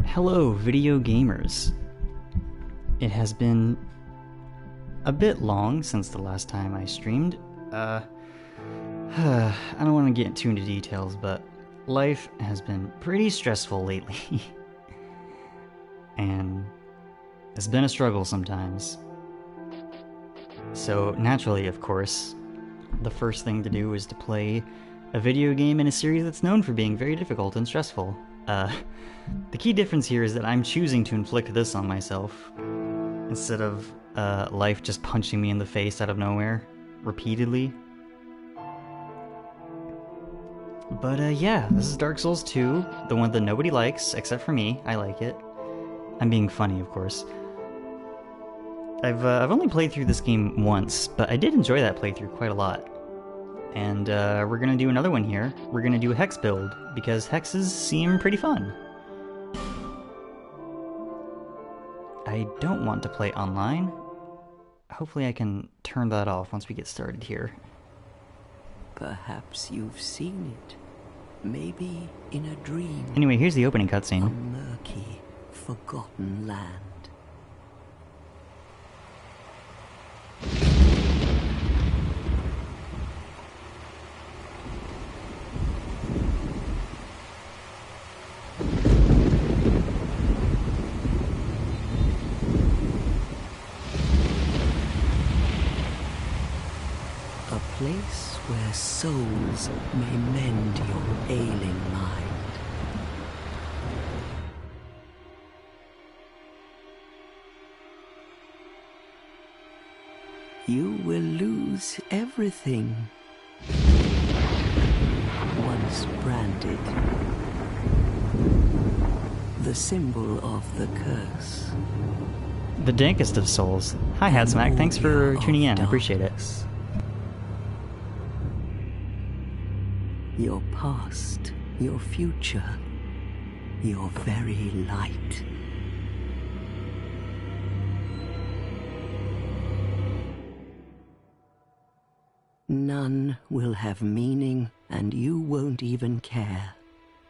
Hello, video gamers. It has been a bit long since the last time I streamed. I don't want to get too into details, but life has been pretty stressful lately. And it's been a struggle sometimes. So naturally, of course, the first thing to do is to play a video game in a series that's known for being very difficult and stressful. The key difference here is that I'm choosing to inflict this on myself, instead of life just punching me in the face out of nowhere, repeatedly. But yeah, this is Dark Souls 2, the one that nobody likes, except for me. I like it. I'm being funny, of course. I've only played through this game once, but I did enjoy that playthrough quite a lot. And we're gonna do another one here. We're gonna do a Hex build, because Hexes seem pretty fun. I don't want to play online. Hopefully I can turn that off once we get started here. Perhaps you've seen it. Maybe in a dream. Anyway, here's the opening cutscene. A murky, forgotten land. A place where souls may mend your ailing mind. You will lose everything. Once branded. The symbol of the curse. The dankest of souls. Hi Hatsmack, thanks for tuning in, I appreciate it. Your past, your future, your very light. None will have meaning, and you won't even care.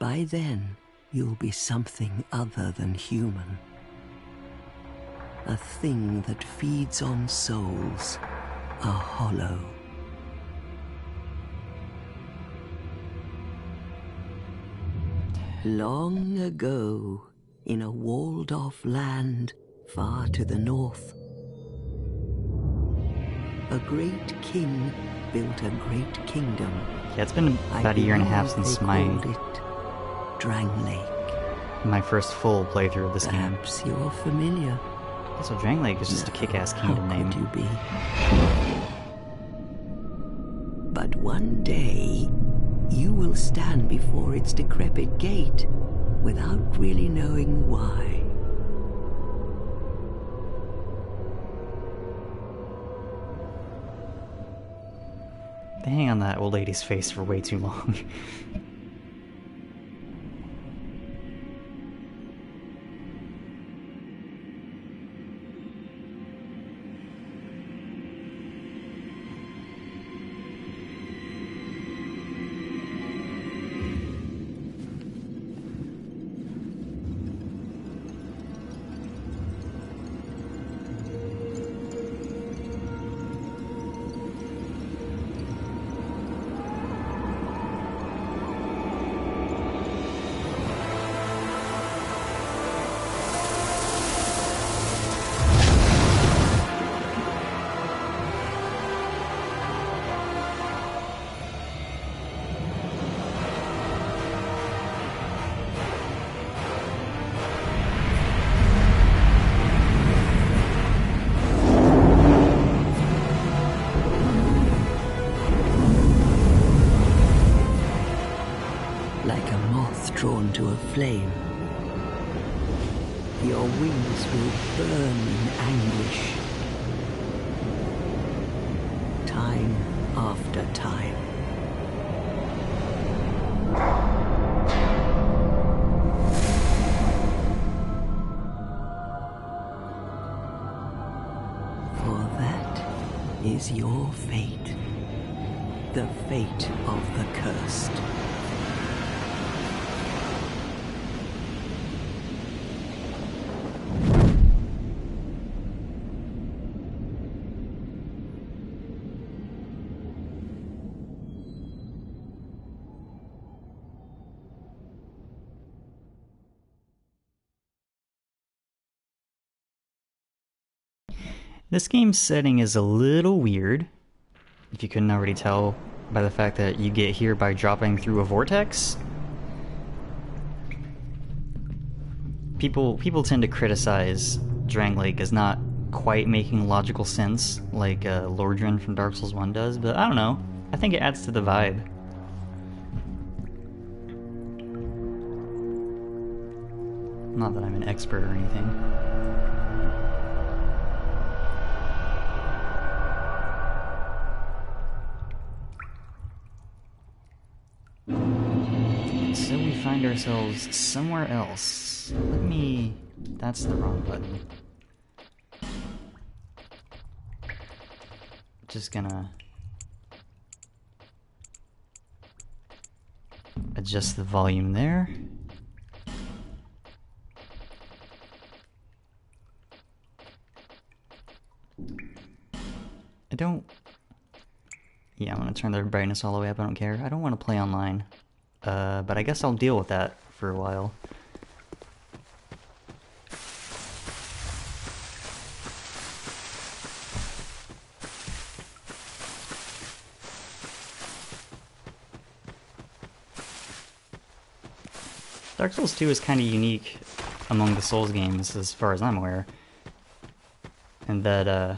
By then, you'll be something other than human. A thing that feeds on souls, a hollow. Long ago, in a walled-off land far to the north, a great king built a great kingdom. Yeah, it's been about a year and a half since my first full playthrough of this game. Perhaps you're familiar. Also, Dragonrider is just a kick-ass kingdom name. How could you be? But one day, you will stand before its decrepit gate without really knowing why. They hang on that old lady's face for way too long. Drawn to a flame. Your wings will burn in anguish. Time after time. For that is your fate. The fate of the cursed. This game's setting is a little weird, if you couldn't already tell by the fact that you get here by dropping through a vortex. People tend to criticize Drangleic as not quite making logical sense like Lordran from Dark Souls 1 does, but I don't know. I think it adds to the vibe. Not that I'm an expert or anything. So we find ourselves somewhere else. Let me... That's the wrong button. Just gonna... adjust the volume there. I don't... Yeah, I'm gonna turn the brightness all the way up, I don't care. I don't want to play online. But I guess I'll deal with that for a while. Dark Souls 2 is kind of unique among the Souls games, as far as I'm aware. And that,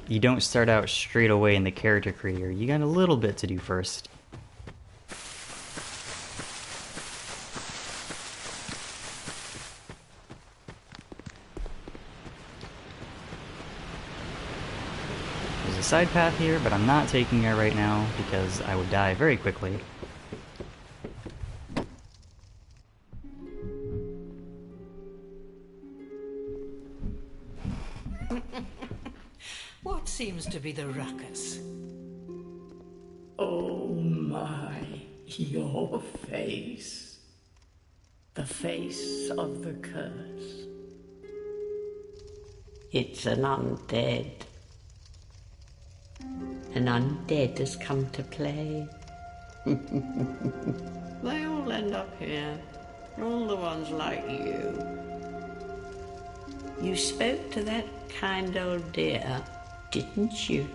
you don't start out straight away in the character creator. You got a little bit to do first. There's a side path here, but I'm not taking it right now because I would die very quickly. What seems to be the ruckus? Oh my, your face. The face of the curse. It's an undead. An undead has come to play. They all end up here. All the ones like you. You spoke to that kind old dear, didn't you?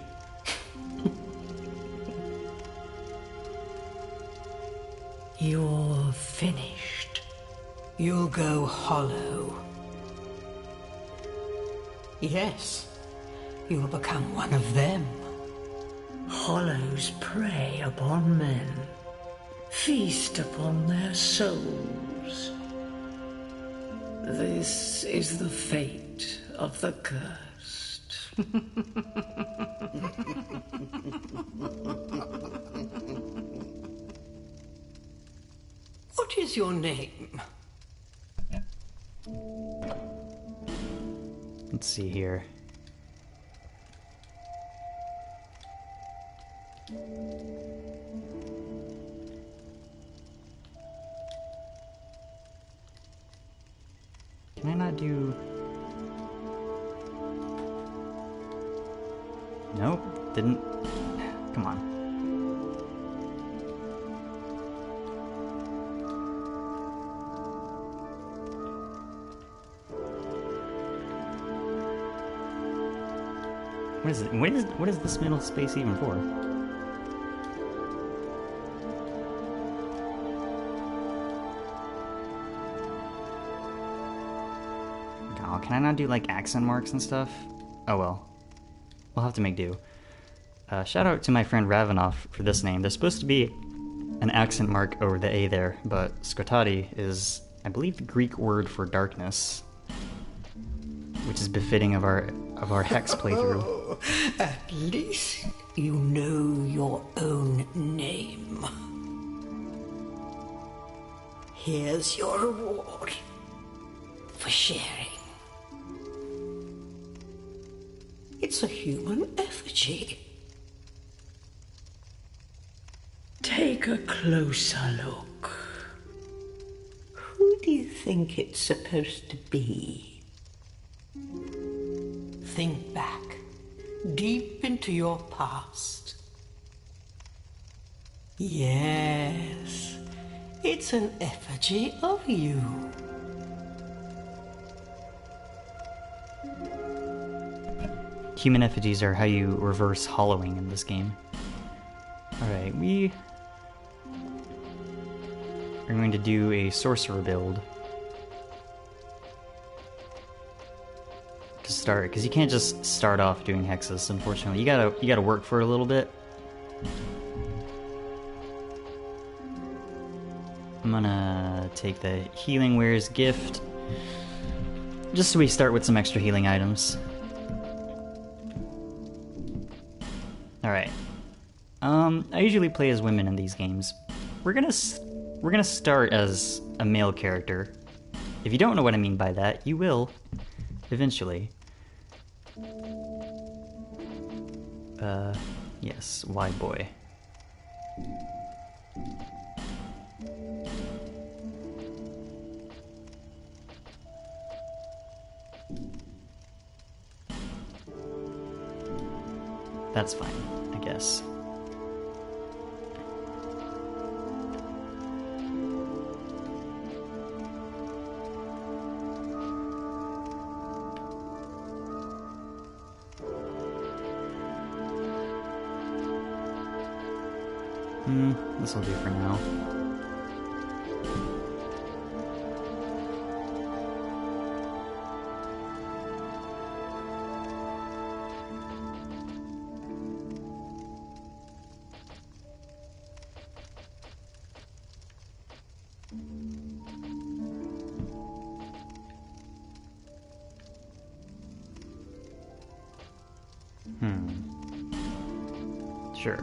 You're finished. You'll go hollow. Yes, you'll become one of them. Hollows prey upon men, feast upon their souls. This is the fate of the cursed. What is your name? Let's see here. Can I not do... Nope, didn't... Come on. What is it? What is this middle space even for? Oh, can I not do like accent marks and stuff? Oh well. We'll have to make do. Shout out to my friend Ravenoff for this name. There's supposed to be an accent mark over the A there, but Skotati is, I believe, the Greek word for darkness, which is befitting of our Hex playthrough. At least you know your own name. Here's your reward for sharing. It's a human effigy. Take a closer look. Who do you think it's supposed to be? Think back, deep into your past. Yes, it's an effigy of you. human effigies are how you reverse hollowing in this game. Alright, we are going to do a sorcerer build to start, because you can't just start off doing hexes, unfortunately. You gotta work for a little bit. I'm gonna take the Healing Wares gift, just so we start with some extra healing items. Alright. I usually play as women in these games. We're gonna start as a male character. If you don't know what I mean by that, you will eventually. Yes, wide boy. That's fine, I guess. This'll do for now. Sure.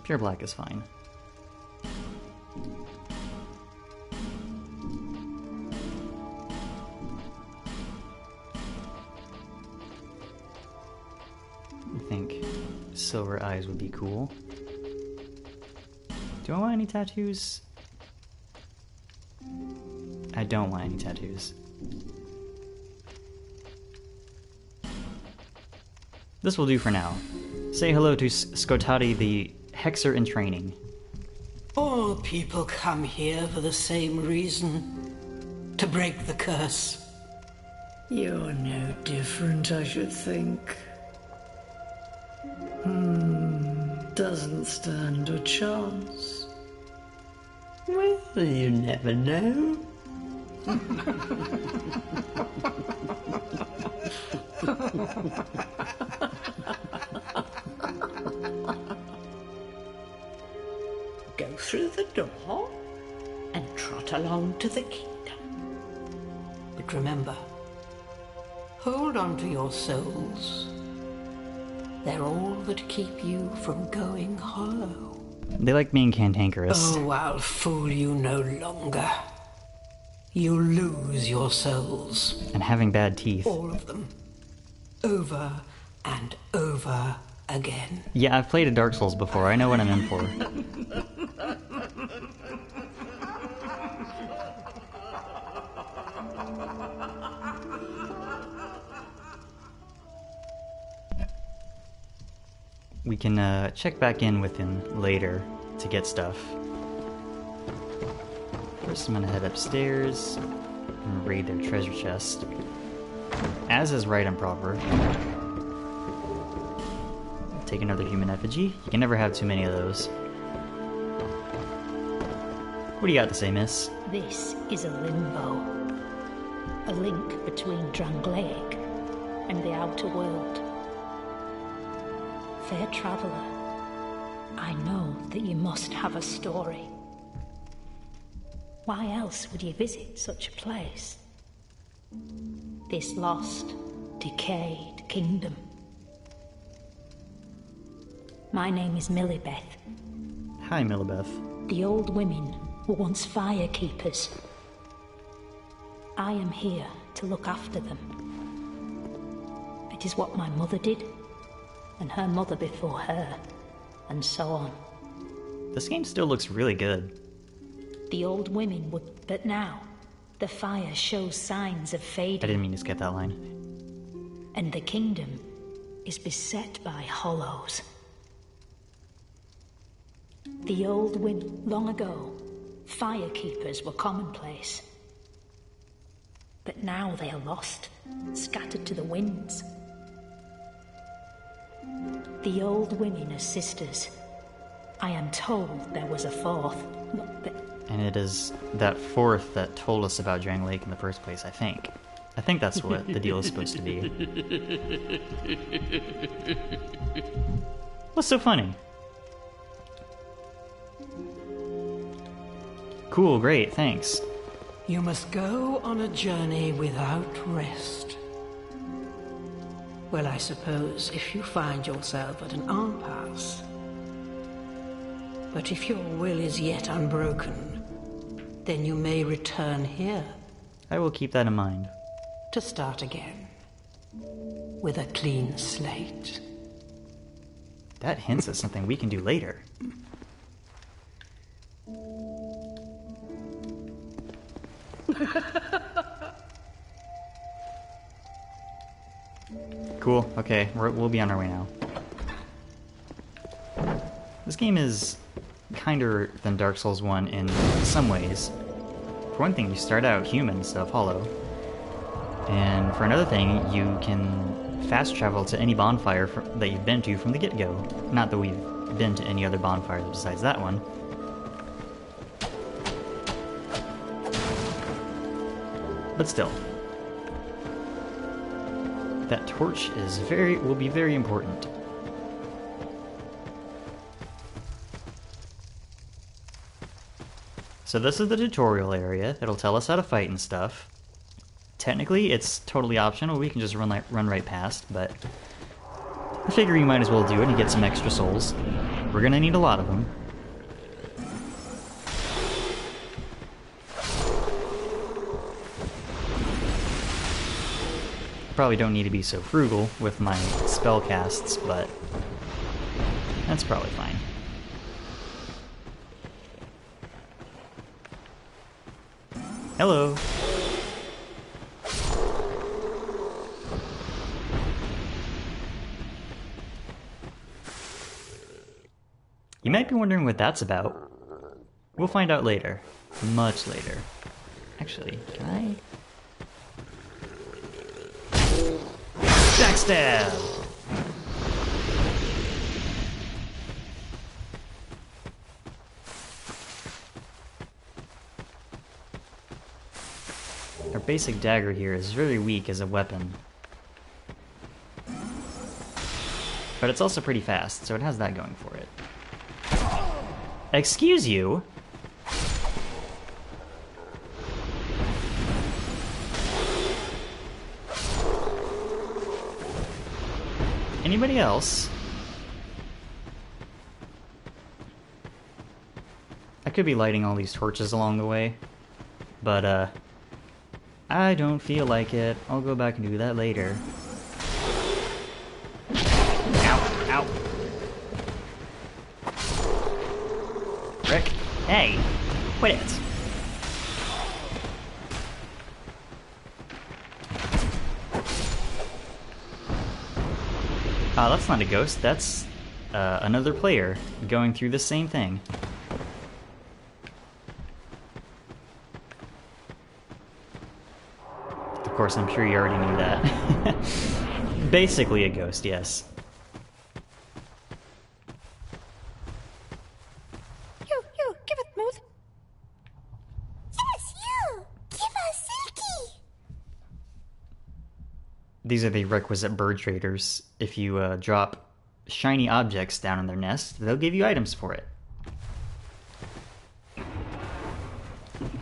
Pure black is fine. I think silver eyes would be cool. Do I want any tattoos? I don't want any tattoos. This will do for now. Say hello to Skotati, the Hexer in training. All people come here for the same reason. To break the curse. You're no different, I should think. Doesn't stand a chance. Well, you never know. Go through the door and trot along to the kingdom. But remember, hold on to your souls. They're all that keep you from going hollow. They like being cantankerous. Oh, I'll fool you no longer. You lose your souls. And having bad teeth. All of them. Over and over again. Yeah, I've played a Dark Souls before. I know what I'm in for. We can check back in with him later to get stuff. First I'm gonna head upstairs and raid their treasure chest. As is right and proper. Take another human effigy. You can never have too many of those. What do you got to say, miss? This is a limbo. A link between Drangleic and the outer world. Fair traveller, I know that you must have a story. Why else would you visit such a place? This lost, decayed kingdom. My name is Milibeth. Hi, Milibeth. The old women were once Firekeepers. I am here to look after them. It is what my mother did, and her mother before her, and so on. This game still looks really good. The old women would, but now, the fire shows signs of fading. I didn't mean to skip that line. And the kingdom is beset by hollows. The old women, long ago, Firekeepers were commonplace. But now they are lost, scattered to the winds. The old women as sisters. I am told there was a fourth. And it is that fourth that told us about Drang Lake in the first place, I think. I think that's what the deal is supposed to be. What's so funny? Cool, great, thanks. You must go on a journey without rest. Well, I suppose if you find yourself at an impasse. But if your will is yet unbroken, then you may return here. I will keep that in mind. To start again. With a clean slate. That hints at something we can do later. Cool, okay, we'll be on our way now. This game is kinder than Dark Souls 1 in some ways. For one thing, you start out human instead of hollow. And for another thing, you can fast travel to any bonfire that you've been to from the get-go. Not that we've been to any other bonfires besides that one. But still. That torch is will be very important. So this is the tutorial area. It'll tell us how to fight and stuff. Technically, it's totally optional. We can just run right past, but I figure you might as well do it and get some extra souls. We're gonna need a lot of them. Probably don't need to be so frugal with my spell casts, but that's probably fine. Hello. You might be wondering what that's about. We'll find out later. Much later. Actually, can I? Backstab! Our basic dagger here is very weak as a weapon. But it's also pretty fast, so it has that going for it. Excuse you? Anybody else? I could be lighting all these torches along the way, but I don't feel like it. I'll go back and do that later. Ow, ow. Rick, hey, quit it. That's not a ghost, that's another player going through the same thing. Of course, I'm sure you already knew that. Basically a ghost, yes. You, give it mood. Yes, you! Give us Silky! These are the requisite bird traders. If you drop shiny objects down in their nest, they'll give you items for it.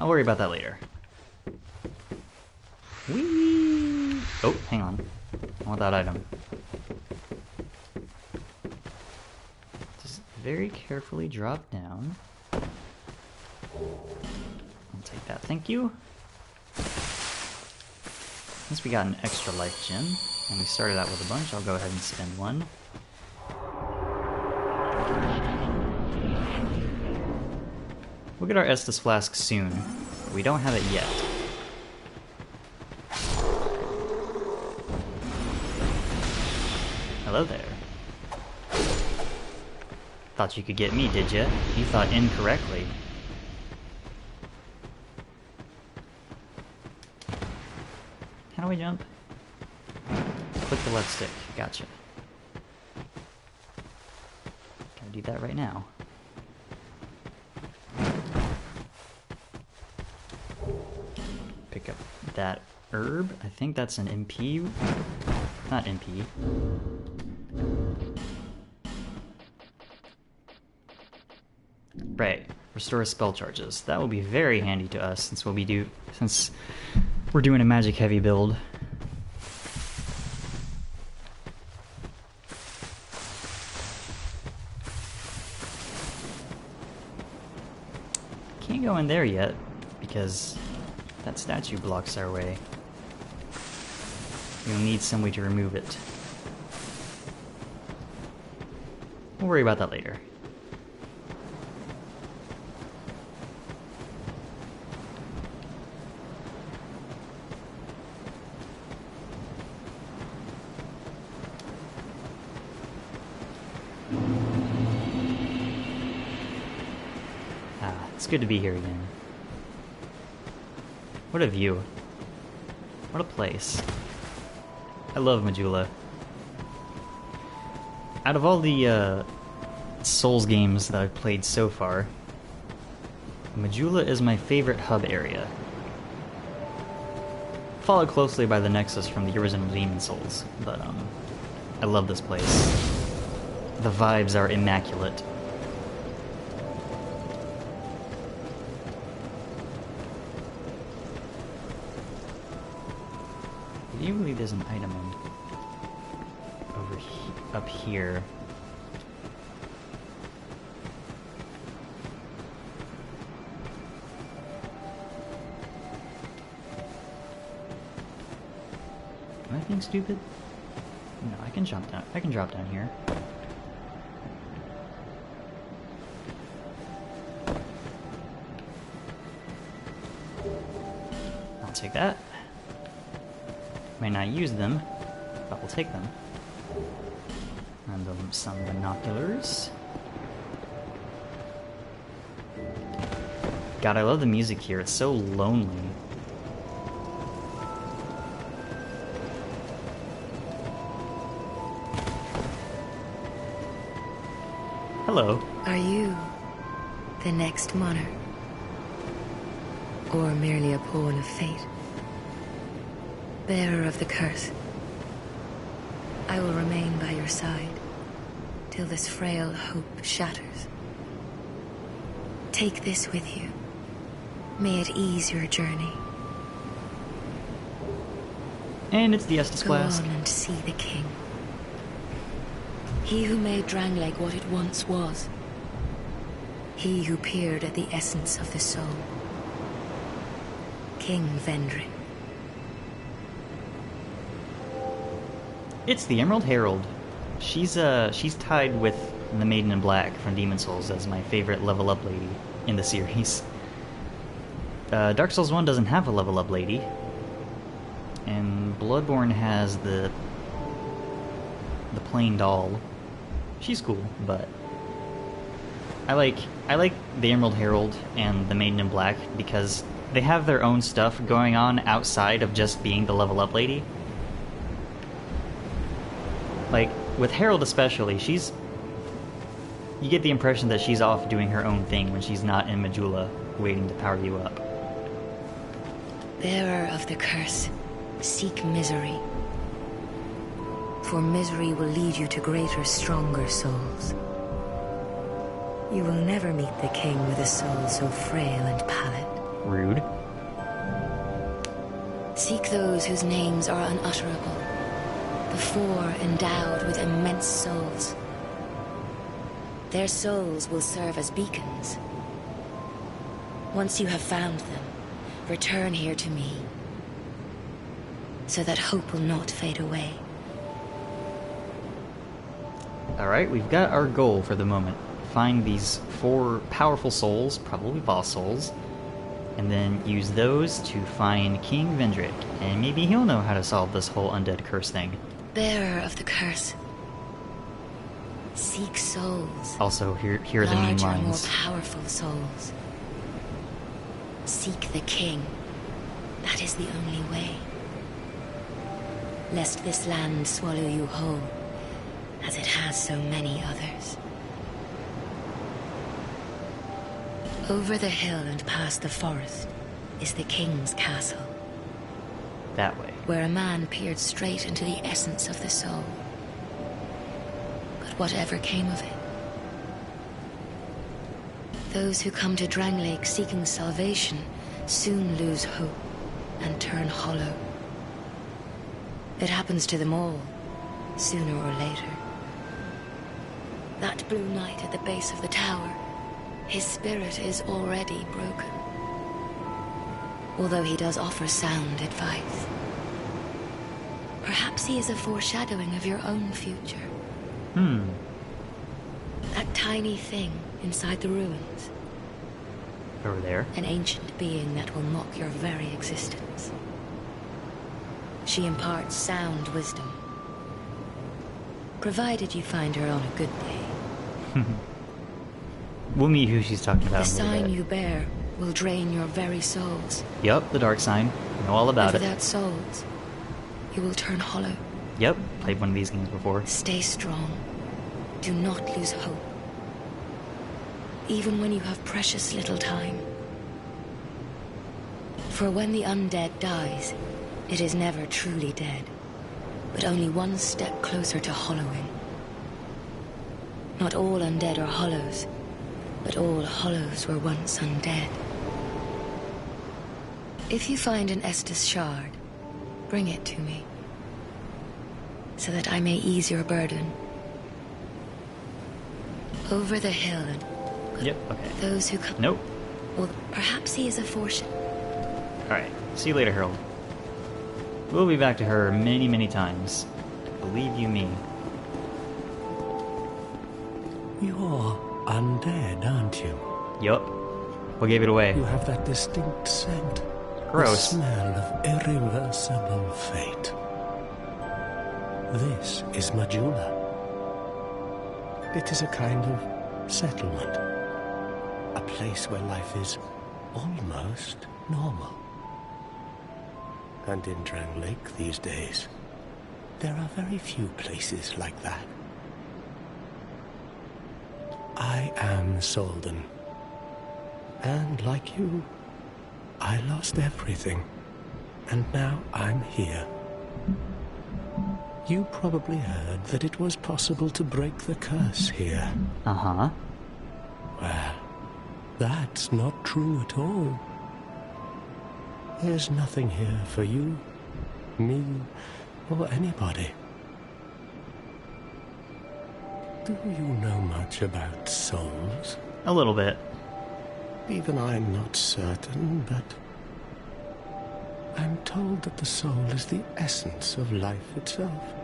I'll worry about that later. Whee! Oh, hang on. I want that item. Just very carefully drop down. I'll take that, thank you. Since we got an extra life gem, and we started out with a bunch, I'll go ahead and spend one. We'll get our Estus Flask soon, but we don't have it yet. Hello there. Thought you could get me, did ya? You thought incorrectly. How do we jump? Click the left stick. Gotcha. eat that right now. Pick up that herb. I think that's an MP. Not MP. Right. Restore spell charges. That will be very handy to us since we're doing a magic heavy build. Can't go in there yet because that statue blocks our way. We'll need some way to remove it. We'll worry about that later. It's good to be here again. What a view. What a place. I love Majula. Out of all the Souls games that I've played so far, Majula is my favorite hub area. Followed closely by the Nexus from the original Demon Souls, but I love this place. The vibes are immaculate. Usually there's an item up here. Am I being stupid? No, I can jump down. I can drop down here. I'll take that. May not use them, but we'll take them. And some binoculars. God, I love the music here. It's so lonely. Hello. Are you the next monarch? Or merely a pawn of fate? Bearer of the curse, I will remain by your side till this frail hope shatters. Take this with you. May it ease your journey. And it's the Estus Flask. Go on and see the king. He who made Drangleic what it once was. He who peered at the essence of the soul. King Vendrick. It's the Emerald Herald. She's tied with the Maiden in Black from Demon Souls as my favorite level up lady in the series. Dark Souls 1 doesn't have a level up lady, and Bloodborne has the plain doll. She's cool, but I like the Emerald Herald and the Maiden in Black because they have their own stuff going on outside of just being the level up lady. Like, with Herald especially, you get the impression that she's off doing her own thing when she's not in Majula waiting to power you up. Bearer of the curse, seek misery. For misery will lead you to greater, stronger souls. You will never meet the king with a soul so frail and pallid. Rude. Seek those whose names are unutterable. The four endowed with immense souls. Their souls will serve as beacons. Once you have found them, return here to me, so that hope will not fade away. Alright, we've got our goal for the moment. Find these 4 powerful souls, probably boss souls, and then use those to find King Vendrick, and maybe he'll know how to solve this whole undead curse thing. Bearer of the curse. Seek souls. Also, here are the main larger, more lines. powerful souls. Seek the king. That is the only way. Lest this land swallow you whole, as it has so many others. Over the hill and past the forest is the king's castle. That way. Where a man peered straight into the essence of the soul. But whatever came of it? Those who come to Drangleic seeking salvation soon lose hope and turn hollow. It happens to them all, sooner or later. That blue knight at the base of the tower, his spirit is already broken. Although he does offer sound advice. Perhaps he is a foreshadowing of your own future. That tiny thing inside the ruins. Over there. An ancient being that will mock your very existence. She imparts sound wisdom. Provided you find her on a good day. We'll meet who she's talking about. The sign you bear will drain your very souls. Yup, the dark sign. I know all about and it. Without souls, you will turn hollow. Yep, played one of these games before. Stay strong. Do not lose hope. Even when you have precious little time. For when the undead dies, it is never truly dead, but only one step closer to hollowing. Not all undead are hollows, but all hollows were once undead. If you find an Estus shard, bring it to me, so that I may ease your burden. Over the hill and... Yep, okay. Those who come... Nope. Well, perhaps he is a foreshadow. Alright, see you later, Harold. We'll be back to her many, many times. Believe you me. You're undead, aren't you? Yup. What gave it away? You have that distinct scent. Gross. The smell of irreversible fate. This is Majula. It is a kind of settlement. A place where life is almost normal. And in Drangleic these days, there are very few places like that. I am Solden. And like you, I lost everything. And now I'm here. You probably heard that it was possible to break the curse here. Uh-huh. Well, that's not true at all. There's nothing here for you, me, or anybody. Do you know much about souls? A little bit. Even I'm not certain, but I'm told that the soul is the essence of life itself.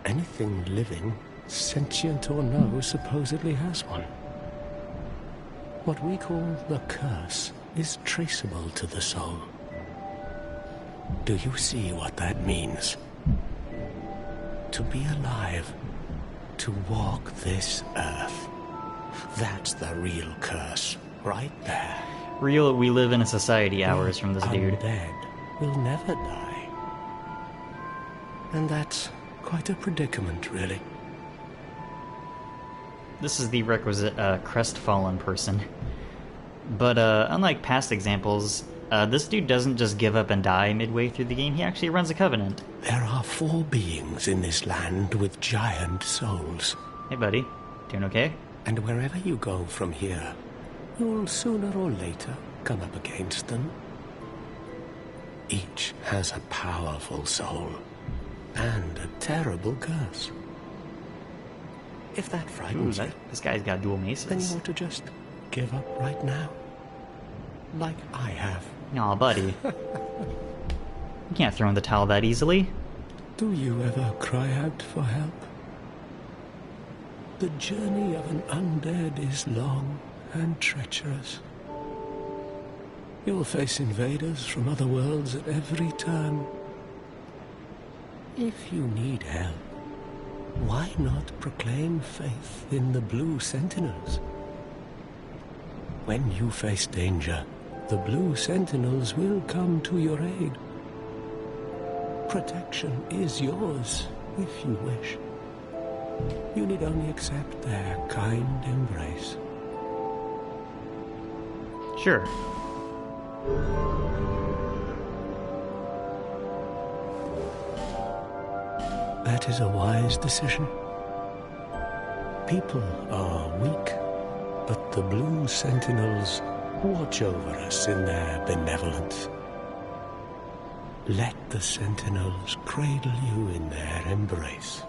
Anything living, sentient or no, supposedly has one. What we call the curse is traceable to the soul. Do you see what that means? To be alive, to walk this earth. That's the real curse, right there. Real, we live in a society hours from this dude. Undead will never die. And that's quite a predicament, really. This is the requisite crestfallen person. But unlike past examples, this dude doesn't just give up and die midway through the game, he actually runs a covenant. There are 4 beings in this land with giant souls. Hey buddy, doing okay? And wherever you go from here, you'll sooner or later come up against them. Each has a powerful soul, and a terrible curse. If that frightens you, this guy's got dual then you maces. ought to just give up right now. Like I have. Aw, buddy. You can't throw in the towel that easily. Do you ever cry out for help? The journey of an undead is long and treacherous. You'll face invaders from other worlds at every turn. If you need help, why not proclaim faith in the Blue Sentinels? When you face danger, the Blue Sentinels will come to your aid. Protection is yours, if you wish. You need only accept their kind embrace. Sure. That is a wise decision. People are weak, but the Blue Sentinels watch over us in their benevolence. Let the Sentinels cradle you in their embrace.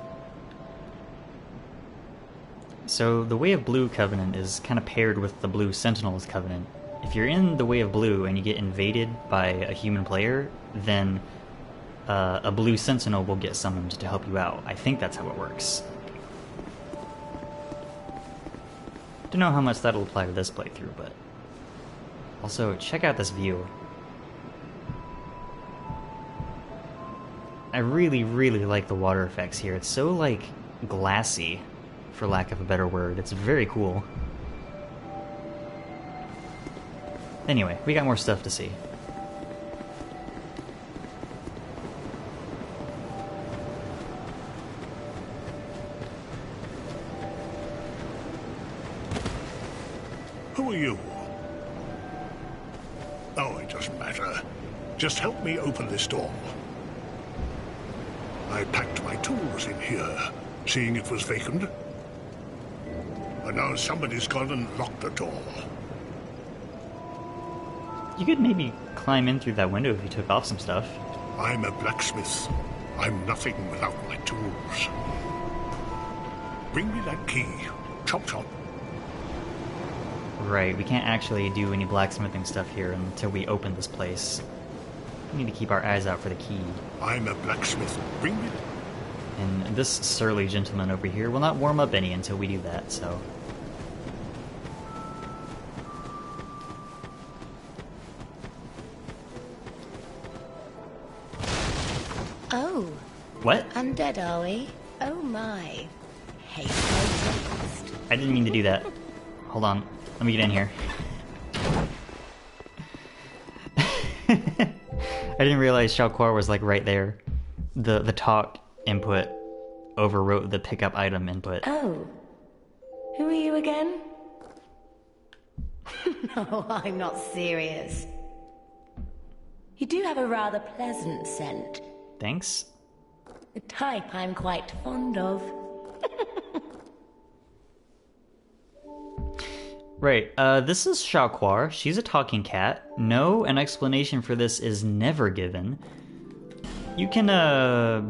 So the Way of Blue Covenant is kind of paired with the Blue Sentinels Covenant. If you're in the Way of Blue and you get invaded by a human player, then a Blue Sentinel will get summoned to help you out. I think that's how it works. Don't know how much that'll apply to this playthrough, but... Also, check out this view. I really, really like the water effects here. It's so, like, glassy, for lack of a better word. It's very cool. Anyway, we got more stuff to see. Who are you? Oh, it doesn't matter. Just help me open this door. I packed my tools in here, seeing it was vacant. And now somebody's gone and locked the door. You could maybe climb in through that window if you took off some stuff. I'm a blacksmith. I'm nothing without my tools. Bring me that key. Chop chop. Right, we can't actually do any blacksmithing stuff here until we open this place. We need to keep our eyes out for the key. I'm a blacksmith. Bring me... And this surly gentleman over here will not warm up any until we do that, so... Oh. What? Undead, are we? Oh my. Hate Betwixt. I didn't mean to do that. Hold on. Let me get in here. I didn't realize Shalquar was like right there. The talk input overwrote the pickup item input. Oh. Who are you again? No, I'm not serious. You do have a rather pleasant scent. Thanks. The type I'm quite fond of. Right, this is Shalquar. She's a talking cat. No, an explanation for this is never given. You can,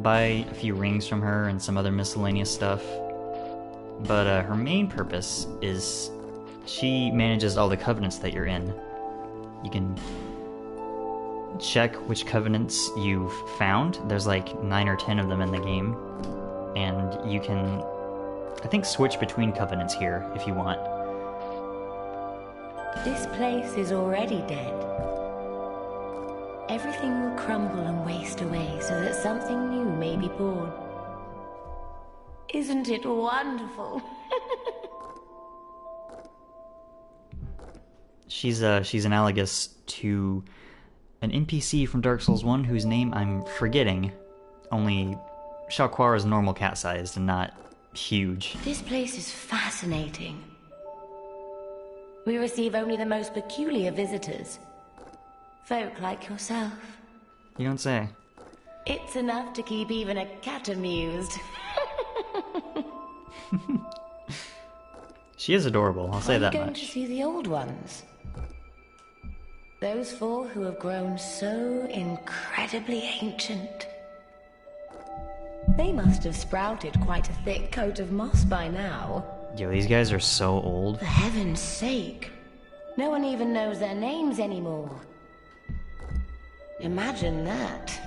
buy a few rings from her and some other miscellaneous stuff. But, her main purpose is she manages all the covenants that you're in. You can check which covenants you've found. There's like 9 or 10 of them in the game. And you can, I think, switch between covenants here if you want. This place is already dead. Everything will crumble and waste away so that something new may be born. Isn't it wonderful? She's analogous to an NPC from Dark Souls 1 whose name I'm forgetting. Only Shalquar is normal cat-sized and not huge. This place is fascinating. We receive only the most peculiar visitors. Folk like yourself. You don't say. It's enough to keep even a cat amused. She is adorable, I'll say that much. Are you going to see the old ones? Those 4 who have grown so incredibly ancient. They must have sprouted quite a thick coat of moss by now. Yo, these guys are so old. For heaven's sake. No one even knows their names anymore. Imagine that.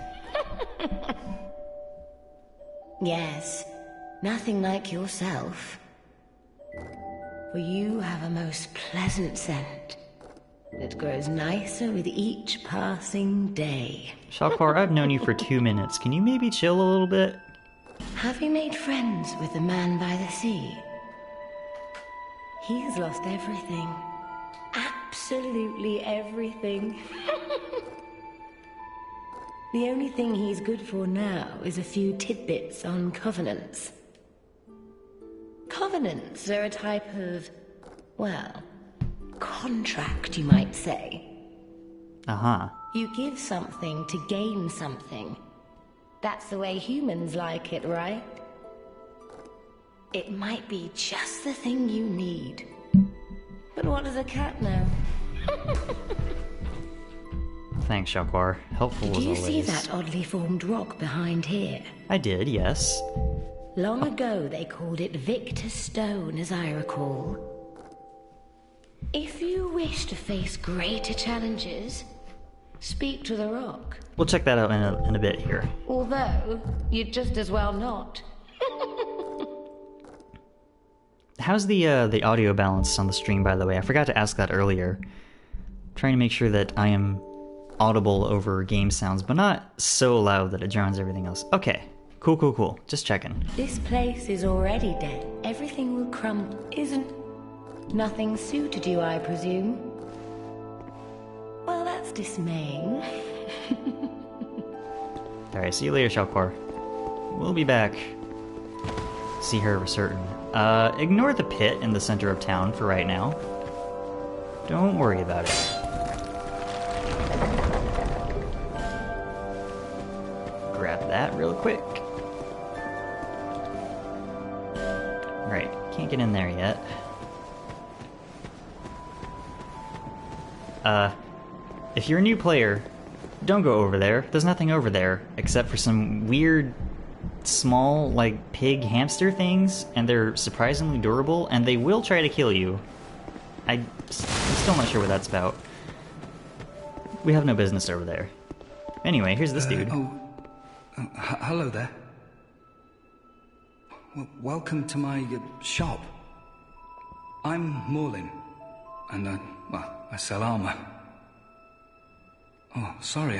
Yes, nothing like yourself. For you have a most pleasant scent that grows nicer with each passing day. Shalquar, I've known you for 2 minutes. Can you maybe chill a little bit? Have you made friends with the man by the sea? He's lost everything. Absolutely everything. The only thing he's good for now is a few tidbits on covenants. Covenants are a type of, well, contract, you might say. Uh-huh. You give something to gain something. That's the way humans like it, right? It might be just the thing you need. But what does a cat know? Thanks, Shalquar. Helpful as Did you always. see that oddly formed rock behind here? I did, yes. Long ago they called it Victor's Stone, as I recall. If you wish to face greater challenges, speak to the rock. We'll check that out in a bit here. Although, you'd just as well not. How's the audio balance on the stream, by the way? I forgot to ask that earlier. Trying to make sure that I am audible over game sounds, but not so loud that it drowns everything else. Okay, cool. Just checking. This place is already dead. Everything will crumble. Nothing suited you, I presume? Well, that's dismaying. Alright, see you later, Shalquar. We'll be back. See her for certain. Ignore the pit in the center of town for right now. Don't worry about it. Grab that real quick. Right, can't get in there yet. If you're a new player, don't go over there. There's nothing over there except for some weird small, like, pig hamster things, and they're surprisingly durable, and they will try to kill you. I'm still not sure what that's about. We have no business over there. Anyway, here's this dude. Hello there. Welcome to my shop. I'm Morlin, and I sell armor. Oh, sorry,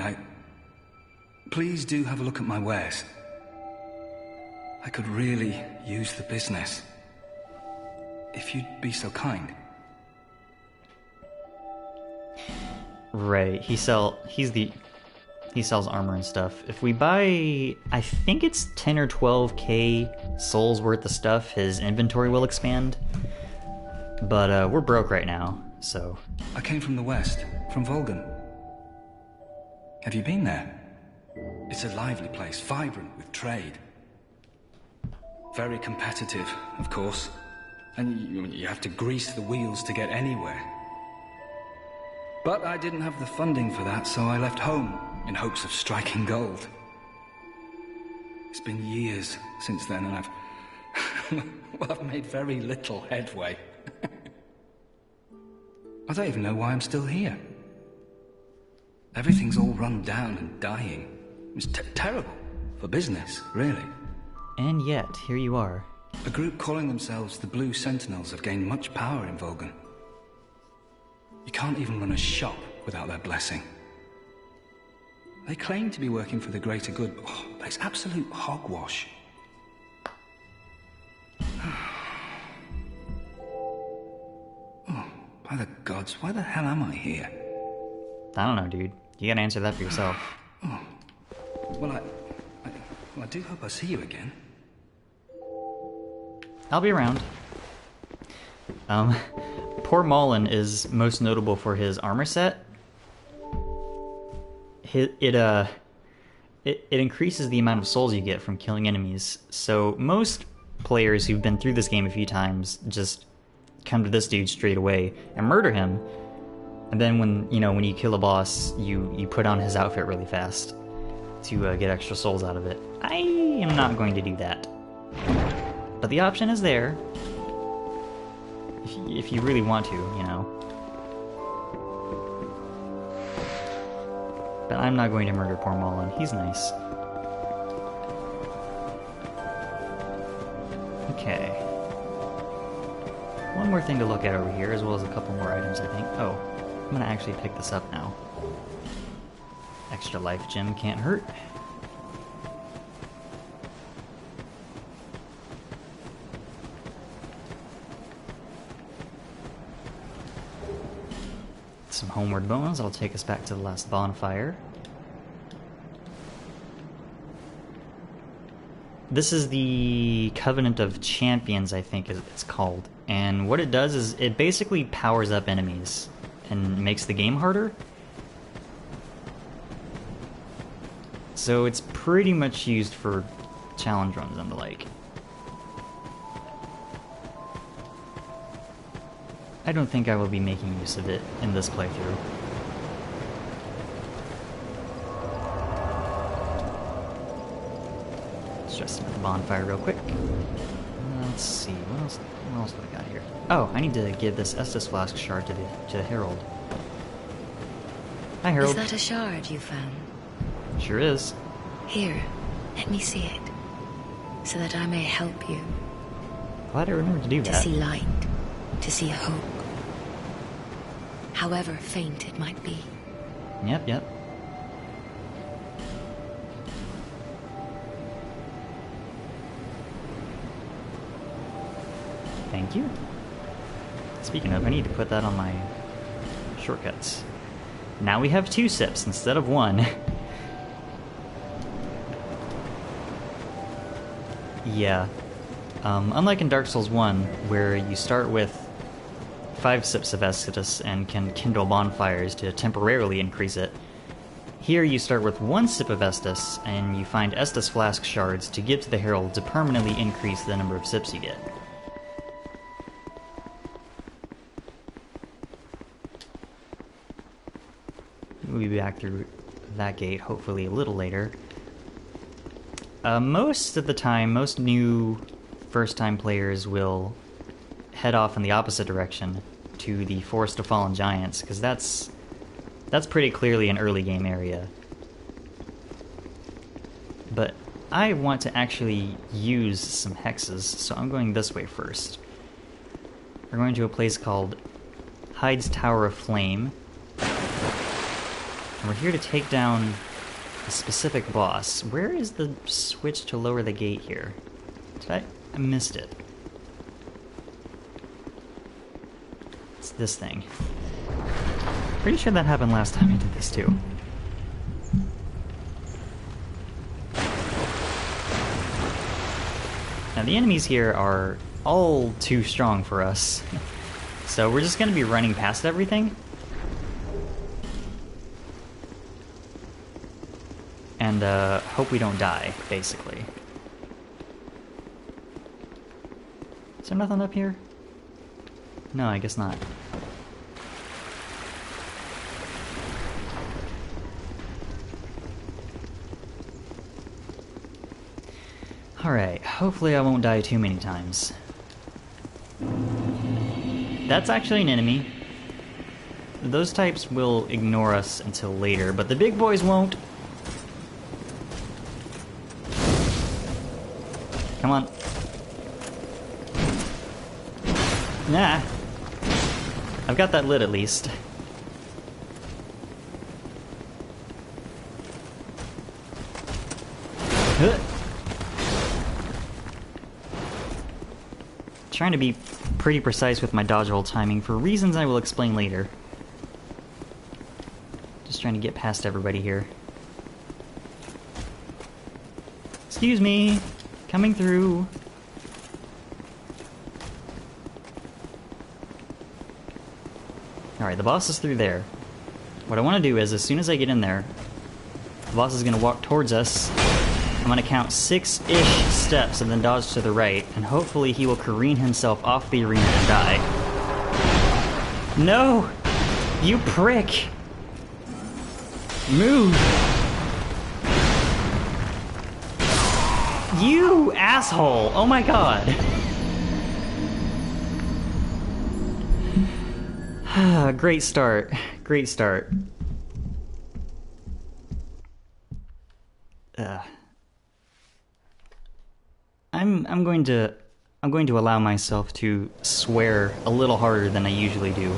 Please do have a look at my wares. I could really use the business. If you'd be so kind. Right, he sells armor and stuff. If we buy, I think it's 10 or 12k souls worth of stuff, his inventory will expand. But we're broke right now, so. I came from the west, from Volgan. Have you been there? It's a lively place, vibrant with trade. Very competitive, of course. And you have to grease the wheels to get anywhere. But I didn't have the funding for that, so I left home in hopes of striking gold. It's been years since then, and I've made very little headway. I don't even know why I'm still here. Everything's all run down and dying. It's terrible for business, really. And yet, here you are. A group calling themselves the Blue Sentinels have gained much power in Volgan. You can't even run a shop without their blessing. They claim to be working for the greater good, but it's absolute hogwash. Oh, by the gods, why the hell am I here? I don't know, dude. You gotta answer that for yourself. Oh. Well, I do hope I see you again. I'll be around. Poor Mullen is most notable for his armor set. It increases the amount of souls you get from killing enemies. So most players who've been through this game a few times just come to this dude straight away and murder him. And then when you kill a boss, you put on his outfit really fast to get extra souls out of it. I am not going to do that. But the option is there. If you really want to, But I'm not going to murder poor Mullen. He's nice. Okay. One more thing to look at over here, as well as a couple more items, I think. Oh, I'm gonna actually pick this up now. Extra life gem can't hurt. Some homeward bones that'll take us back to the last bonfire. This is the Covenant of Champions, I think it's called, and what it does is it basically powers up enemies and makes the game harder. So it's pretty much used for challenge runs and the like. I don't think I will be making use of it in this playthrough. Let's just set the bonfire real quick. Let's see, what else do I got here? Oh, I need to give this Estus Flask shard to the Herald. Hi, Herald. Is that a shard you found? Sure is. Here, let me see it, so that I may help you. Glad I remembered to do that. To see light, to see hope. However faint it might be. Yep. Thank you. Speaking of, I need to put that on my shortcuts. Now we have 2 sips instead of 1. Yeah. Unlike in Dark Souls 1, where you start with 5 sips of Estus and can kindle bonfires to temporarily increase it, here you start with 1 sip of Estus and you find Estus Flask shards to give to the Herald to permanently increase the number of sips you get. We'll be back through that gate hopefully a little later. Most of the time, most new first-time players will head off in the opposite direction to the Forest of Fallen Giants, because that's pretty clearly an early game area. But I want to actually use some hexes, so I'm going this way first. We're going to a place called Heide's Tower of Flame, and we're here to take down a specific boss. Where is the switch to lower the gate here? I missed it. It's this thing. Pretty sure that happened last time I did this too. Now the enemies here are all too strong for us. So we're just gonna be running past everything. And hope we don't die, basically. Is there nothing up here? No, I guess not. Alright, hopefully I won't die too many times. That's actually an enemy. Those types will ignore us until later, but the big boys won't. Come on. Nah. I've got that lit at least. Huh. Trying to be pretty precise with my dodge roll timing for reasons I will explain later. Just trying to get past everybody here. Excuse me. Coming through. Alright, the boss is through there. What I want to do is, as soon as I get in there, the boss is going to walk towards us. I'm going to count 6-ish steps and then dodge to the right, and hopefully he will careen himself off the arena and die. No! You prick! Move! You asshole! Oh my god! Great start. Great start. I'm going to allow myself to swear a little harder than I usually do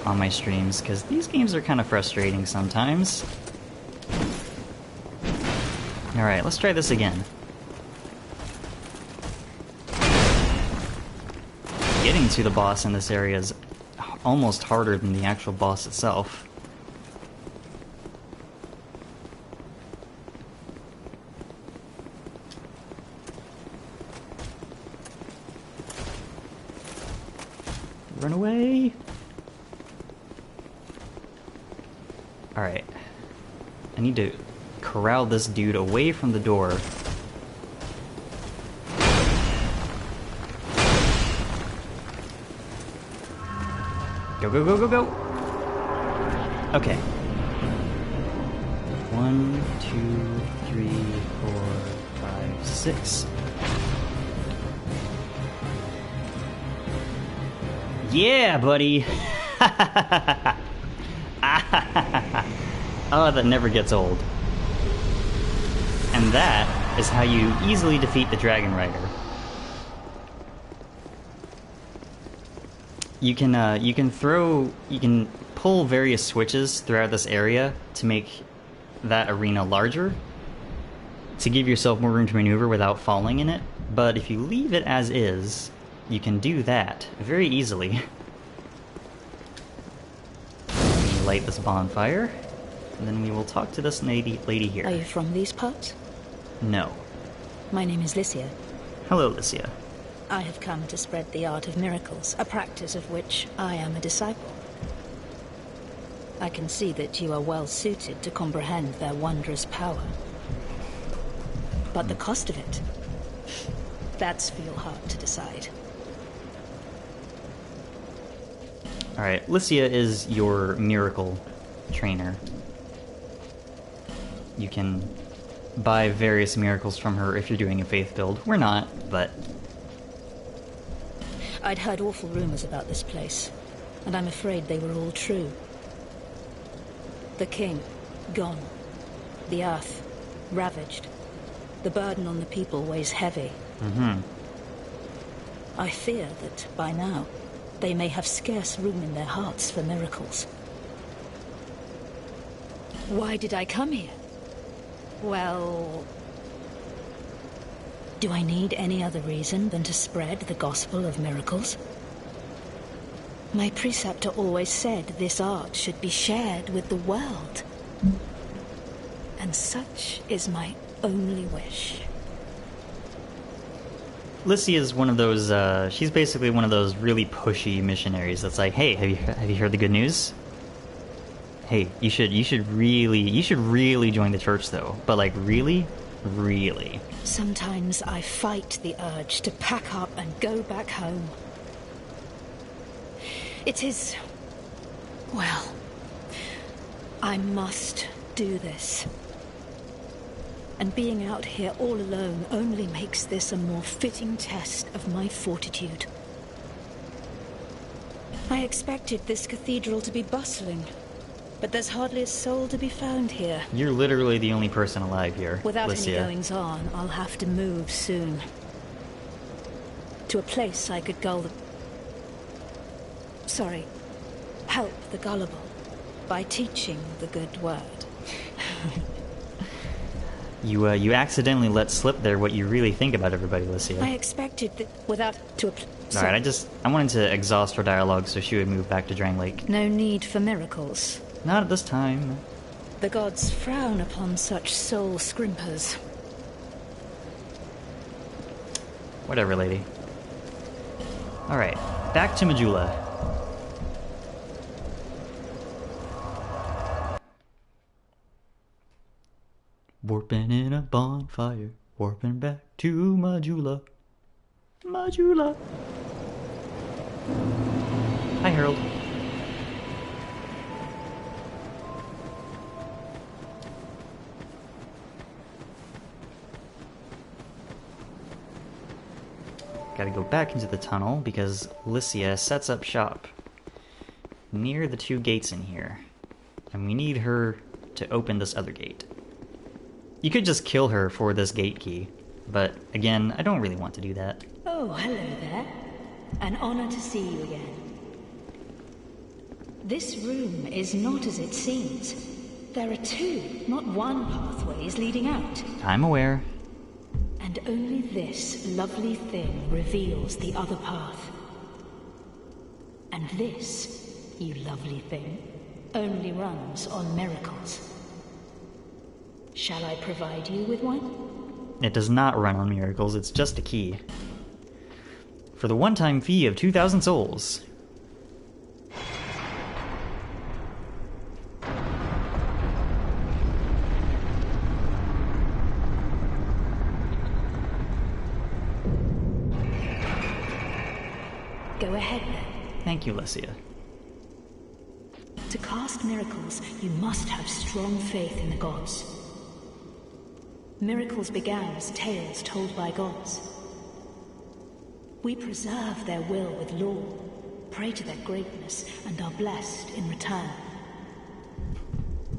on my streams, because these games are kind of frustrating sometimes. Alright, let's try this again. Getting to the boss in this area is almost harder than the actual boss itself. Run away! Alright. I need to corral this dude away from the door. Go, go, go, go, go! Okay. 1, 2, 3, 4, 5, 6. Yeah, buddy! Oh, that never gets old. And that is how you easily defeat the Dragonrider. You can pull various switches throughout this area to make that arena larger, to give yourself more room to maneuver without falling in it. But if you leave it as is, you can do that very easily. Light this bonfire, and then we will talk to this lady here. Are you from these parts? No. My name is Licia. Hello, Licia. I have come to spread the art of miracles, a practice of which I am a disciple. I can see that you are well suited to comprehend their wondrous power. But the cost of it, that's for your heart to decide. Alright, Licia is your miracle trainer. You can buy various miracles from her if you're doing a faith build. We're not, but... I'd heard awful rumors about this place, and I'm afraid they were all true. The king, gone. The earth, ravaged. The burden on the people weighs heavy. I fear that, by now, they may have scarce room in their hearts for miracles. Why did I come here? Well... do I need any other reason than to spread the gospel of miracles? My preceptor always said this art should be shared with the world. And such is my only wish. Licia is one of those, she's basically one of those really pushy missionaries that's like, hey, have you heard the good news? Hey, you should really join the church though. But like, really? Really? Sometimes I fight the urge to pack up and go back home. It is... well, I must do this. And being out here all alone only makes this a more fitting test of my fortitude. I expected this cathedral to be bustling, but there's hardly a soul to be found here. You're literally the only person alive here, Without Licia. any goings-on, I'll have to move soon. To a place I could gull the... sorry, help the gullible by teaching the good word. You accidentally let slip there what you really think about everybody, Licia. I expected that without... Alright, I wanted to exhaust her dialogue so she would move back to Drang Lake. No need for miracles. Not at this time. The gods frown upon such soul scrimpers. Whatever, lady. Alright, back to Majula. Warping in a bonfire, warping back to Majula. Majula. Hi, Harold. Gotta go back into the tunnel because Licia sets up shop near the two gates in here. And we need her to open this other gate. You could just kill her for this gate key, but again, I don't really want to do that. Oh, hello there. An honor to see you again. This room is not as it seems. There are two, not one pathways leading out. I'm aware. And only this lovely thing reveals the other path. And this, you lovely thing, only runs on miracles. Shall I provide you with one? It does not run on miracles, it's just a key. For the one-time fee of 2,000 souls. Go ahead then. Thank you, Licia. To cast miracles, you must have strong faith in the gods. Miracles began as tales told by gods. We preserve their will with law, pray to their greatness, and are blessed in return.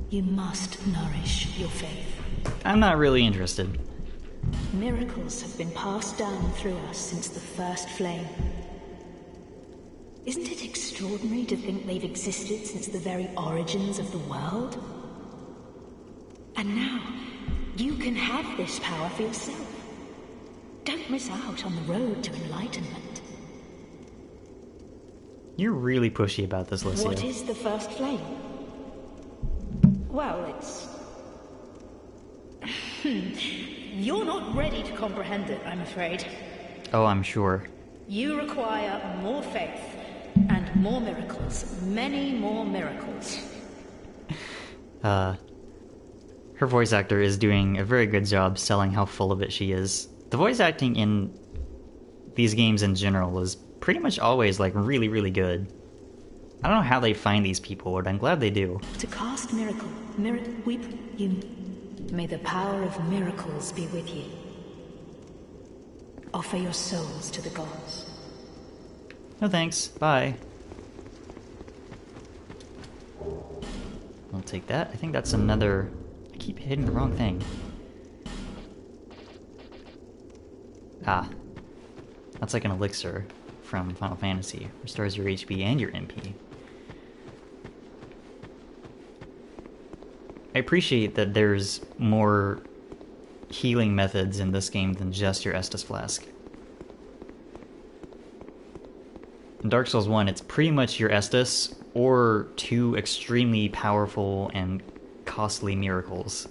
You must nourish your faith. I'm not really interested. Miracles have been passed down through us since the first flame. Isn't it extraordinary to think they've existed since the very origins of the world? And now, you can have this power for yourself. Don't miss out on the road to enlightenment. You're really pushy about this, Licia. What is the first flame? Well, it's... You're not ready to comprehend it, I'm afraid. Oh, I'm sure. You require more faith, and more miracles. Many more miracles. Her voice actor is doing a very good job selling how full of it she is. The voice acting in these games in general is pretty much always, like, really, really good. I don't know how they find these people, but I'm glad they do. To cast miracle, may the power of miracles be with you. Offer your souls to the gods. No thanks, bye. I'll take that. I think that's another... I keep hitting the wrong thing. Ah. That's like an elixir from Final Fantasy. Restores your HP and your MP. I appreciate that there's more healing methods in this game than just your Estus Flask. In Dark Souls 1, it's pretty much your Estus or two extremely powerful and costly miracles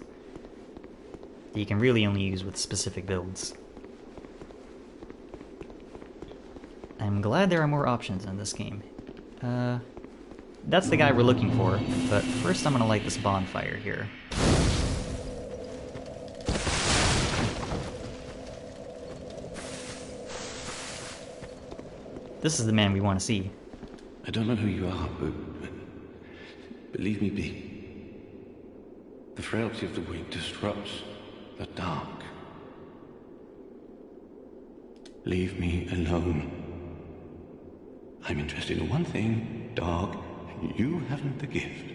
that you can really only use with specific builds. I'm glad there are more options in this game. That's the guy we're looking for, but first I'm gonna light this bonfire here. This is the man we want to see. I don't know who you are, but leave me be. The frailty of the weak disrupts the dark. Leave me alone. I'm interested in one thing, dog. You haven't the gift.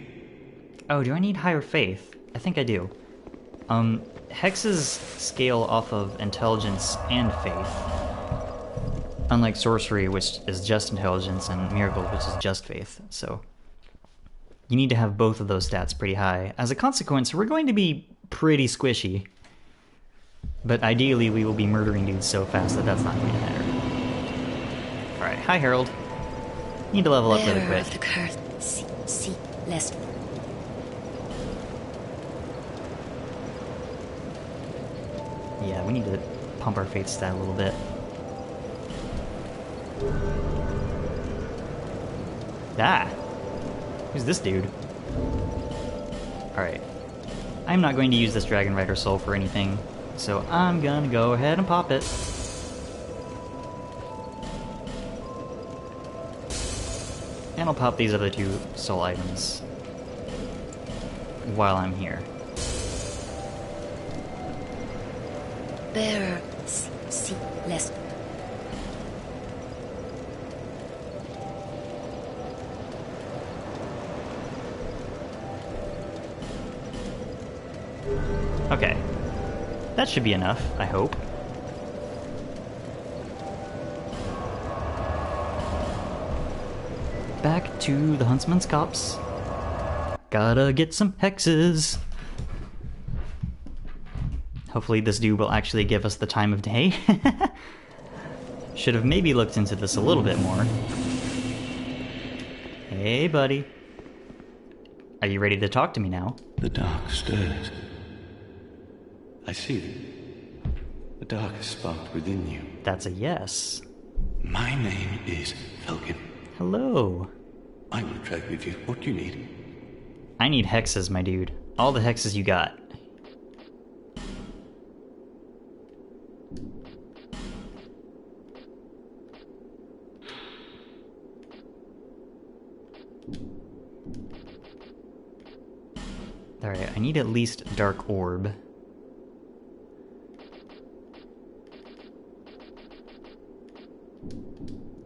Oh, do I need higher faith? I think I do. Hexes scale off of intelligence and faith. Unlike sorcery, which is just intelligence, and miracles, which is just faith. So you need to have both of those stats pretty high. As a consequence, we're going to be pretty squishy. But ideally, we will be murdering dudes so fast that that's not going to matter. Alright, hi Harold. Need to level up really quick. Of the curse. See, less. Yeah, we need to pump our faith stat a little bit. Ah! Who's this dude? Alright. I'm not going to use this Dragonrider soul for anything, so I'm gonna go ahead and pop it. And I'll pop these other two soul items while I'm here. Bearer, see, less. Okay. That should be enough, I hope. Back to the Huntsman's Copse. Gotta get some hexes. Hopefully this dude will actually give us the time of day. Should have maybe looked into this a little bit more. Hey, buddy. Are you ready to talk to me now? The dark stirs. I see them. The dark is sparked within you. That's a yes. My name is Felkin. Hello. I will trade with you. What do you need? I need hexes, my dude. All the hexes you got. Alright, I need at least Dark Orb.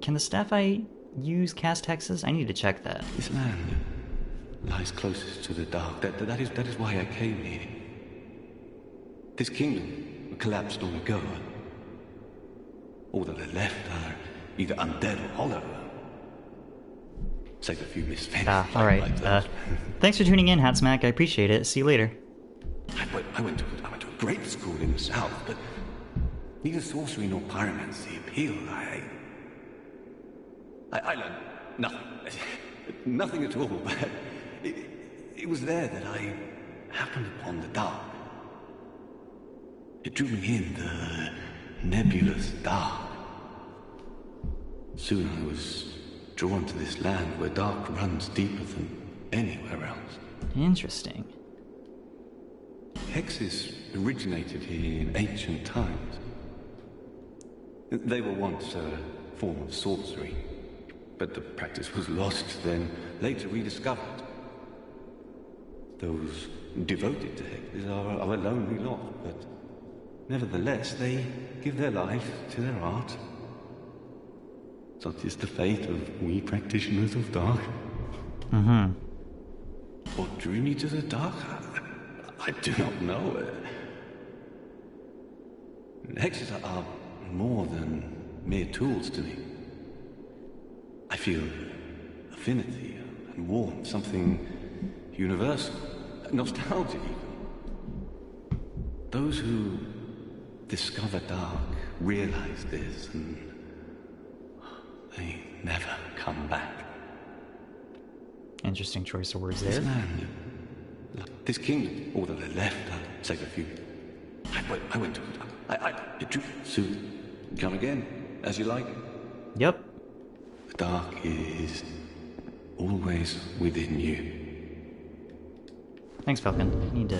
Can the staff I use cast hexes? I need to check that. This land lies closest to the dark. That is why I came here. This kingdom collapsed long ago. All that are left are either undead or hollow. Save a few misfits. Alright. Thanks for tuning in, Hatsmack. I appreciate it. See you later. I went to a great school in the south, but neither sorcery nor pyromancy appealed. I learned nothing. Nothing at all, but it was there that I happened upon the dark. It drew me in, the nebulous dark. Soon I was drawn to this land where dark runs deeper than anywhere else. Interesting. Hexes originated here in ancient times. They were once a form of sorcery, but the practice was lost, then later rediscovered. Those devoted to hexes are a lonely lot, but nevertheless they give their life to their art. Such is the fate of we practitioners of dark. Mm-hmm. What drew me to the dark? I do not know. Hexes are more than mere tools to me. I feel affinity and warmth, something universal, nostalgia even. Those who discover dark realize this, and they never come back. Interesting choice of words This there. land, this kingdom, all that are left, save a few. I went to it. It drew soon. Come again, as you like. Yep. The dark is always within you. Thanks, Felkin. I need to...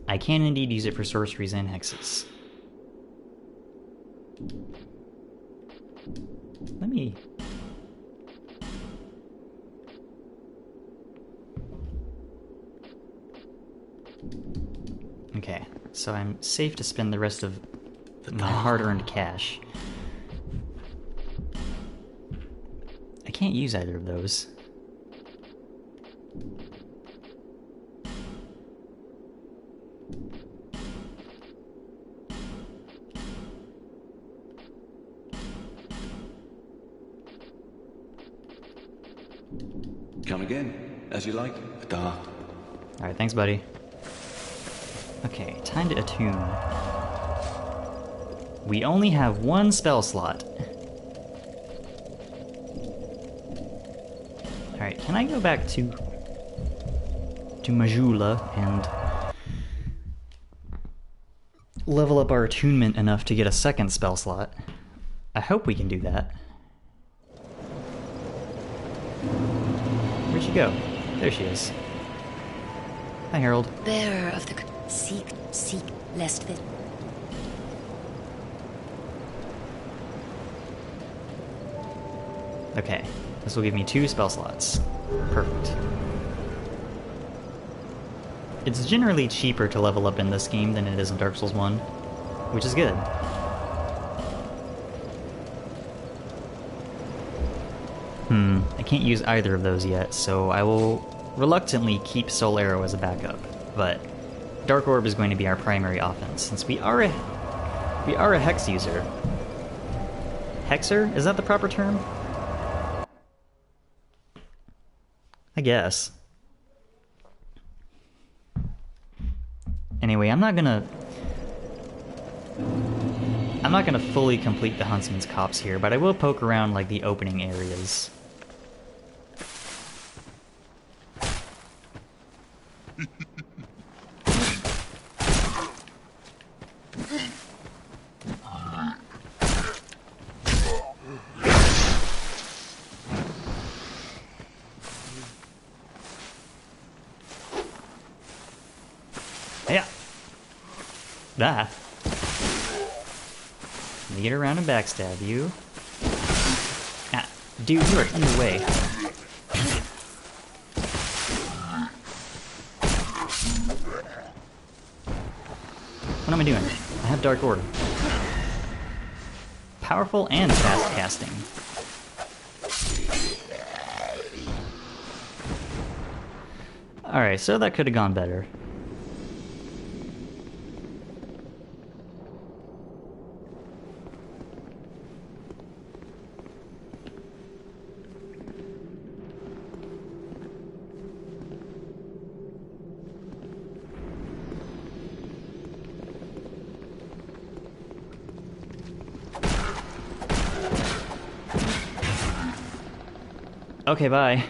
I can indeed use it for sorceries and hexes. Let me... Okay, so I'm safe to spend the rest of my hard-earned cash. I can't use either of those. Come again, as you like. The dark. Alright, thanks, buddy. Okay, time to attune. We only have one spell slot. Alright, can I go back to Majula and level up our attunement enough to get a second spell slot? I hope we can do that. Where'd she go? There she is. Hi, Harold. Bearer of the... Seek, lest this... Okay, this will give me 2 spell slots. Perfect. It's generally cheaper to level up in this game than it is in Dark Souls 1, which is good. I can't use either of those yet, so I will reluctantly keep Soul Arrow as a backup, but Dark Orb is going to be our primary offense, since we are a Hex user. Hexer? Is that the proper term? I guess. Anyway, I'm not gonna fully complete the Huntsman's Copse here, but I will poke around like the opening areas. Yeah. Let me get around and backstab you. Dude, you are in the way. What am I doing? I have Dark Orb. Powerful and fast casting. Alright, so that could have gone better. Okay, bye.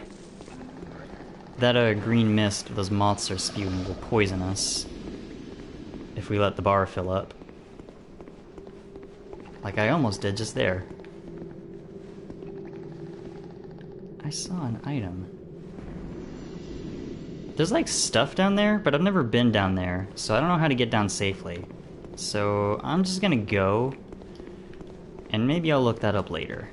That green mist those moths are spewing will poison us if we let the bar fill up. Like I almost did just there. I saw an item. There's like stuff down there, but I've never been down there, so I don't know how to get down safely. So I'm just gonna go, and maybe I'll look that up later.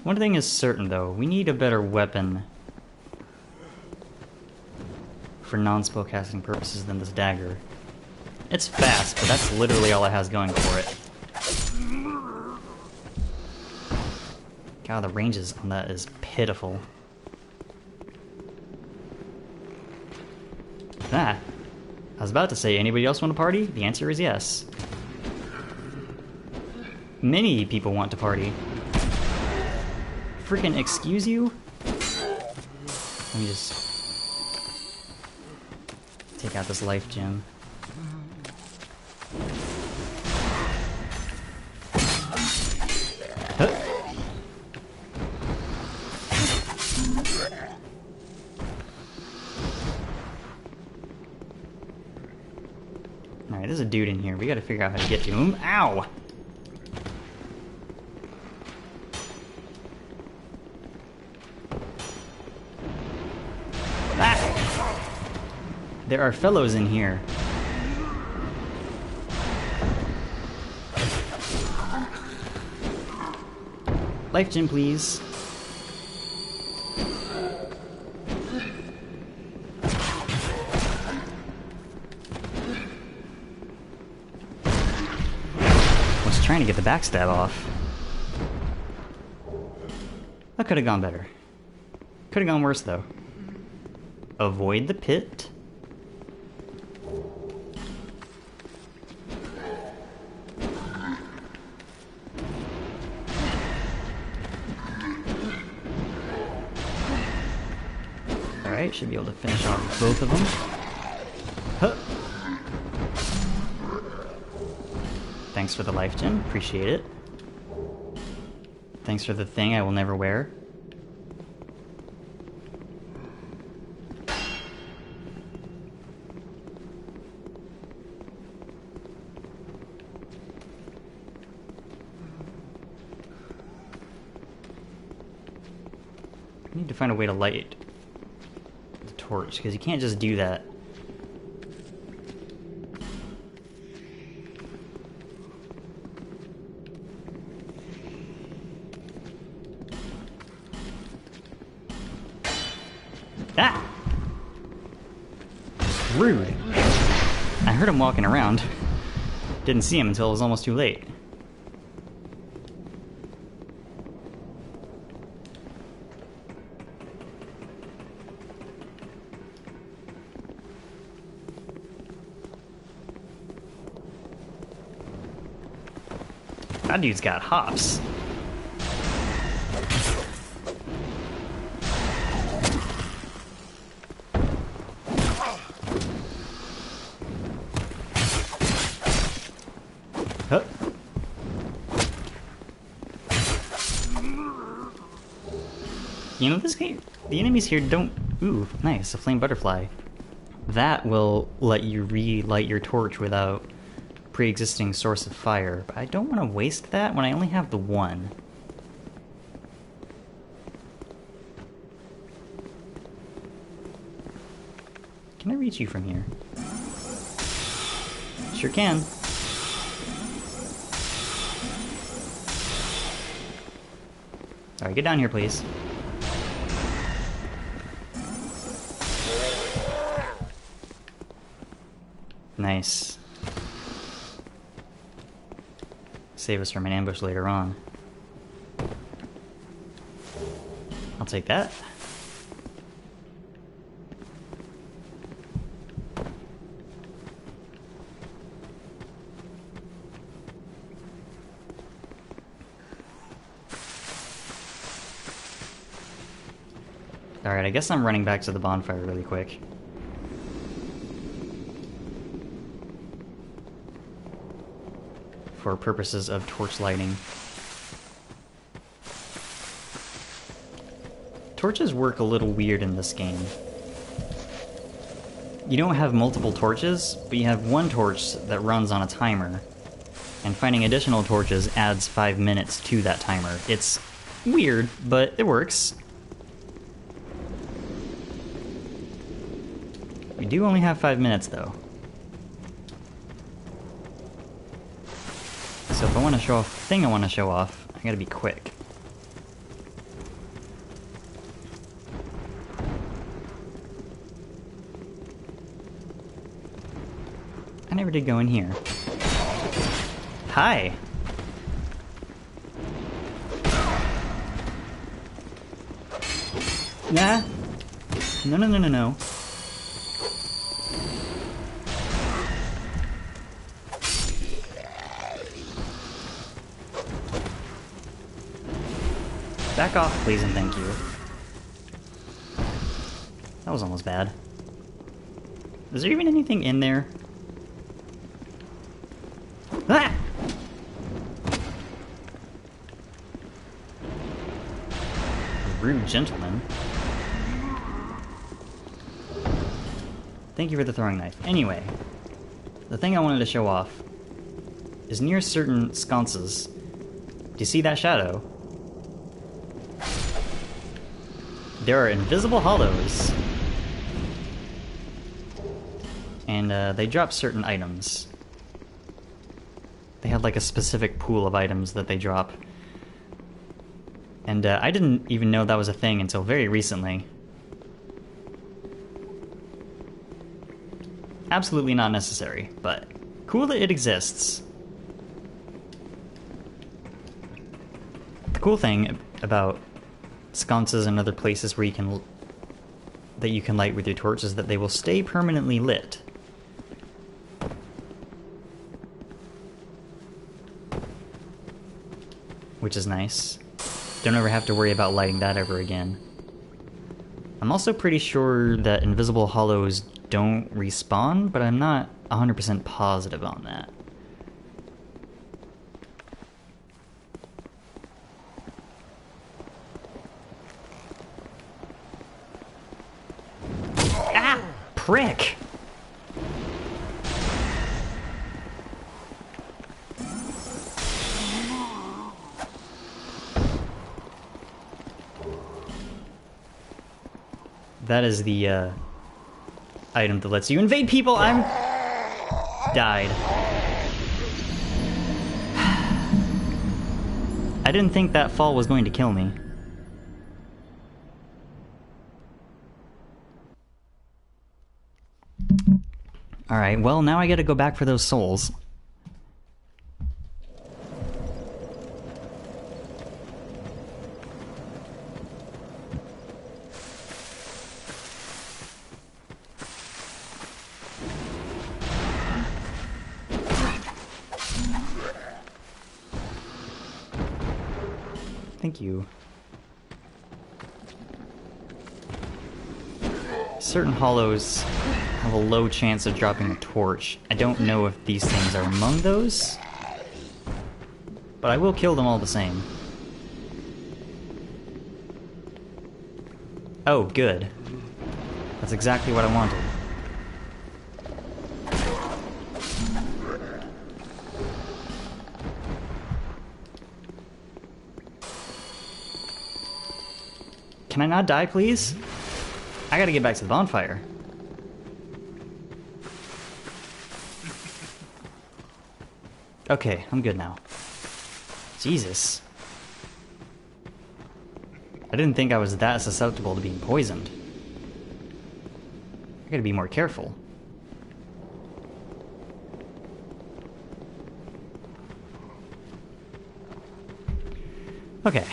One thing is certain, though. We need a better weapon for non-spellcasting purposes than this dagger. It's fast, but that's literally all it has going for it. God, the ranges on that is pitiful. Ah, I was about to say, anybody else want to party? The answer is yes. Many people want to party. Freaking excuse you? Let me just take out this life gem. Huh. Alright, there's a dude in here. We gotta figure out how to get to him. Ow! There are fellows in here. Life gem, please. Was trying to get the backstab off. That could have gone better. Could have gone worse, though. Avoid the pit. Alright, should be able to finish off both of them. Huh. Thanks for the life gem, appreciate it. Thanks for the thing I will never wear. I need to find a way to light the torch, because you can't just do that. Ah! Rude. I heard him walking around. Didn't see him until it was almost too late. That dude's got hops. Huh. You know, this game, the enemies here don't... Ooh, nice, a flame butterfly. That will let you relight your torch without pre-existing source of fire, but I don't want to waste that when I only have the one. Can I reach you from here? Sure can. Alright, get down here, please. Nice. Save us from an ambush later on. I'll take that. Alright, I guess I'm running back to the bonfire really quick. For purposes of torch lighting. Torches work a little weird in this game. You don't have multiple torches, but you have one torch that runs on a timer. And finding additional torches adds 5 minutes to that timer. It's weird, but it works. We do only have 5 minutes, though. So if I want to show off the thing I want to show off, I gotta be quick. I never did go in here. Hi! Nah! No, no, no, no, no. Back off, please, and thank you. That was almost bad. Is there even anything in there? Ah! Rude gentleman. Thank you for the throwing knife. Anyway, the thing I wanted to show off is near certain sconces. Do you see that shadow? There are invisible hollows. And they drop certain items. They have like a specific pool of items that they drop. And I didn't even know that was a thing until very recently. Absolutely not necessary, but cool that it exists. The cool thing about sconces and other places where you can light with your torch is that they will stay permanently lit. Which is nice. Don't ever have to worry about lighting that ever again. I'm also pretty sure that invisible hollows don't respawn, but I'm not 100% positive on that. Ah! Prick! That is the item that lets you invade people. I'm died. I didn't think that fall was going to kill me. Alright, well now I gotta go back for those souls. Thank you. Certain hollows have a low chance of dropping a torch. I don't know if these things are among those, but I will kill them all the same. Oh, good. That's exactly what I wanted. Can I not die, please? I gotta get back to the bonfire. Okay, I'm good now. Jesus. I didn't think I was that susceptible to being poisoned. I gotta be more careful. Okay.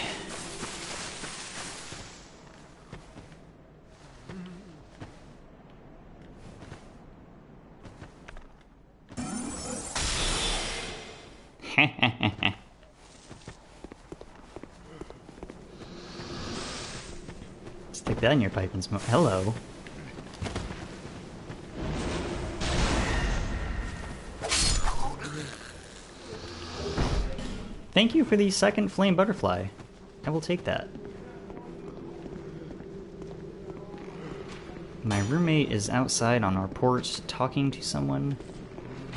Stick that in your pipe and smoke. Hello. Thank you for the second flame butterfly. I will take that. My roommate is outside on our porch talking to someone.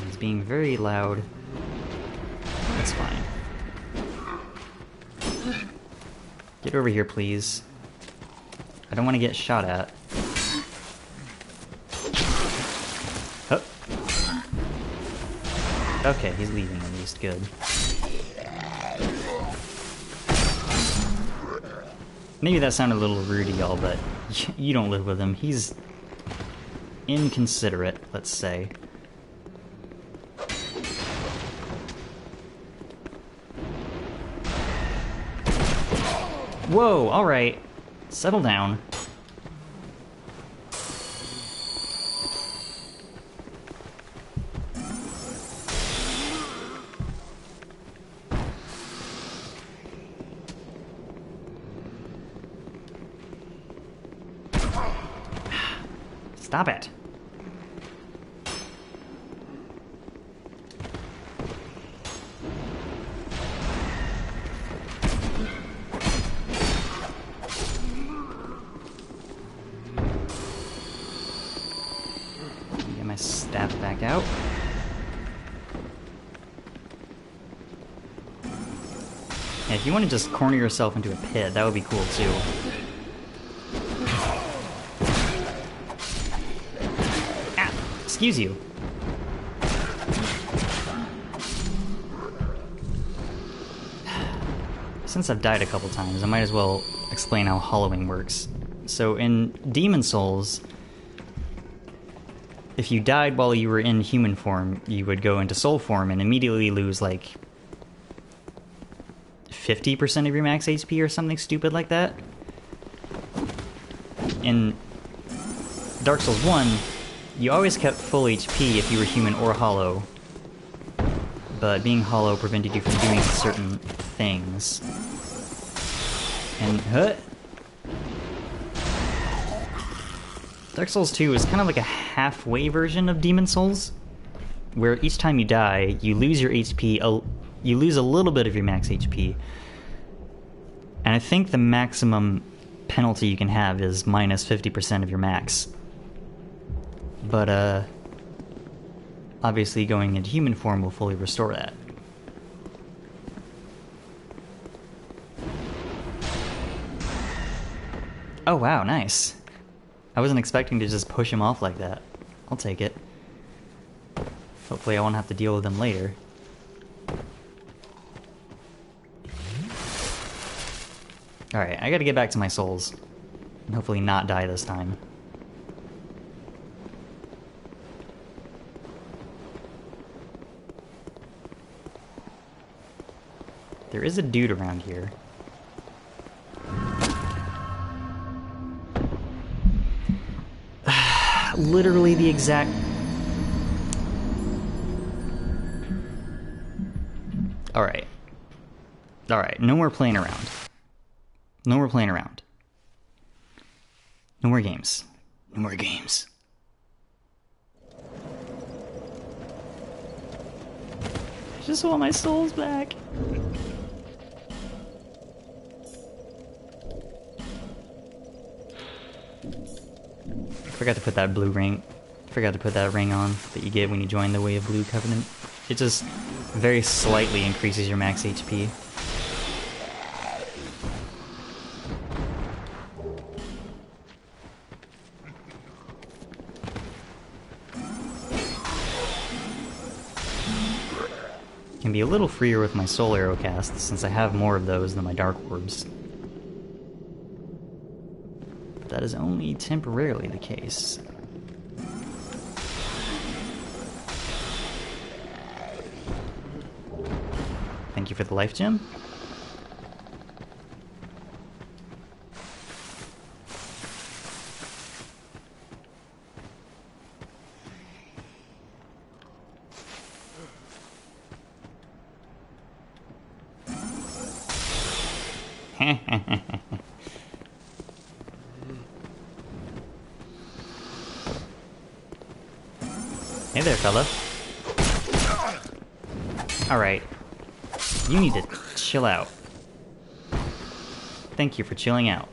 He's being very loud. That's fine. Get over here, please. I don't want to get shot at. Oh. Okay, he's leaving at least. Good. Maybe that sounded a little rude to y'all, but you don't live with him. He's inconsiderate, let's say. Whoa, alright. Settle down. Stop it. Get my staff back out. Yeah, if you want to just corner yourself into a pit, that would be cool too. Excuse you. Since I've died a couple times, I might as well explain how hollowing works. So in Demon Souls, if you died while you were in human form, you would go into soul form and immediately lose like 50% of your max HP or something stupid like that. In Dark Souls 1, you always kept full HP if you were human or hollow, but being hollow prevented you from doing certain things. And Dark Souls 2 is kind of like a halfway version of Demon Souls, where each time you die, you lose your HP, you lose a little bit of your max HP, and I think the maximum penalty you can have is minus 50% of your max. But, obviously going into human form will fully restore that. Oh wow, nice. I wasn't expecting to just push him off like that. I'll take it. Hopefully I won't have to deal with him later. Alright, I gotta get back to my souls. And hopefully not die this time. There is a dude around here. Literally the exact... Alright. Alright, no more playing around. No more playing around. No more games. No more games. I just want my souls back. Forgot to put that blue ring. Forgot to put that ring on that you get when you join the Way of Blue Covenant. It just very slightly increases your max HP. can be a little freer with my soul arrow casts, since I have more of those than my dark orbs. But that is only temporarily the case. Thank you for the life gem. Hey there, fella. Alright. You need to chill out. Thank you for chilling out.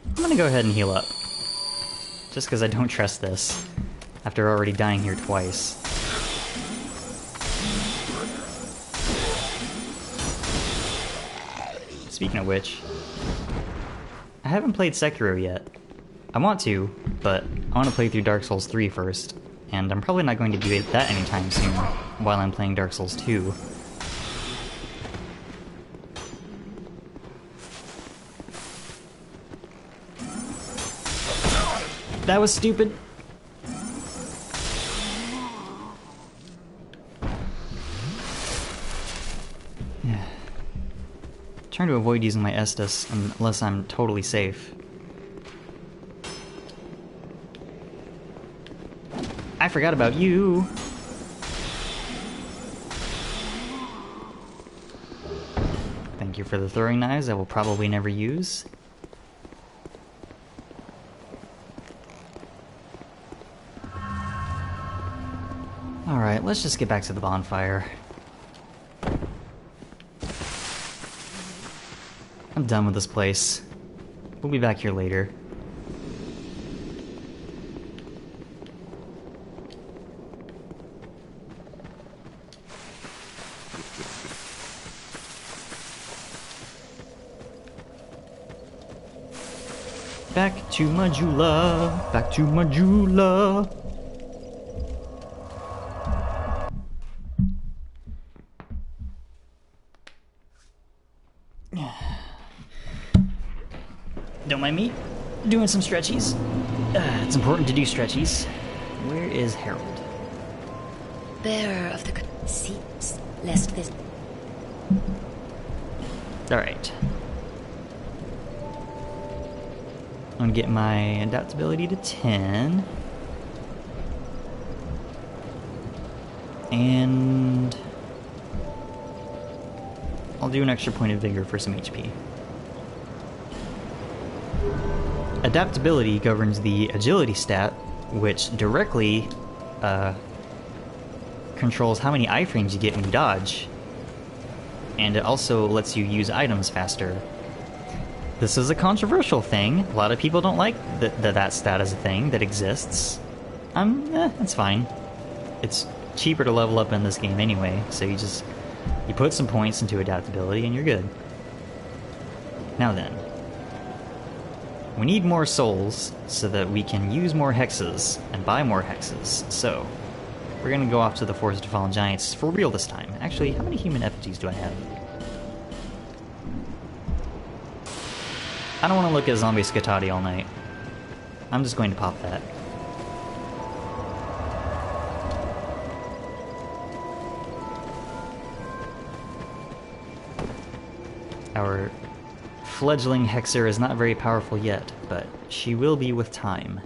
I'm gonna go ahead and heal up. Just because I don't trust this, after already dying here twice. Speaking of which, I haven't played Sekiro yet. I want to, but I want to play through Dark Souls 3 first, and I'm probably not going to do that anytime soon, while I'm playing Dark Souls 2. That was stupid. Trying to avoid using my Estus unless I'm totally safe. I forgot about you! Thank you for the throwing knives I will probably never use. Alright, let's just get back to the bonfire. I'm done with this place. We'll be back here later. Back to Majula! Back to Majula! Don't mind me doing some stretchies. It's important to do stretchies. Where is Harold? Bearer of the seats, lest this. Alright. I'm gonna get my adaptability to 10. And I'll do an extra point of vigor for some HP. Adaptability governs the agility stat, which directly controls how many iframes you get when you dodge. And it also lets you use items faster. This is a controversial thing. A lot of people don't like that stat as a thing that exists. It's fine. It's cheaper to level up in this game anyway, so you put some points into adaptability and you're good. Now then. We need more souls so that we can use more hexes and buy more hexes. So, we're gonna go off to the Forest of Fallen Giants for real this time. Actually, how many human effigies do I have? I don't want to look at zombie Scatati all night. I'm just going to pop that. Our fledgling Hexer is not very powerful yet, but she will be with time.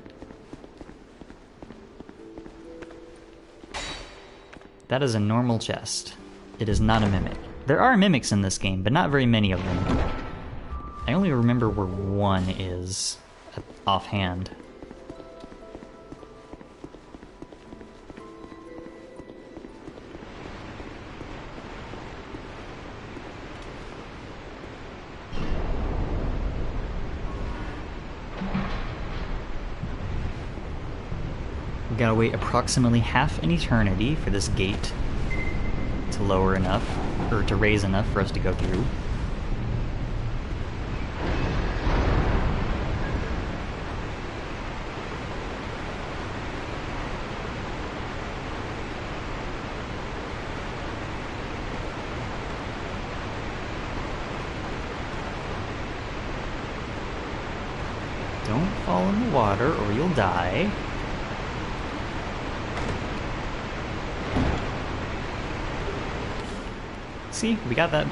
That is a normal chest. It is not a mimic. There are mimics in this game, but not very many of them. I only remember where one is offhand. We gotta wait approximately half an eternity for this gate to lower enough, or to raise enough for us to go through. Don't fall in the water or you'll die. See, we got that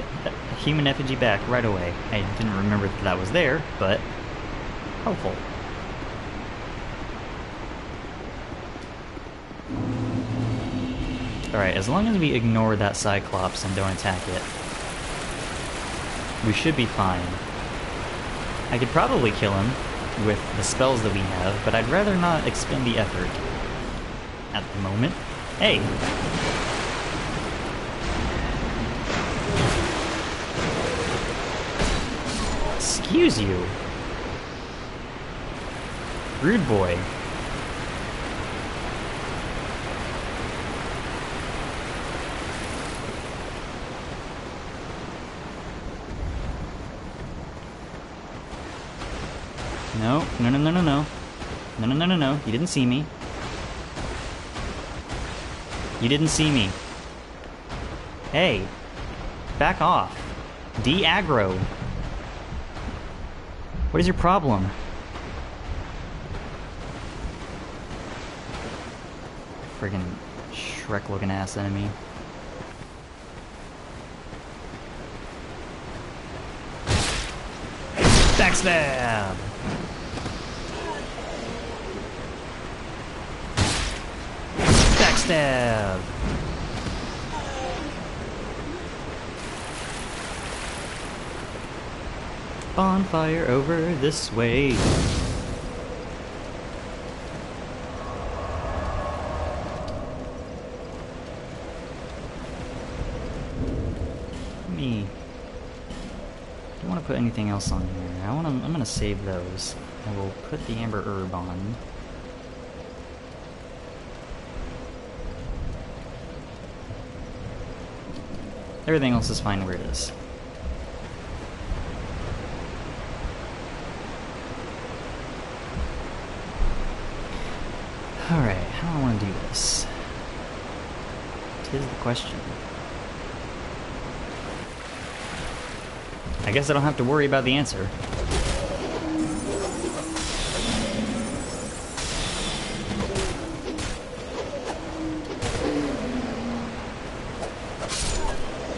human effigy back right away. I didn't remember that that was there, but helpful. Alright, as long as we ignore that Cyclops and don't attack it, we should be fine. I could probably kill him with the spells that we have, but I'd rather not expend the effort at the moment. Hey! Excuse you. Rude boy. No, no, no, no, no, no. No, no, no, no, no. You didn't see me. You didn't see me. Hey. Back off. De-aggro. What is your problem? Friggin' Shrek-looking ass enemy. Backstab! Backstab! Bonfire over this way. Me. Don't want to put anything else on here. I'm gonna save those. I will put the amber herb on. Everything else is fine where it is. Alright, how do I want to do this? 'Tis the question. I guess I don't have to worry about the answer.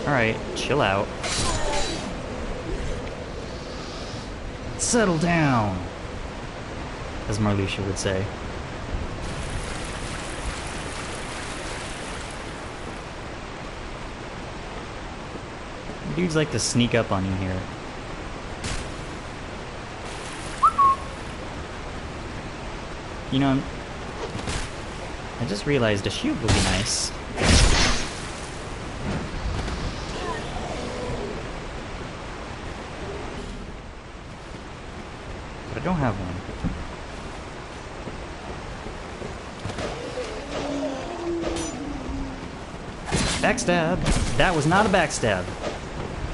Alright, chill out. Settle down, as Licia would say. Dudes like to sneak up on you here. You know, I just realized a shield would be nice. But I don't have one. Backstab! That was not a backstab.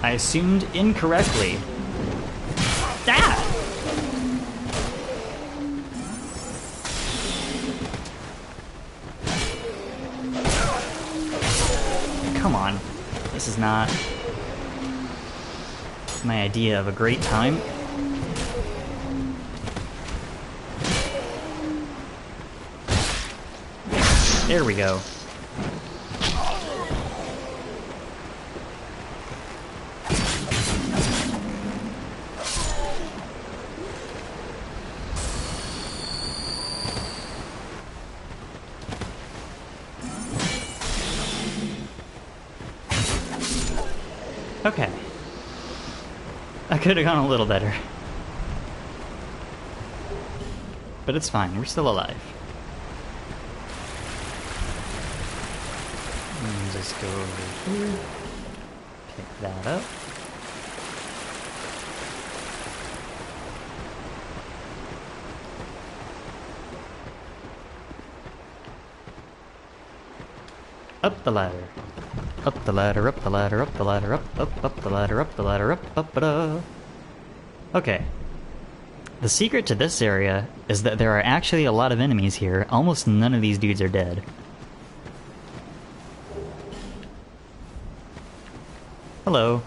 I assumed incorrectly. Ah! Come on. This is not my idea of a great time. There we go. Okay. I could have gone a little better. But it's fine, we're still alive. And just go over here. Pick that up. Up the ladder. Up the ladder, up the ladder, up the ladder, up the ladder, up the ladder, up. Okay. The secret to this area is that there are actually a lot of enemies here. Almost none of these dudes are dead. Hello.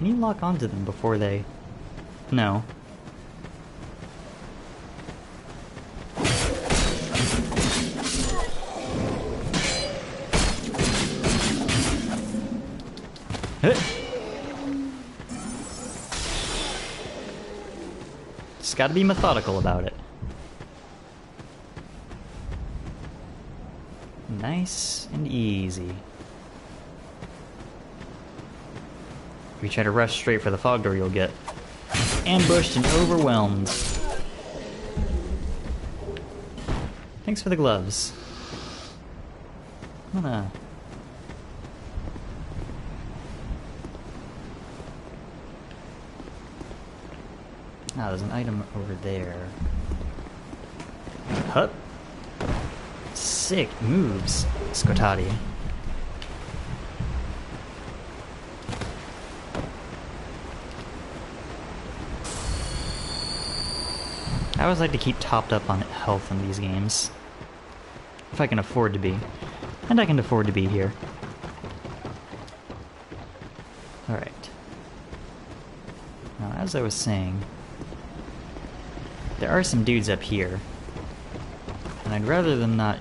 Can you lock onto them before they... No. Just gotta be methodical about it. Nice and easy. If you try to rush straight for the fog door, you'll get ambushed and overwhelmed. Thanks for the gloves. I'm gonna... Ah, there's an item over there. Hup. Sick moves, Scotati. I always like to keep topped up on health in these games. If I can afford to be. And I can afford to be here. Alright. Now, as I was saying, there are some dudes up here. And I'd rather them not...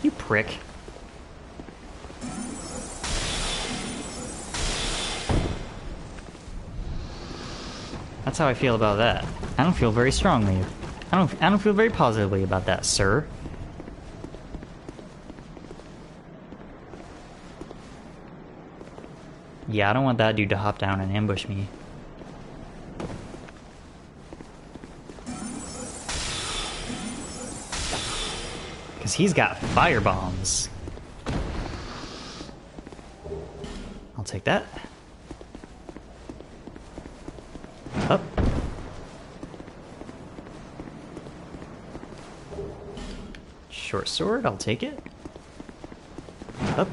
You prick. That's how I feel about that. I don't feel very strongly. I don't feel very positively about that, sir. Yeah, I don't want that dude to hop down and ambush me. Because he's got fire bombs. I'll take that. Up. Short sword, I'll take it. Up.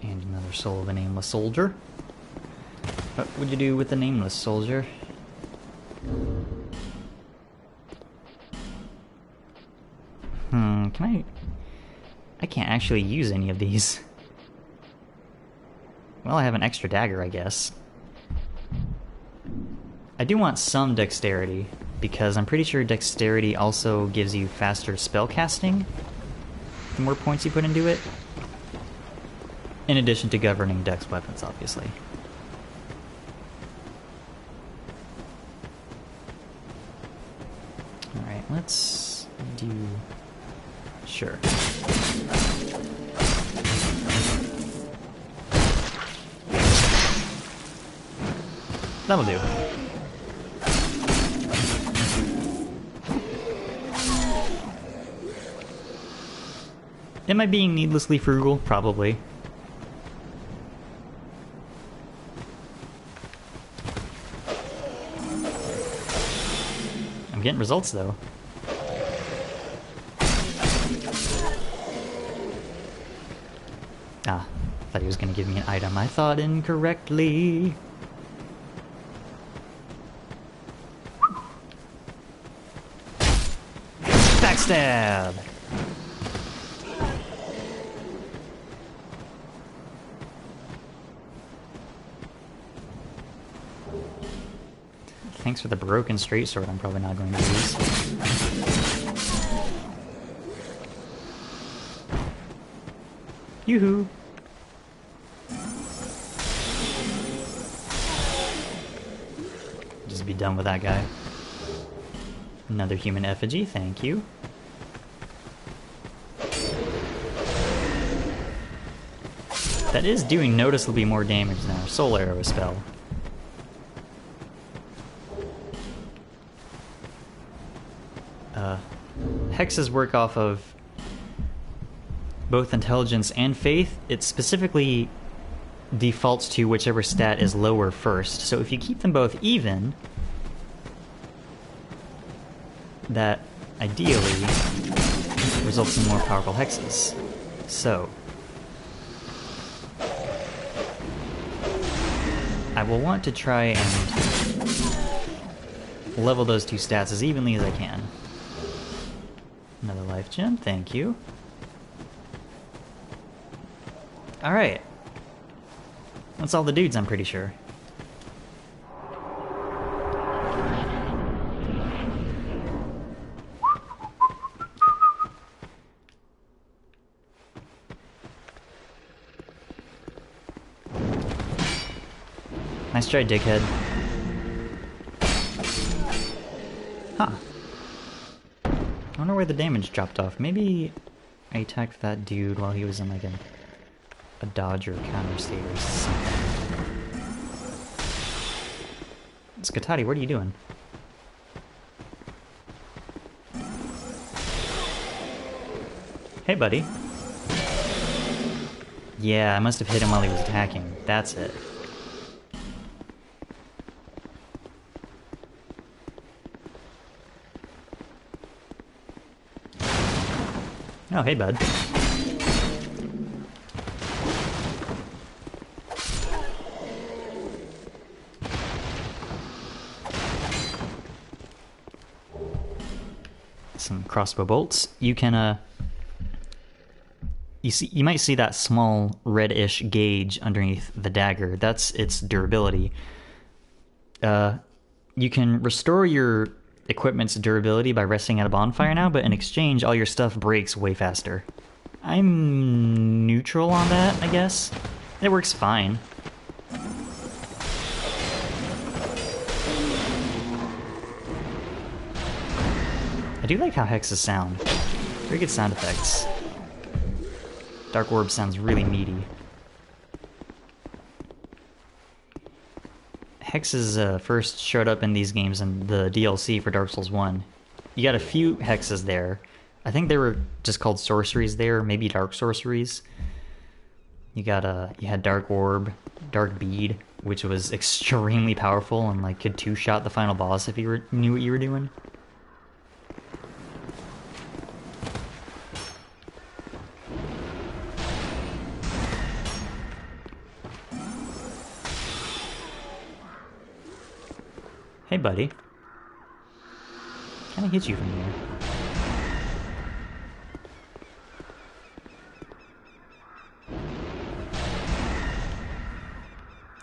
And another soul of a nameless soldier. What would you do with the nameless soldier? Can I can't actually use any of these. Well, I have an extra dagger, I guess. I do want some dexterity, because I'm pretty sure dexterity also gives you faster spell casting, the more points you put into it. In addition to governing dex weapons, obviously. Alright, let's do... Sure. That'll do. Am I being needlessly frugal? Probably. I'm getting results, though. Ah, thought he was gonna give me an item. I thought incorrectly. Backstab! Thanks for the broken straight sword I'm probably not going to use. Yoo-hoo! Just be done with that guy. Another human effigy, thank you. That is doing noticeably more damage than our soul arrow spell. Hexes work off of both intelligence and faith. It specifically defaults to whichever stat is lower first. So if you keep them both even, that ideally results in more powerful hexes. So I will want to try and level those two stats as evenly as I can. Another life gem, thank you. Alright. That's all the dudes, I'm pretty sure. Nice try, dickhead. Huh. I wonder where the damage dropped off. Maybe I attacked that dude while he was in like a dodge or counter state or something. Skatati, what are you doing? Hey, buddy. Yeah, I must have hit him while he was attacking. That's it. Oh, hey, bud. Some crossbow bolts. You can, you might see that small reddish gauge underneath the dagger. That's its durability. You can restore your equipment's durability by resting at a bonfire now, but in exchange, all your stuff breaks way faster. I'm neutral on that, I guess. It works fine. I do like how hexes sound. Very good sound effects. Dark Orb sounds really meaty. Hexes first showed up in these games in the DLC for Dark Souls 1. You got a few hexes there. I think they were just called sorceries there, maybe dark sorceries. You had Dark Orb, Dark Bead, which was extremely powerful and like could two-shot the final boss if you knew what you were doing. Hey, buddy. Can I hit you from here?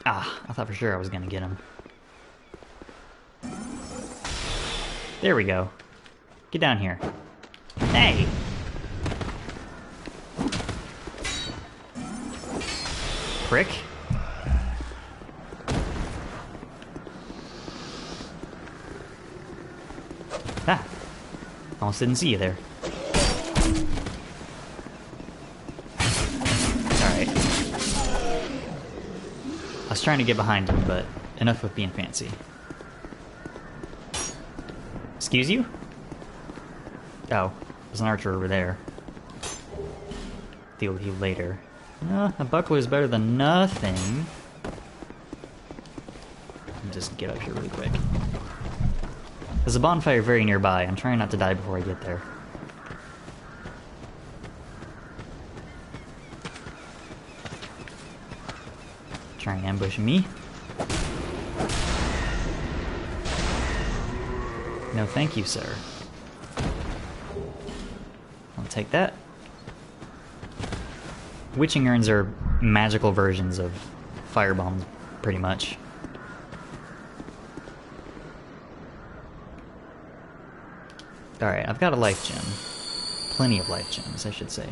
Ah, I thought for sure I was gonna get him. There we go. Get down here. Hey! Prick. Ah! Almost didn't see you there. Alright. I was trying to get behind him, but enough with being fancy. Excuse you? Oh, there's an archer over there. Deal with you later. A buckler is better than nothing. Just get up here really quick. There's a bonfire very nearby. I'm trying not to die before I get there. Try and ambush me. No thank you, sir. I'll take that. Witching urns are magical versions of firebombs, pretty much. Alright, I've got a life gem. Plenty of life gems, I should say.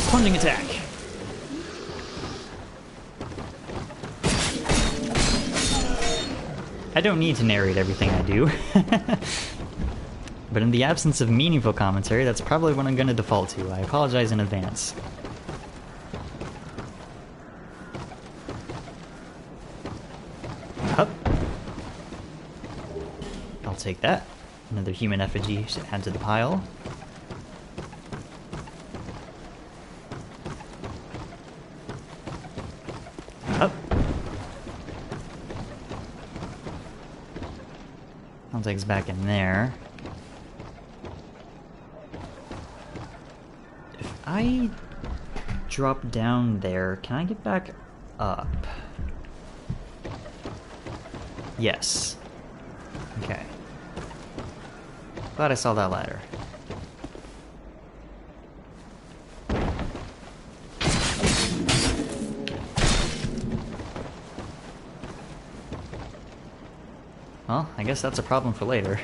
Plunging attack! I don't need to narrate everything I do. But in the absence of meaningful commentary, that's probably what I'm going to default to. I apologize in advance. Up. I'll take that. Another human effigy to add to the pile. Up. I'll take us back in there. I drop down there, can I get back up? Yes. Okay. Glad I saw that ladder. Well, I guess that's a problem for later.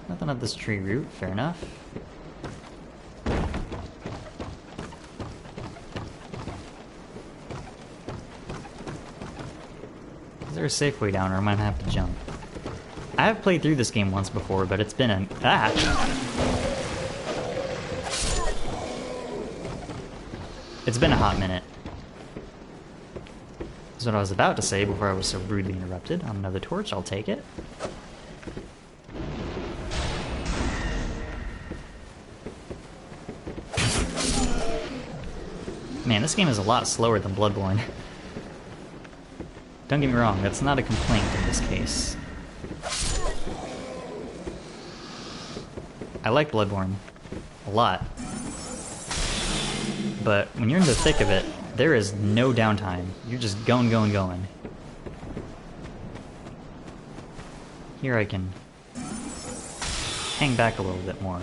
Nothing up this tree root, fair enough. Is there a safe way down, or am I gonna have to jump? I have played through this game once before, but it's been it's been a hot minute. That's what I was about to say before I was so rudely interrupted. On another torch, I'll take it. Man, this game is a lot slower than Bloodborne. Don't get me wrong, that's not a complaint in this case. I like Bloodborne a lot. But when you're in the thick of it, there is no downtime. You're just going, going, going. Here I can hang back a little bit more.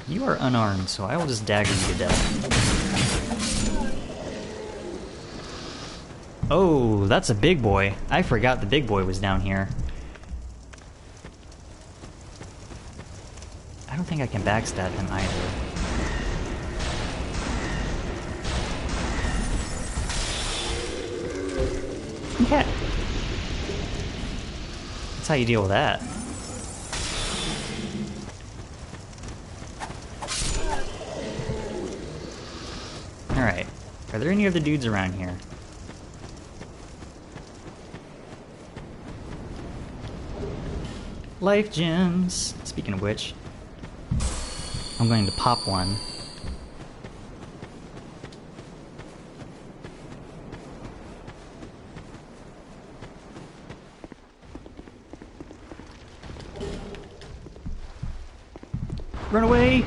You are unarmed, so I will just dagger you to death. Oh, that's a big boy. I forgot the big boy was down here. I don't think I can backstab him either. Okay. That's how you deal with that. Alright. Are there any other dudes around here? Life gems! Speaking of which, I'm going to pop one. Run away!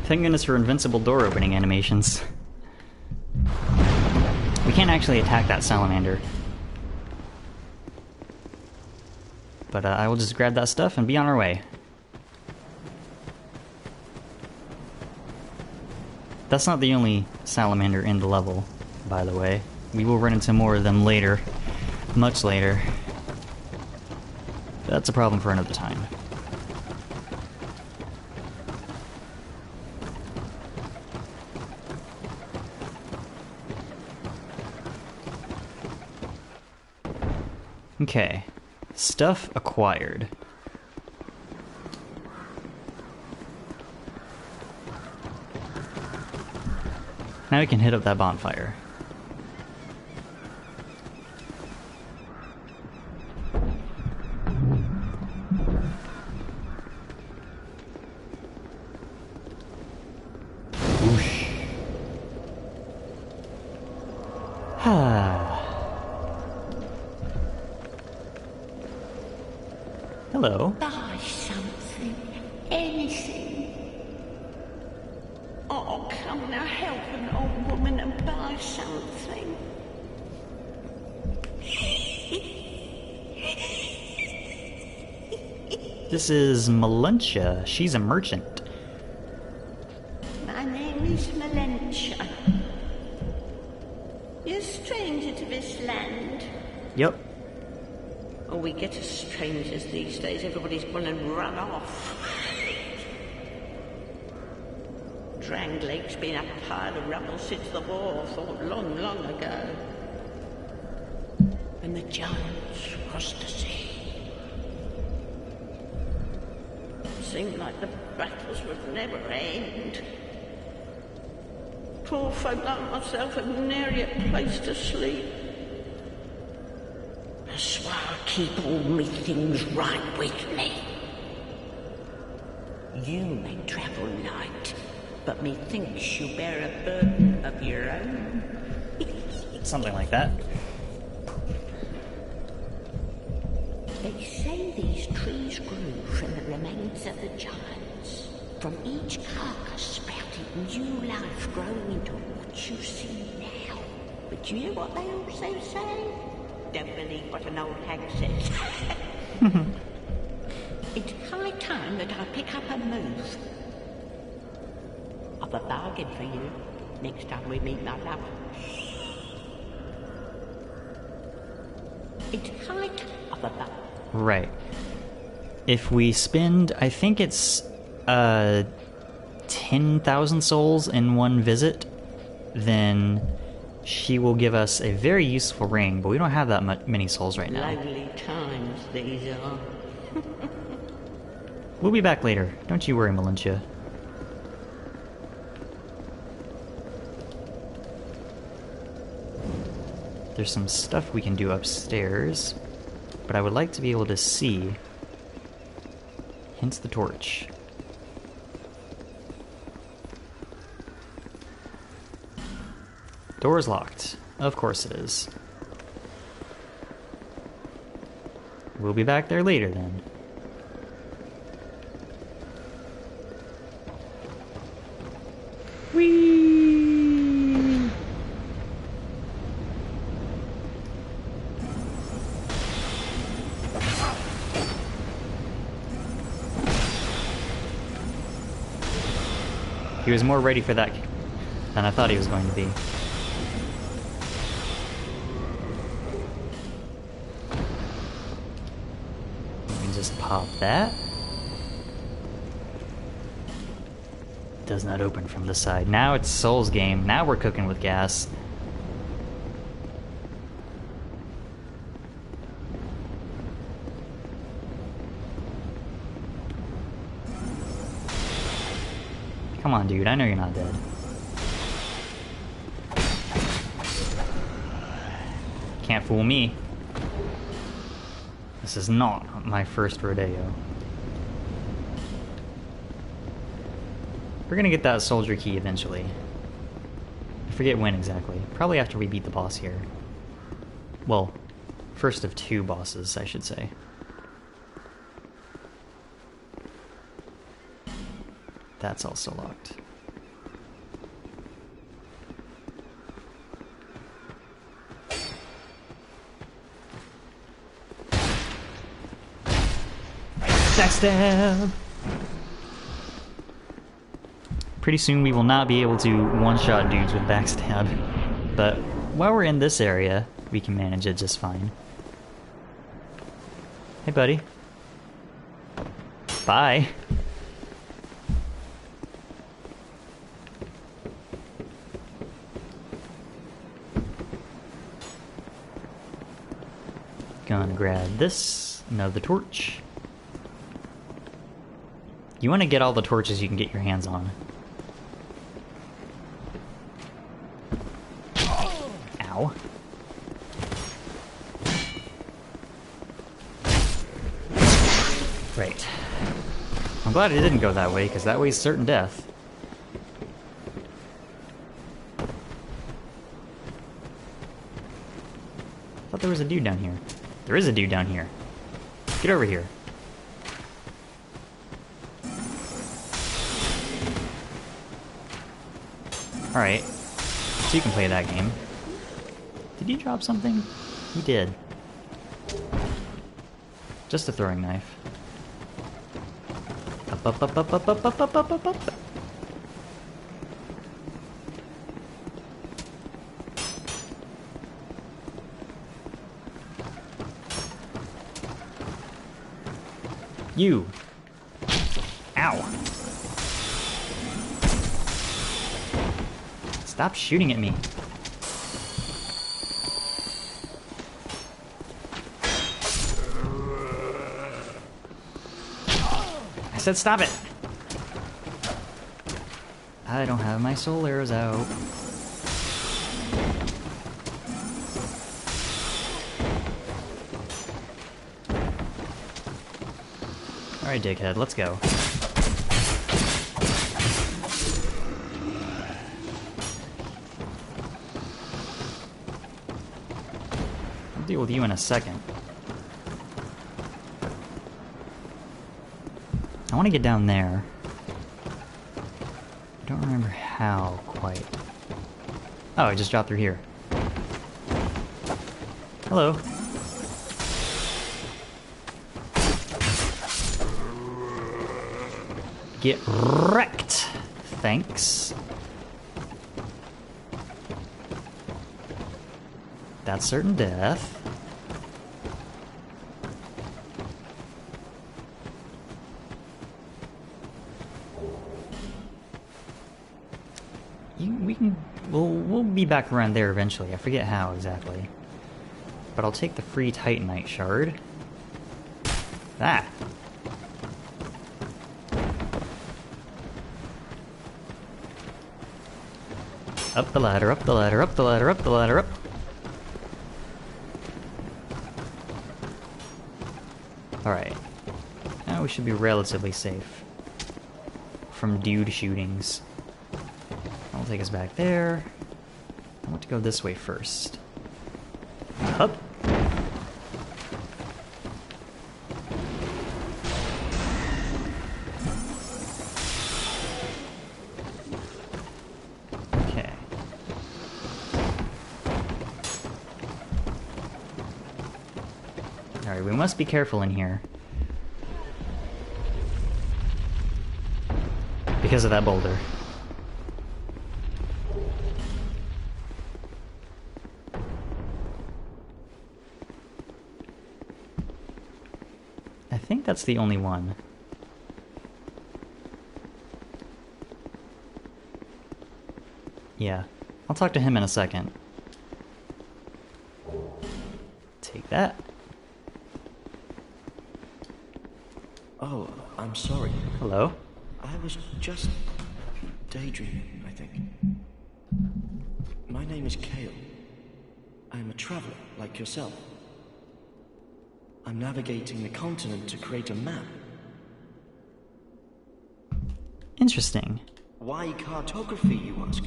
Thank goodness for invincible door opening animations. We can't actually attack that salamander. But I will just grab that stuff and be on our way. That's not the only salamander in the level, by the way. We will run into more of them later. Much later. That's a problem for another time. Okay, stuff acquired. Now we can hit up that bonfire. Whoosh. Hello. Buy something. Anything. Oh, come now, help an old woman and buy something. This is Melentia. She's a merchant. My name is Melentia. You're a stranger to this land. Yep. Oh, we get as strangers these days. Everybody's gone and run off. Dranglake's been a pile of rubble since the war fought long, long ago. When the giants crossed the sea. It seemed like the battles would never end. Poor folk like myself had nary a place to sleep. I swear I'll keep all me things right with me. You may travel light, but methinks you bear a burden of your own. Something like that. They say these trees grew from the remains of the giants. From each carcass sprouted new life growing into what you see now. But you hear what they also say? Don't believe what an old hag says. It's high time that I pick up and move. I've a bargain for you next time we meet, my love. It's high time of a bargain. Right. If we spend, I think it's 10,000 souls in one visit, then she will give us a very useful ring, but we don't have that many souls right now. Lonely times these are. We'll be back later. Don't you worry, Melentia. There's some stuff we can do upstairs, but I would like to be able to see. Hence the torch. Door's locked. Of course it is. We'll be back there later then. Whee! He was more ready for that than I thought he was going to be. Let me just pop that. Does not open from the side. Now it's Soul's game. Now we're cooking with gas. Come on, dude. I know you're not dead. Can't fool me. This is not my first rodeo. We're gonna get that soldier key eventually. I forget when exactly. Probably after we beat the boss here. Well, first of two bosses, I should say. That's also locked. Backstab! Pretty soon we will not be able to one-shot dudes with backstab. But while we're in this area, we can manage it just fine. Hey, buddy. Bye. Gonna grab this, another torch. You want to get all the torches you can get your hands on. Ow. Right. I'm glad it didn't go that way, because that way's certain death. I thought there was a dude down here. There is a dude down here. Get over here. Alright. So you can play that game. Did he drop something? He did. Just a throwing knife. Up, up, up, up, up, up, up, up, up, up. You. Ow. Stop shooting at me. I said stop it. I don't have my soul arrows out. Alright, dickhead, let's go. I'll deal with you in a second. I want to get down there. I don't remember how quite. Oh, I just dropped through here. Hello. Get wrecked. Thanks. That's certain death. We'll be back around there eventually. I forget how exactly. But I'll take the free Titanite shard. Ah. Up the ladder, up the ladder, up the ladder, up the ladder, up. Alright. Now we should be relatively safe from dude shootings. I'll take us back there. I want to go this way first. Up. Okay. Alright, we must be careful in here. Because of that boulder. I think that's the only one. Yeah, I'll talk to him in a second. Take that. Oh, I'm sorry. Hello? I was just daydreaming, I think. My name is Cale. I'm a traveler, like yourself. I'm navigating the continent to create a map. Interesting. Why cartography, you ask?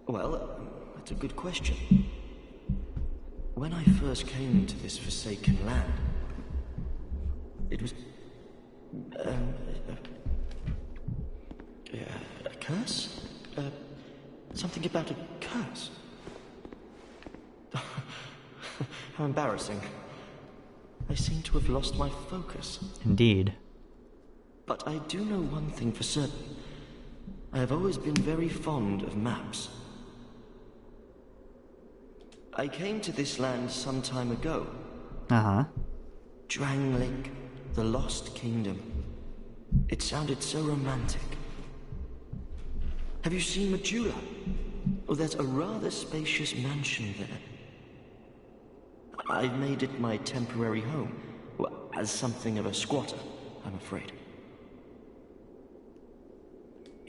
Well, that's a good question. When I first came to this forsaken land, it was... a curse? Something about a curse? How embarrassing. I seem to have lost my focus. Indeed. But I do know one thing for certain. I have always been very fond of maps. I came to this land some time ago. Uh-huh. Drangleic, the Lost Kingdom. It sounded so romantic. Have you seen Majula? Oh, there's a rather spacious mansion there. I've made it my temporary home. Well, as something of a squatter, I'm afraid.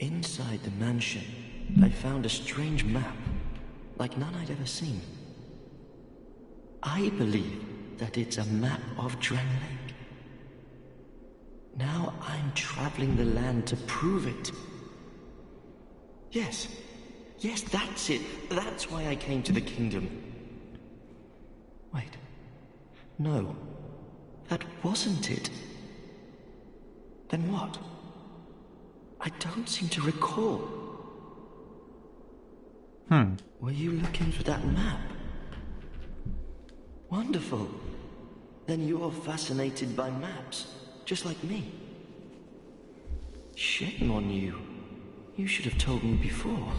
Inside the mansion, I found a strange map, like none I'd ever seen. I believe that it's a map of Drangleic. Now I'm traveling the land to prove it. Yes, that's it. That's why I came to the kingdom. Wait. No. That wasn't it. Then what? I don't seem to recall. Were you looking for that map? Wonderful. Then you're fascinated by maps, just like me. Shame on you. You should have told me before.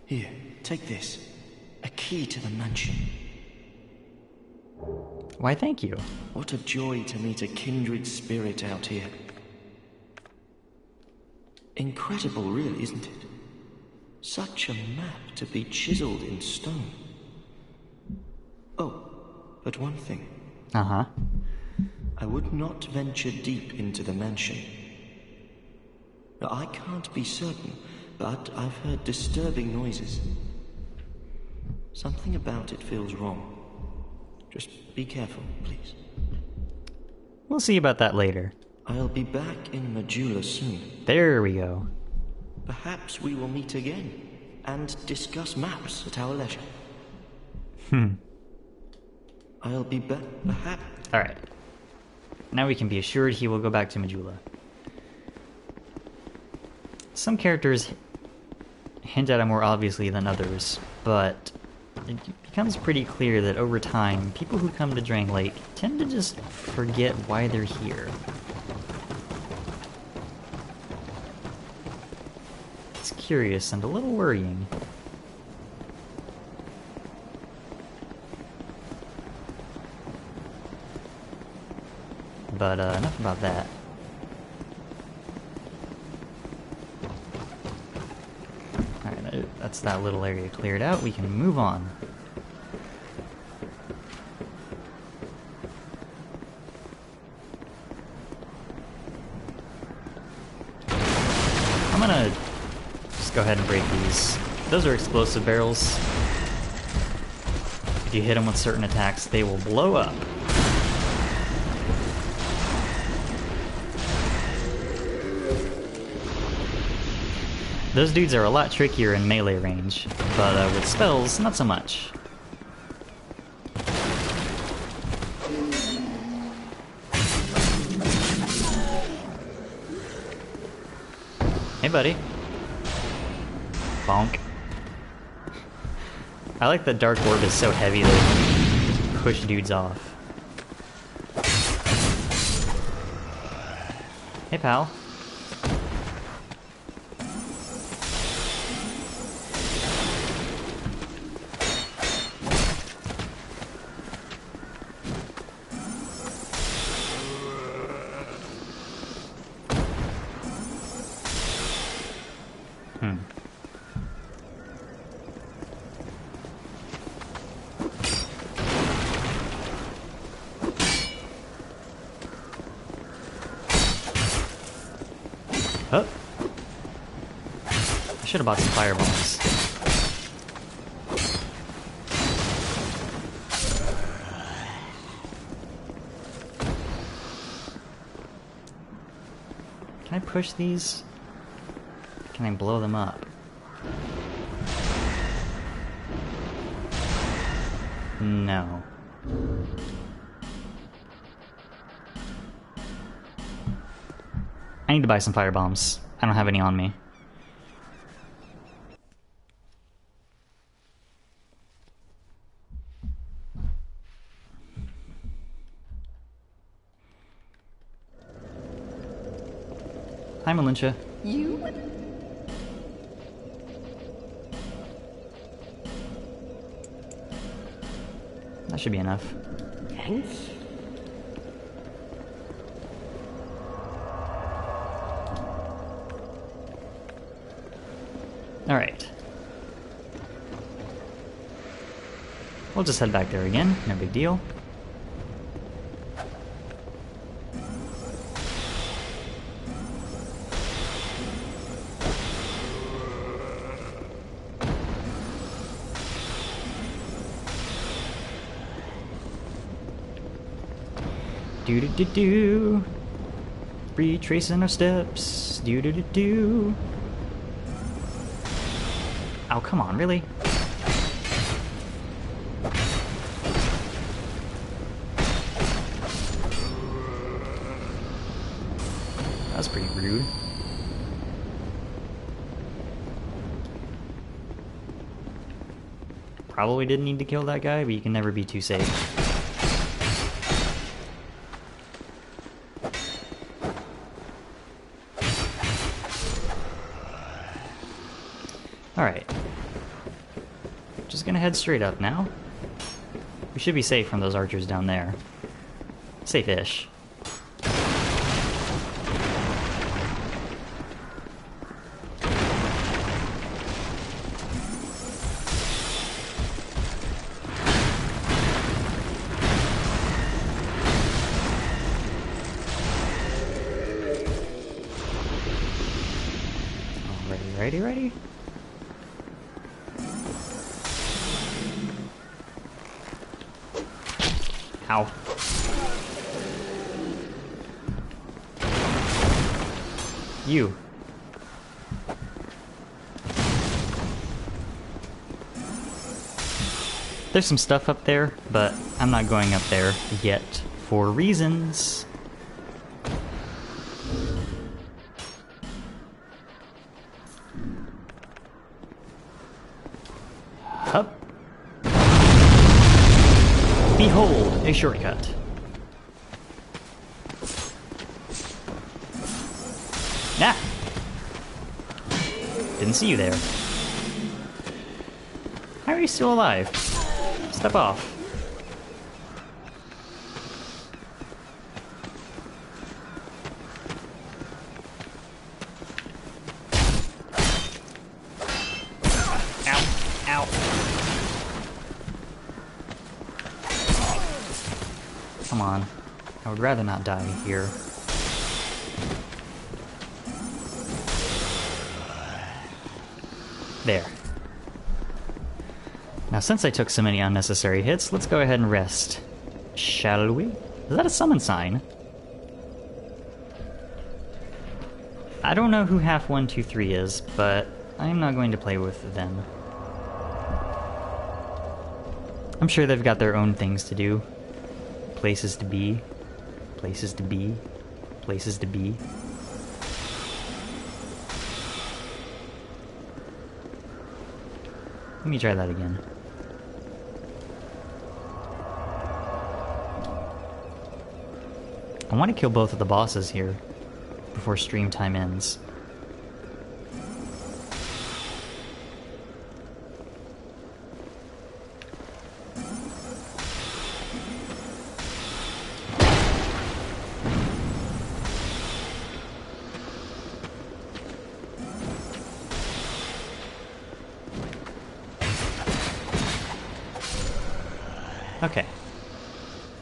Here, take this. A key to the mansion. Why, thank you. What a joy to meet a kindred spirit out here. Incredible, really, isn't it? Such a map to be chiseled in stone. Oh, but one thing. Uh-huh. I would not venture deep into the mansion. Now, I can't be certain, but I've heard disturbing noises. Something about it feels wrong. Just be careful, please. We'll see about that later. I'll be back in Majula soon. There we go. Perhaps we will meet again and discuss maps at our leisure. I'll be back, perhaps. Alright. Now we can be assured he will go back to Majula. Some characters hint at it more obviously than others, but it becomes pretty clear that over time, people who come to Drang Lake tend to just forget why they're here. It's curious and a little worrying. But enough about that. Alright, that's that little area cleared out. We can move on. I'm gonna just go ahead and break these. Those are explosive barrels. If you hit them with certain attacks, they will blow up. Those dudes are a lot trickier in melee range, but with spells, not so much. Hey, buddy. Bonk. I like that Dark Orb is so heavy that it can push dudes off. Hey, pal. Huh? I should have bought some fireballs. Can I push these? Can I blow them up? No. I need to buy some firebombs. I don't have any on me. Hi, Melentia. You? That should be enough. Thanks. Alright. We'll just head back there again, no big deal. Do-do-do-do. Retracing our steps. Do-do-do-do. Oh, come on, really? That was pretty rude. Probably didn't need to kill that guy, but you can never be too safe. Alright. Just gonna head straight up now. We should be safe from those archers down there. Safe-ish. Ready? Ow. You. There's some stuff up there, but I'm not going up there yet for reasons. Hup. Behold, a shortcut. Ah! Didn't see you there. How are you still alive? Step off. Ow. Ow. Come on. I would rather not die here. There. Now, since I took so many unnecessary hits, let's go ahead and rest. Shall we? Is that a summon sign? I don't know who half 1, 2, 3 is, but I'm not going to play with them. I'm sure they've got their own things to do. Places to be. Places to be. Places to be. Let me try that again. I want to kill both of the bosses here before stream time ends. Okay.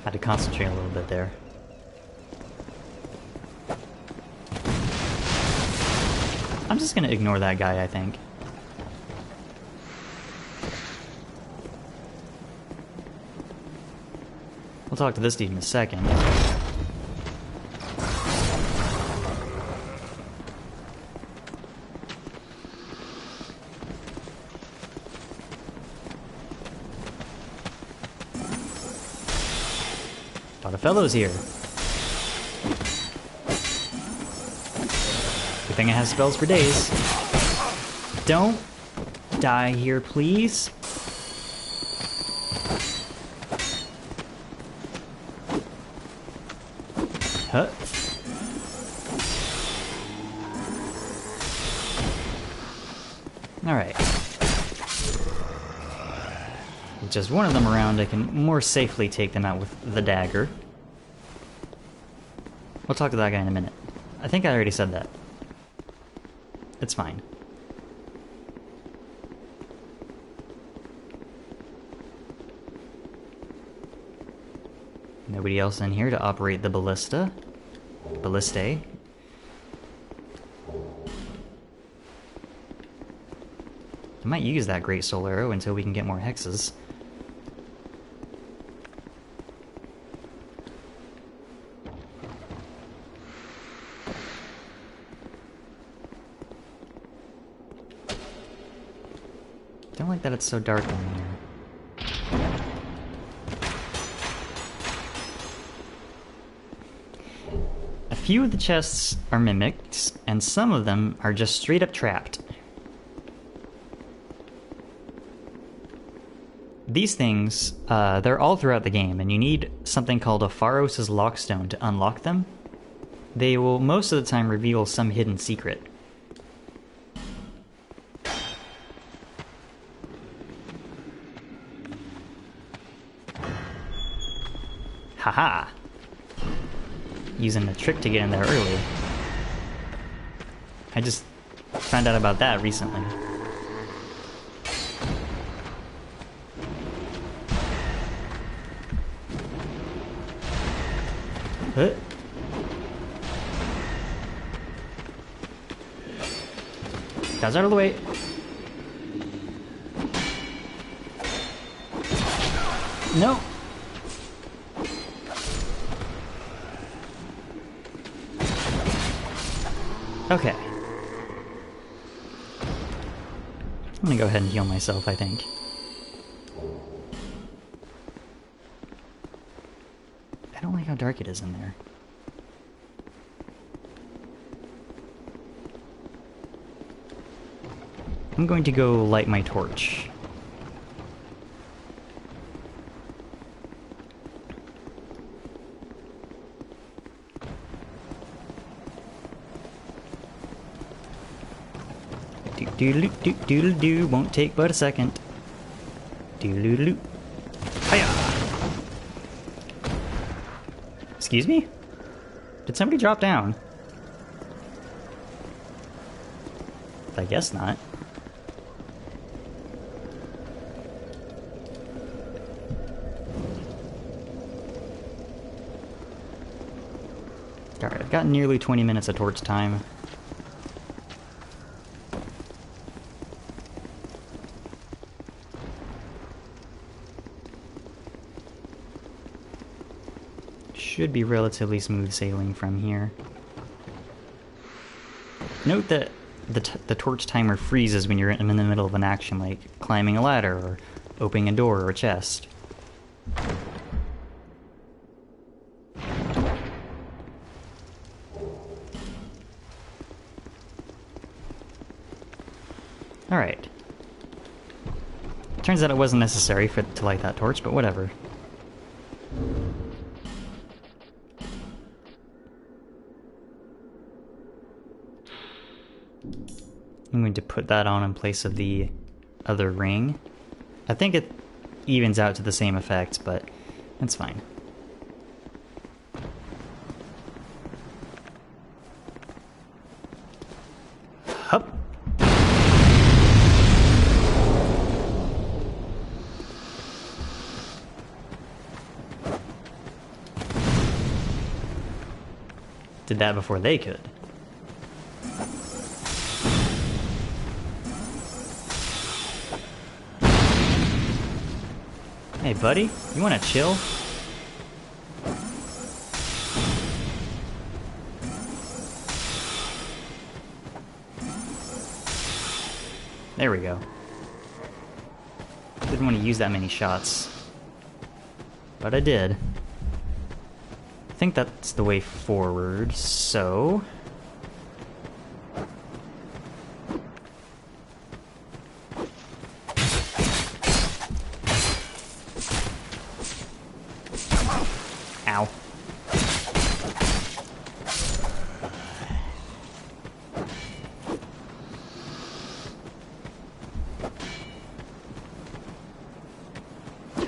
Had to concentrate a little bit there. I'm just gonna ignore that guy, I think. We'll talk to this dude in a second. A lot of fellows here. Good thing I have spells for days. Don't die here, please. Huh. Alright. With just one of them around, I can more safely take them out with the dagger. We'll talk to that guy in a minute. I think I already said that. It's fine. Nobody else in here to operate the ballista. Ballistae. I might use that great soul arrow until we can get more hexes. Don't like that it's so dark in here. A few of the chests are mimicked, and some of them are just straight up trapped. These things, they're all throughout the game, and you need something called a Pharos' Lockstone to unlock them. They will most of the time reveal some hidden secret. Haha! Using a trick to get in there early. I just found out about that recently. Huh? Guys, out of the way. No. Okay. I'm gonna go ahead and heal myself, I think. I don't like how dark it is in there. I'm going to go light my torch. Doodle-doo, won't take but a second. Doodle-doo. Hiya! Excuse me? Did somebody drop down? I guess not. Alright, I've got nearly 20 minutes of torch time. Should be relatively smooth sailing from here. Note that the torch timer freezes when you're in the middle of an action, like climbing a ladder or opening a door or a chest. Alright. Turns out it wasn't necessary to light that torch, but whatever. I'm going to put that on in place of the other ring. I think it evens out to the same effect, but that's fine. Hup! Did that before they could. Hey buddy, you wanna chill? There we go. Didn't want to use that many shots. But I did. I think that's the way forward, so... Ow.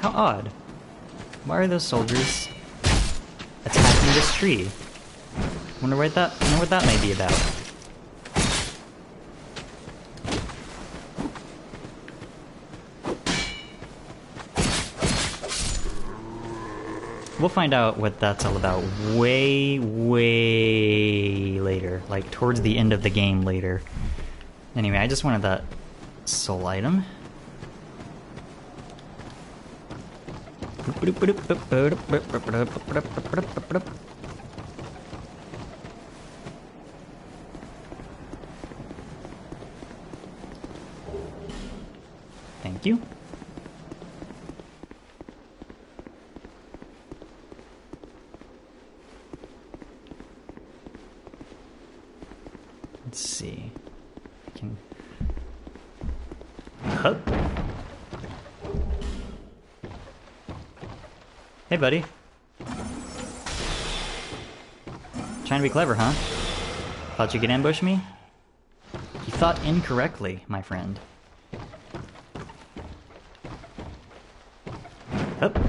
How odd. Why are those soldiers attacking this tree? Wonder what that may be about. We'll find out what that's all about way later. Like, towards the end of the game later. Anyway, I just wanted that soul item. Thank you. Let's see. I can... Hup. Hey, buddy. Trying to be clever, huh? Thought you could ambush me? You thought incorrectly, my friend. Up.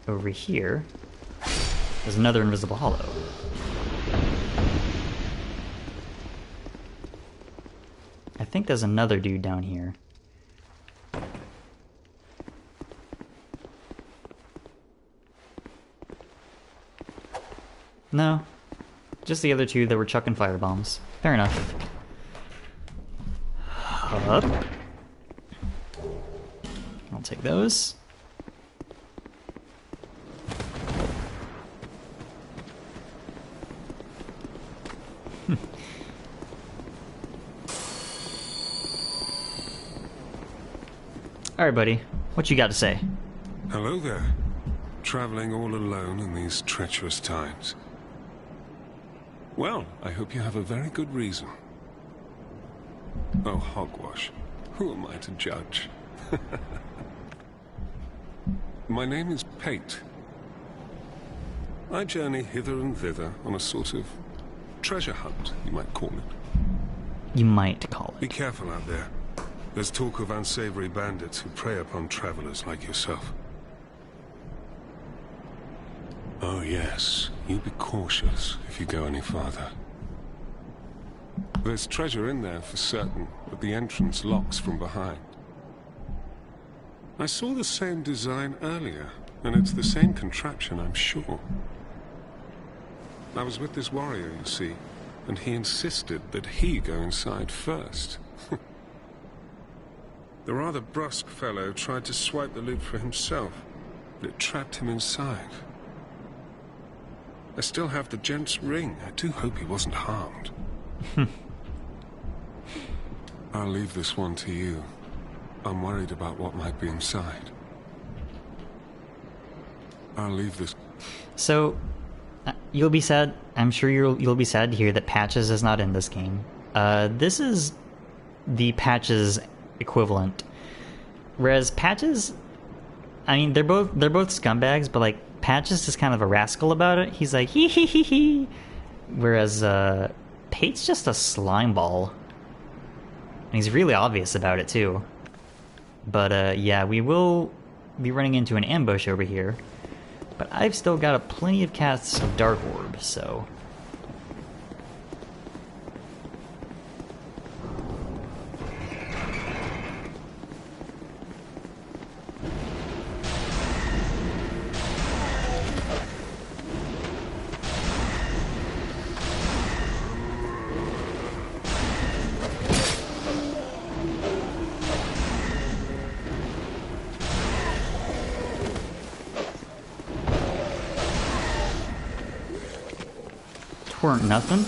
Over here, there's another invisible hollow. I think there's another dude down here. No, just the other two that were chucking firebombs. Fair enough. Up. I'll take those. Alright, buddy. What you got to say? Hello there. Traveling all alone in these treacherous times. Well, I hope you have a very good reason. Oh, hogwash. Who am I to judge? My name is Pate. I journey hither and thither on a sort of treasure hunt, you might call it. You might call it. Be careful out there. There's talk of unsavory bandits who prey upon travelers like yourself. Oh yes, you be cautious if you go any farther. There's treasure in there for certain, but the entrance locks from behind. I saw the same design earlier, and it's the same contraption, I'm sure. I was with this warrior, you see, and he insisted that he go inside first. The rather brusque fellow tried to swipe the loot for himself, but it trapped him inside. I still have the gent's ring. I do hope he wasn't harmed. I'll leave this one to you. I'm worried about what might be inside. I'll leave this... So, you'll be sad. I'm sure you'll be sad to hear that Patches is not in this game. This is the Patches equivalent. Whereas Patches, I mean, they're both scumbags, but like Patches is kind of a rascal about it. He's like hee hee hee hee. Whereas Pate's just a slime ball. And he's really obvious about it too. But yeah, we will be running into an ambush over here. But I've still got plenty of casts of Dark Orb, so... Weren't nothing.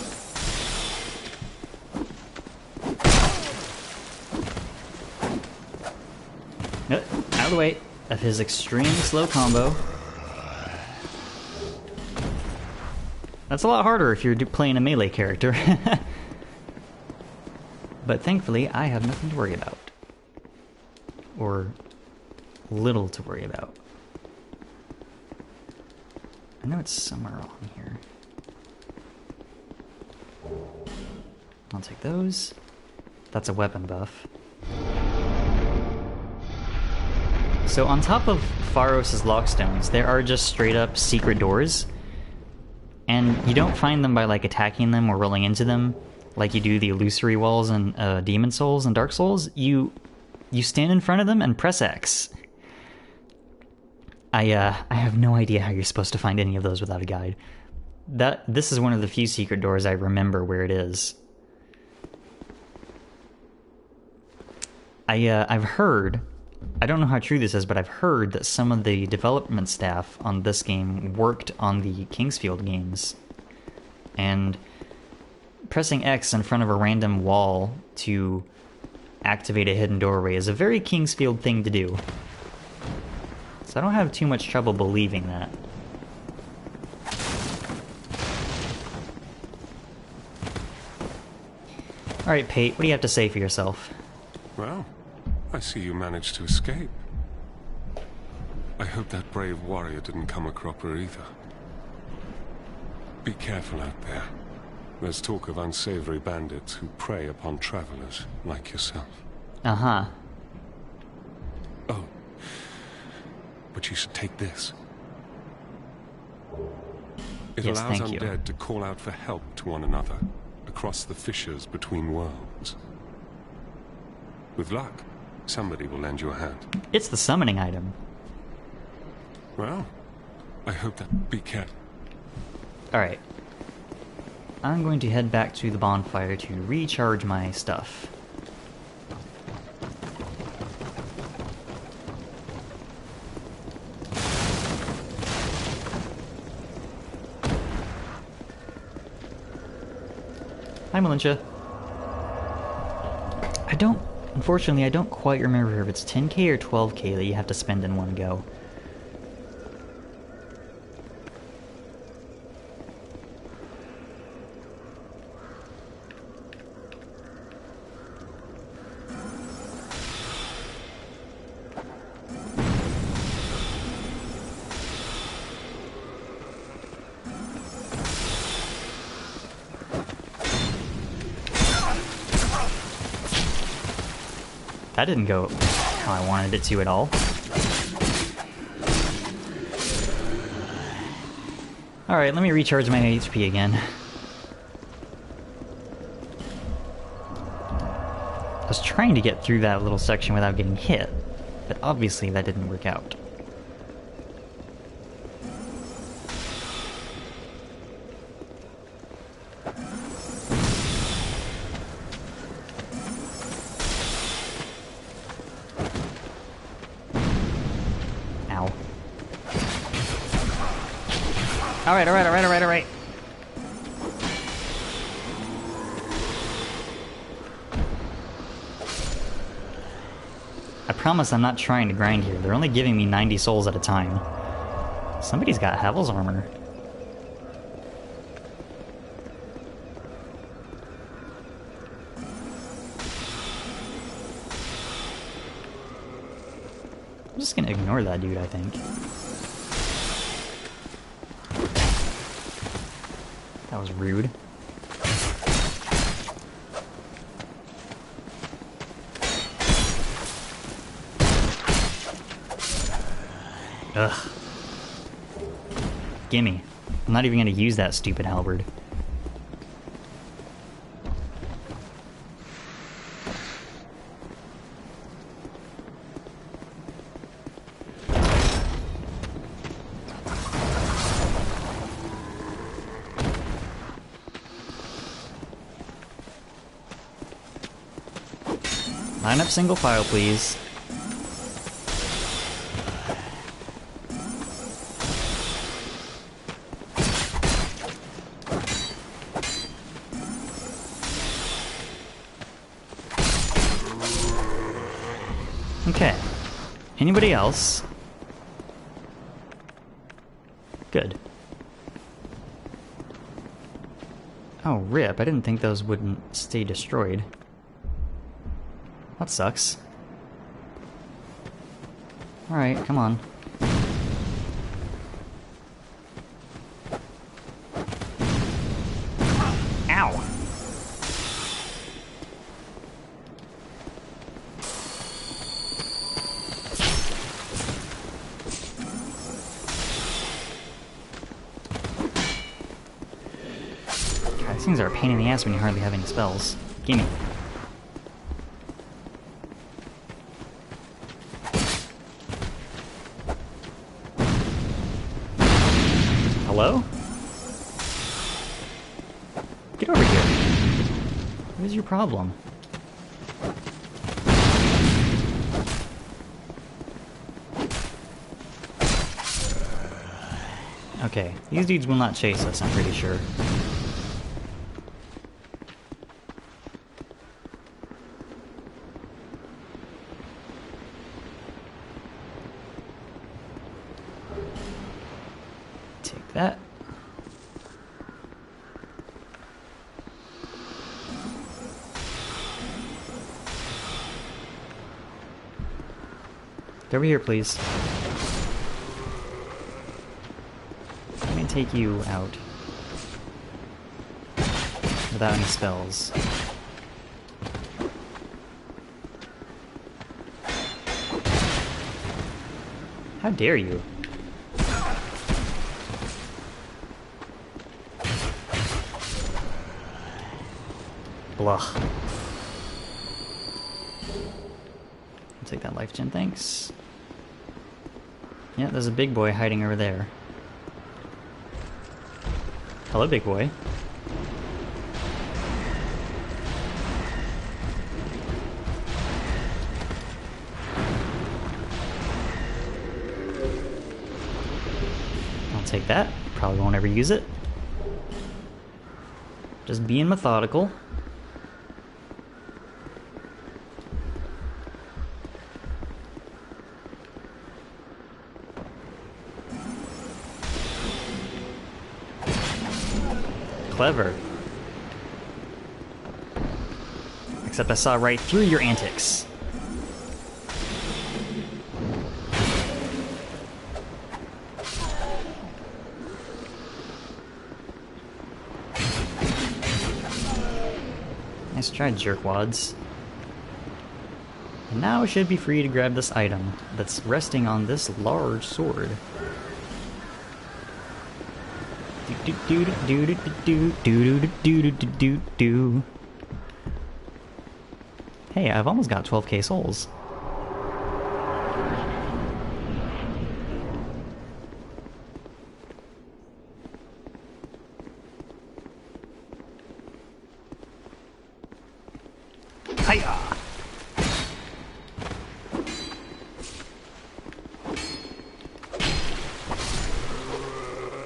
Nope, out of the way of his extremely slow combo. That's a lot harder if you're playing a melee character. But thankfully, I have nothing to worry about. Or little to worry about. I know it's somewhere on here. I'll take those. That's a weapon buff. So on top of Pharos' lockstones, there are just straight up secret doors. And you don't find them by like attacking them or rolling into them like you do the illusory walls in Demon Souls and Dark Souls. You stand in front of them and press X. I have no idea how you're supposed to find any of those without a guide. This is one of the few secret doors I remember where it is. I've heard, I don't know how true this is, but I've heard that some of the development staff on this game worked on the Kingsfield games. And pressing X in front of a random wall to activate a hidden doorway is a very Kingsfield thing to do. So I don't have too much trouble believing that. Alright, Pate, what do you have to say for yourself? Well, I see you managed to escape. I hope that brave warrior didn't come a cropper either. Be careful out there. There's talk of unsavory bandits who prey upon travelers like yourself. Uh-huh. Oh. But you should take this. It allows undead to call out for help to one another across the fissures between worlds. With luck, somebody will lend you a hand. It's the summoning item. Well, I hope that... Be careful. Alright. I'm going to head back to the bonfire to recharge my stuff. Hi, Melentia. Unfortunately, I don't quite remember if it's 10k or 12k that you have to spend in one go. That didn't go how I wanted it to at all. Alright, let me recharge my HP again. I was trying to get through that little section without getting hit, but obviously that didn't work out. Alright. I promise I'm not trying to grind here. They're only giving me 90 souls at a time. Somebody's got Havel's armor. I'm just gonna ignore that dude, I think. That was rude. Ugh. Gimme. I'm not even gonna use that stupid halberd. Line up single file, please. Okay. Anybody else? Good. Oh, rip. I didn't think those wouldn't stay destroyed. That sucks. Alright, come on. Ow! God, these things are a pain in the ass when you hardly have any spells. Gimme. Hello? Get over here. What is your problem? Okay, these dudes will not chase us, I'm pretty sure. That. Get over here, please. Let me take you out. Without any spells. How dare you? Blah. I'll take that life gen, thanks. Yeah, there's a big boy hiding over there. Hello, big boy. I'll take that. Probably won't ever use it. Just being methodical. Clever. Except I saw right through your antics. Nice try, jerkwads. And now I should be free to grab this item that's resting on this large sword. Hey, I've almost got 12k souls. Hiya!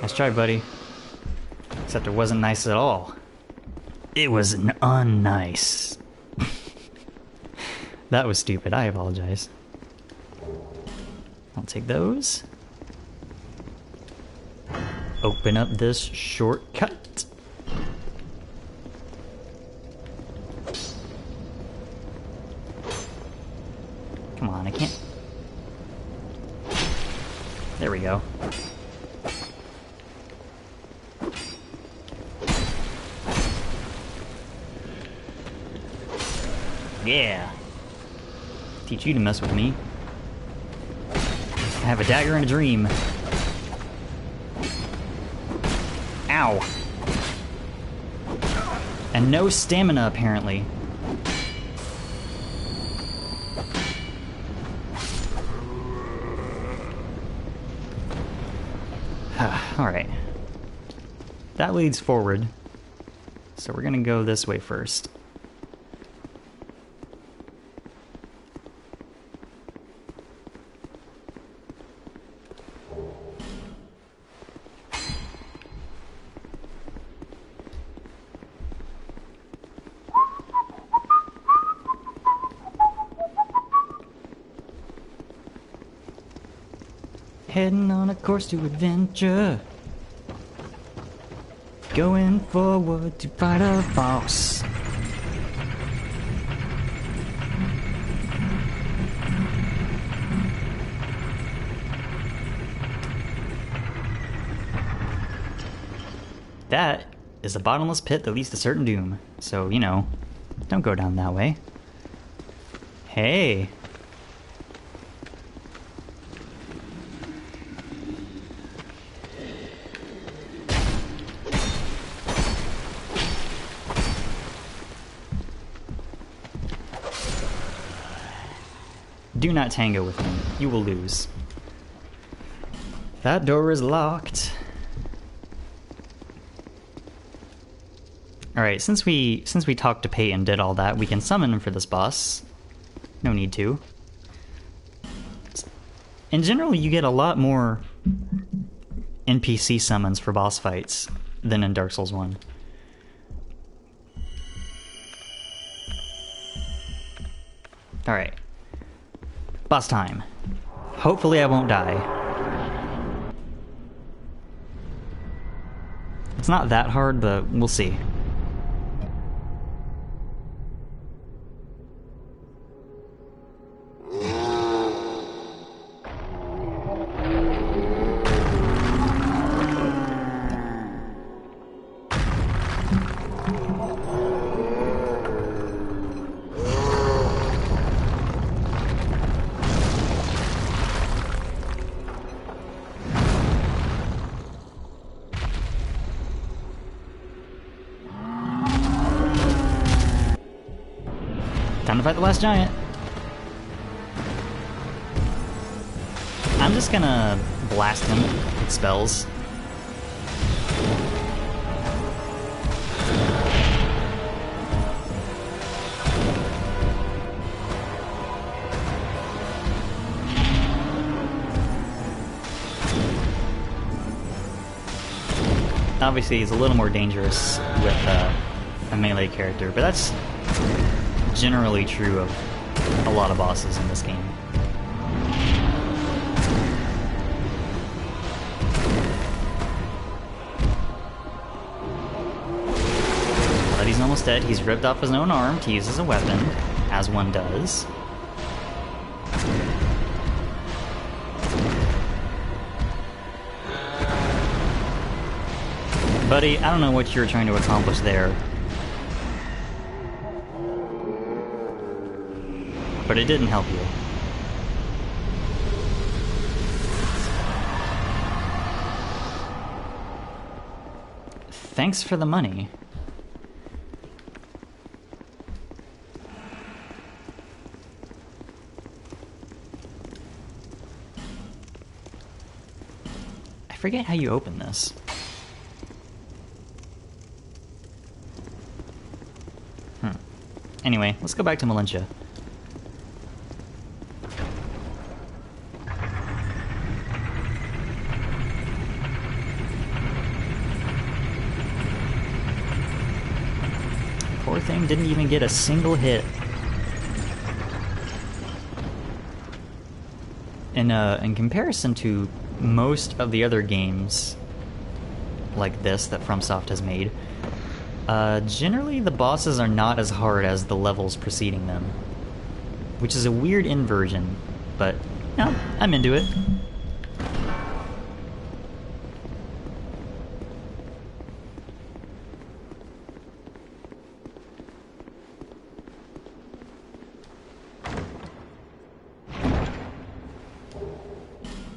Nice try, buddy. Except it wasn't nice at all. It was an unnice. That was stupid, I apologize. I'll take those. Open up this shortcut. Come on, I can't... There we go. Yeah. Teach you to mess with me. I have a dagger and a dream. Ow. And no stamina, apparently. Alright. That leads forward. So we're gonna go this way first. Heading on a course to adventure. Going forward to fight a boss. That is a bottomless pit that leads to certain doom. So, you know, don't go down that way. Hey. Do not tango with me. You will lose. That door is locked. Alright, since we talked to Pate and did all that, we can summon him for this boss. No need to. In general, you get a lot more NPC summons for boss fights than in Dark Souls 1. Alright. Boss time. Hopefully I won't die. It's not that hard, but we'll see. Time to fight the last giant. I'm just gonna blast him with spells. Obviously, he's a little more dangerous with a melee character, but that's generally true of a lot of bosses in this game. Instead, he's ripped off his own arm to use as a weapon, as one does. Buddy, I don't know what you were trying to accomplish there. But it didn't help you. Thanks for the money. I forget how you open this. Anyway, let's go back to Melentia. Poor thing didn't even get a single hit. In comparison to most of the other games like this that FromSoft has made, generally the bosses are not as hard as the levels preceding them. Which is a weird inversion, but no, I'm into it.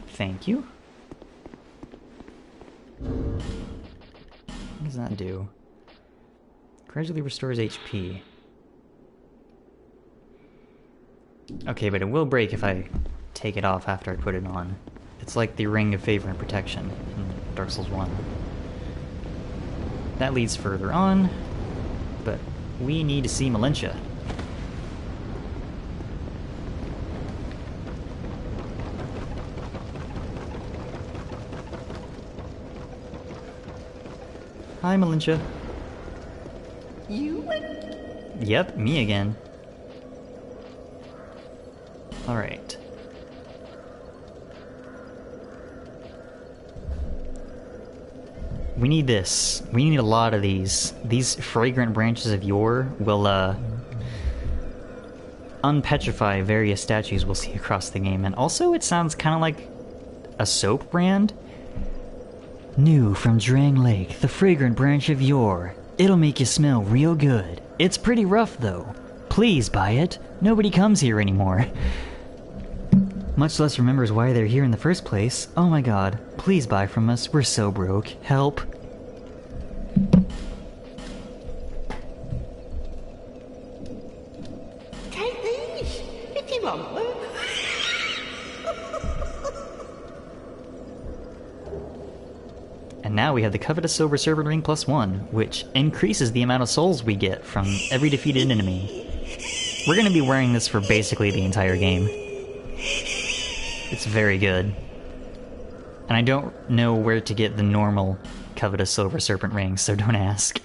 Thank you. What does that do? Gradually restores HP. Okay, but it will break if I take it off after I put it on. It's like the Ring of Favor and Protection in Dark Souls 1. That leads further on, but we need to see Melentia. Hi, Melentia. You? Yep, me again. Alright. We need this. We need a lot of these. These fragrant branches of yore will, un-petrify various statues we'll see across the game. And also, it sounds kind of like a soap brand. New from Drang Lake, the fragrant branch of yore. It'll make you smell real good. It's pretty rough, though. Please buy it. Nobody comes here anymore. Much less remembers why they're here in the first place. Oh my god. Please buy from us. We're so broke. Help. Take these, if you want them. And now we have the covetous Silver Serpent Ring +1, which increases the amount of souls we get from every defeated enemy. We're gonna be wearing this for basically the entire game. It's very good. And I don't know where to get the normal covetous Silver Serpent Ring, so don't ask.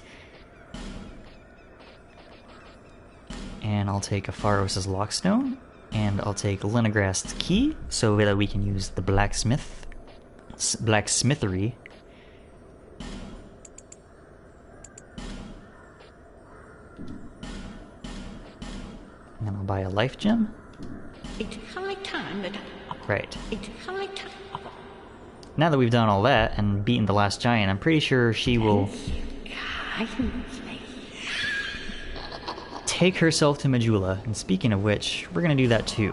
And I'll take a Pharos' Lockstone, and I'll take Lenigrast's Key, so that we can use the blacksmithery. And then I'll buy a life gem. It's high time that... Right. It's high time... Now that we've done all that and beaten the last giant, I'm pretty sure she will take herself to Majula. And speaking of which, we're gonna do that too.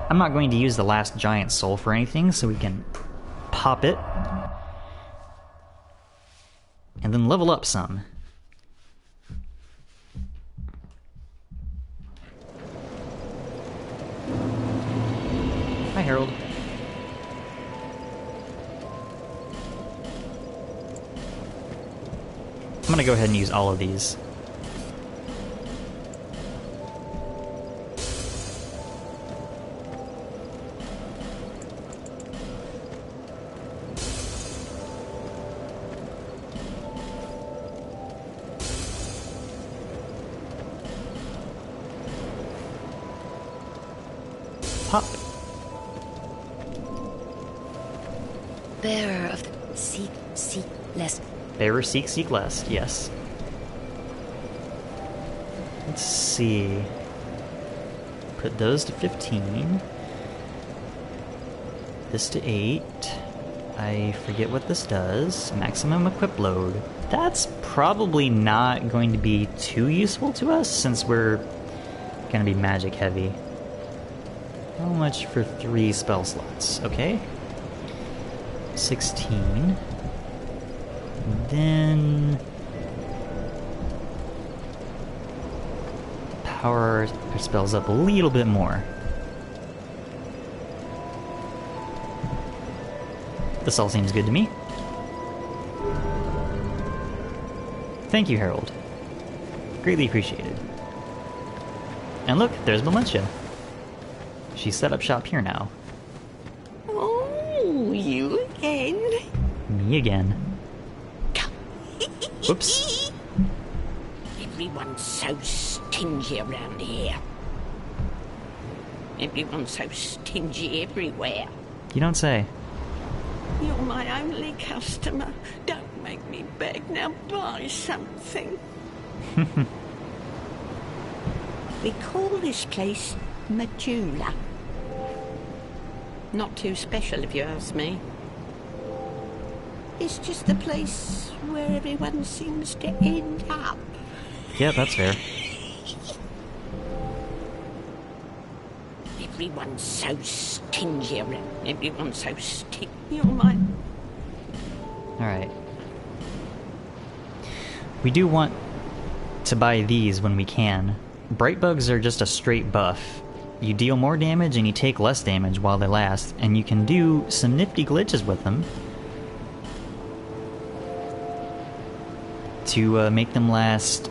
I'm not going to use the last giant soul for anything, so we can pop it and then level up some. Hi, Harold. I'm gonna go ahead and use all of these. Pop. Bearer of the seek less. Bearer seek less, yes. Let's see. Put those to 15. This to 8. I forget what this does. Maximum equip load. That's probably not going to be too useful to us since we're going to be magic heavy. How much for 3 spell slots? Okay. 16. Then power our spells up a little bit more. This all seems good to me. Thank you, Herald. Greatly appreciated. And look, there's Melentia. She's set up shop here now. Oh, you again? Me again. Whoops. Everyone's so stingy around here. Everyone's so stingy everywhere. You don't say. You're my only customer. Don't make me beg. Now buy something. We call this place Majula. Not too special if you ask me. It's just the place where everyone seems to end up. Yeah, that's fair. Everyone's so stingy around. Everyone's so stingy. You're my... Alright. We do want to buy these when we can. Bright bugs are just a straight buff. You deal more damage and you take less damage while they last, and you can do some nifty glitches with them to make them last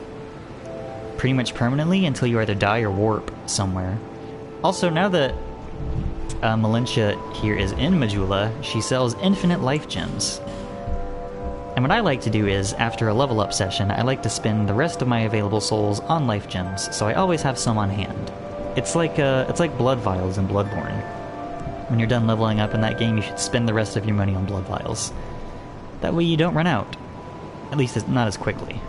pretty much permanently until you either die or warp somewhere. Also, now that Melentia here is in Majula, she sells infinite life gems. And what I like to do is, after a level up session, I like to spend the rest of my available souls on life gems, so I always have some on hand. It's like blood vials in Bloodborne. When you're done leveling up in that game, you should spend the rest of your money on blood vials. That way you don't run out. At least it's not as quickly.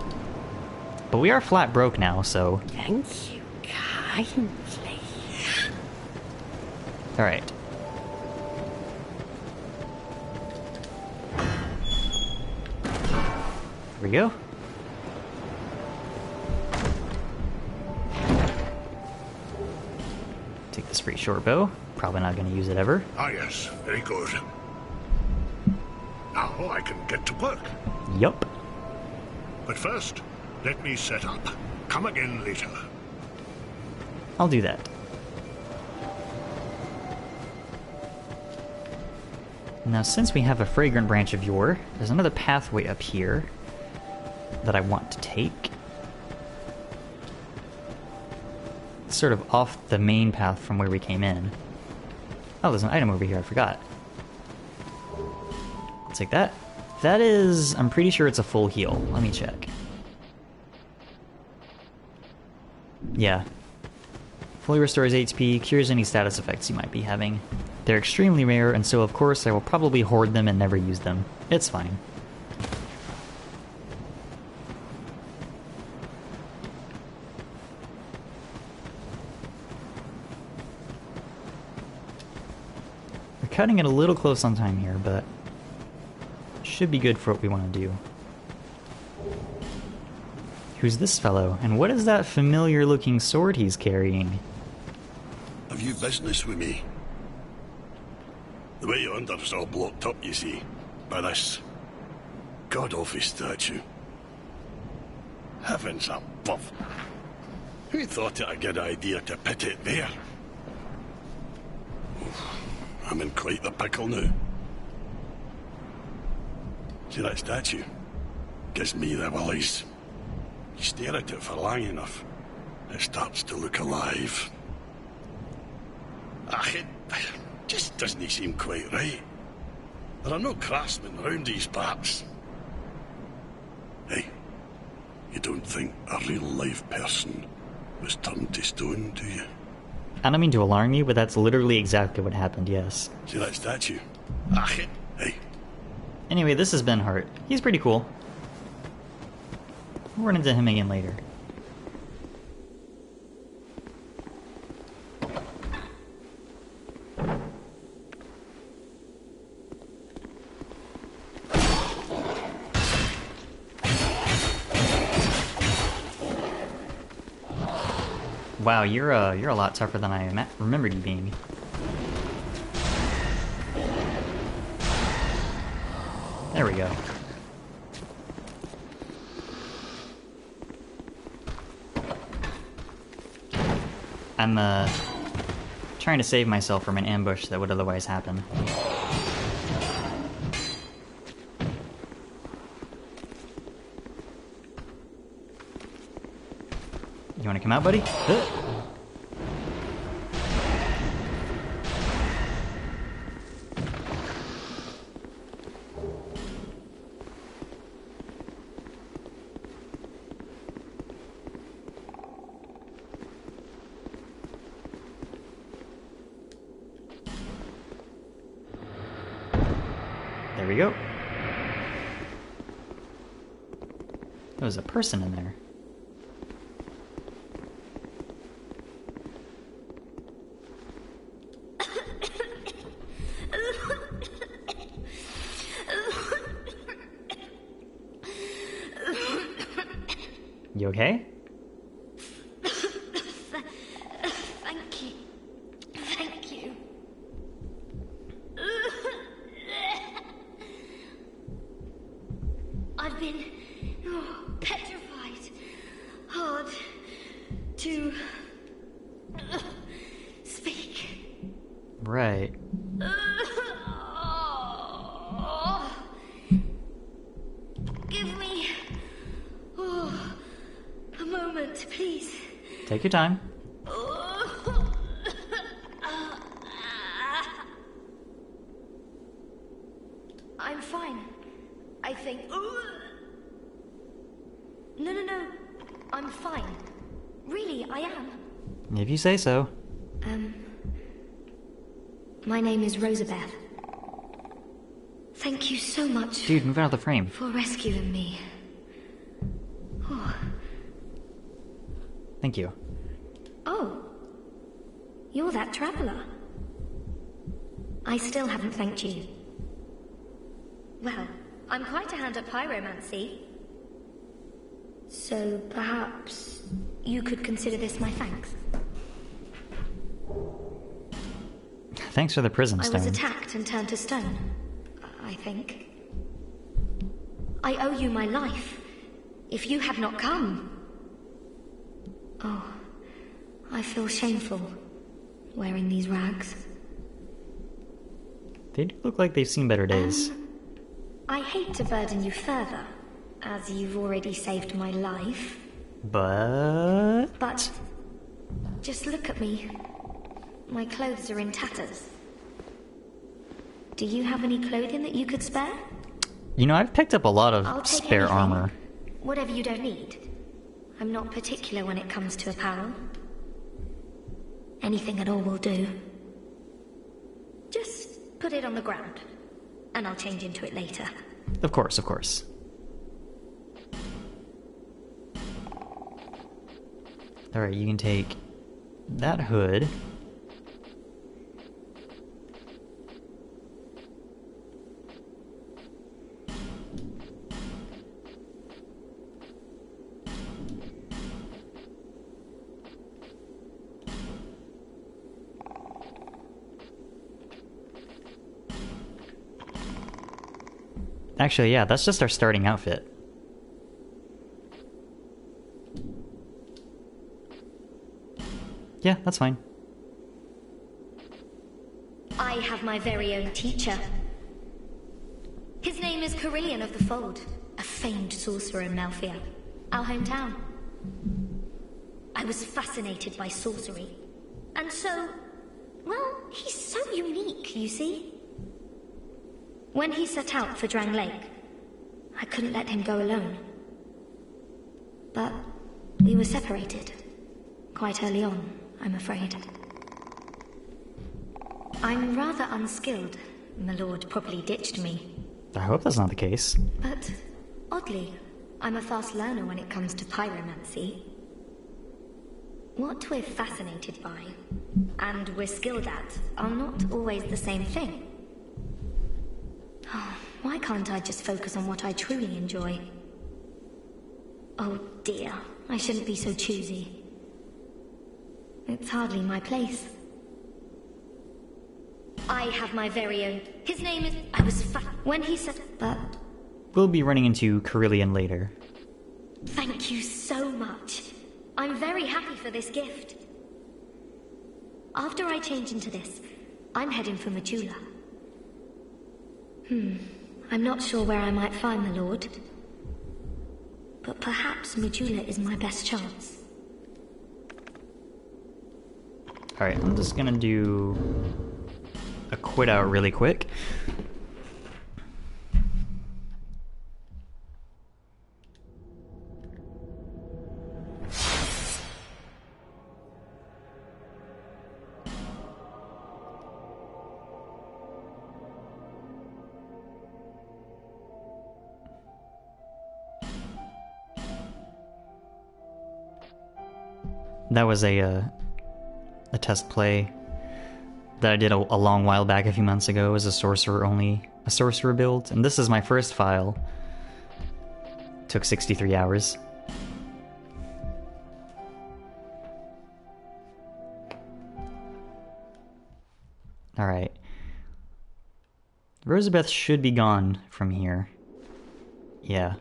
But we are flat broke now, so... Thank you kindly. Alright. Here we go. Take this free short bow. Probably not going to use it ever. Ah, yes. Very good. Now I can get to work. Yup. But first, let me set up. Come again later. I'll do that. Now, since we have a fragrant branch of yore, there's another pathway up here that I want to take. It's sort of off the main path from where we came in. Oh, there's an item over here, I forgot. I'll take that. That is... I'm pretty sure it's a full heal. Let me check. Yeah. Fully restores HP, cures any status effects you might be having. They're extremely rare, and so of course I will probably hoard them and never use them. It's fine. We're cutting it a little close on time here, but should be good for what we want to do. Who's this fellow, and what is that familiar looking sword he's carrying? Have you business with me? The way yonder's all blocked up, you see, by this god-awful statue. Heavens above! Who thought it a good idea to put it there? I'm in quite the pickle now. See that statue? Gives me the willies. You stare at it for long enough, it starts to look alive. It just doesn't seem quite right. There are no craftsmen round these parts. Hey, you don't think a real-life person was turned to stone, do you? I don't mean to alarm you, but that's literally exactly what happened, yes. See that statue? Hey. Anyway, this is Benhart. He's pretty cool. We'll run into him again later. Wow, you're a lot tougher than I remembered you being. There we go. I'm trying to save myself from an ambush that would otherwise happen. You wanna come out, buddy? There we go. There was a person in there. You okay? Thank you. Thank you. I've been petrified. Hard to speak. Right. Give me a moment, please. Take your time. I'm fine, I think. No. I'm fine. Really, I am. If you say so. My name is Rosabeth. Thank you so much. Dude, move out of the frame. For rescuing me. Thank you. Oh. You're that traveler. I still haven't thanked you. Well, I'm quite a hand at pyromancy. So perhaps you could consider this my thanks. Thanks for the prison stone. I was attacked and turned to stone, I think. I owe you my life. If you had not come... Oh, I feel shameful wearing these rags. They do look like they've seen better days. I hate to burden you further, as you've already saved my life. But just look at me. My clothes are in tatters. Do you have any clothing that you could spare? You know, I've picked up a lot I'll of take spare anything. armor. Whatever you don't need. I'm not particular when it comes to apparel. Anything at all will do. Just put it on the ground, and I'll change into it later. Of course, of course. Alright, you can take that hood. Actually, yeah, that's just our starting outfit. Yeah, that's fine. I have my very own teacher. His name is Carillion of the Fold, a famed sorcerer in Melentia, our hometown. I was fascinated by sorcery, and so, well, he's so unique, you see. When he set out for Drang Lake, I couldn't let him go alone. But we were separated, quite early on, I'm afraid. I'm rather unskilled. My lord probably ditched me. I hope that's not the case. But, oddly, I'm a fast learner when it comes to pyromancy. What we're fascinated by, and we're skilled at, are not always the same thing. Oh, why can't I just focus on what I truly enjoy? Oh dear, I shouldn't be so choosy. It's hardly my place. I have my very own. His name is. I was when he said, but. We'll be running into Carillion later. Thank you so much. I'm very happy for this gift. After I change into this, I'm heading for Majula. I'm not sure where I might find the Lord. But perhaps Majula is my best chance. Alright, I'm just gonna do a quit out really quick. That was a test play that I did a long while back, a few months ago, as a sorcerer build, and this is my first file. Took 63 hours. Alright. Rosabeth should be gone from here. Yeah.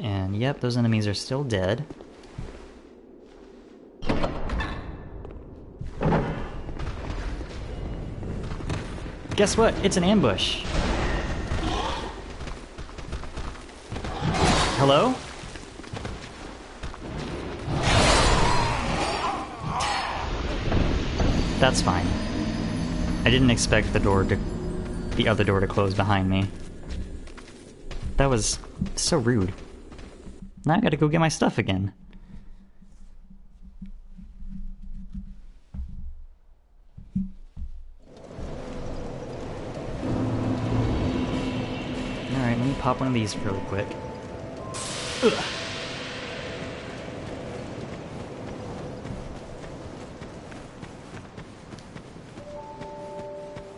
And yep, those enemies are still dead. Guess what? It's an ambush. Hello? That's fine. I didn't expect the other door to close behind me. That was so rude. Now I gotta go get my stuff again. Alright, let me pop one of these really quick. Ugh.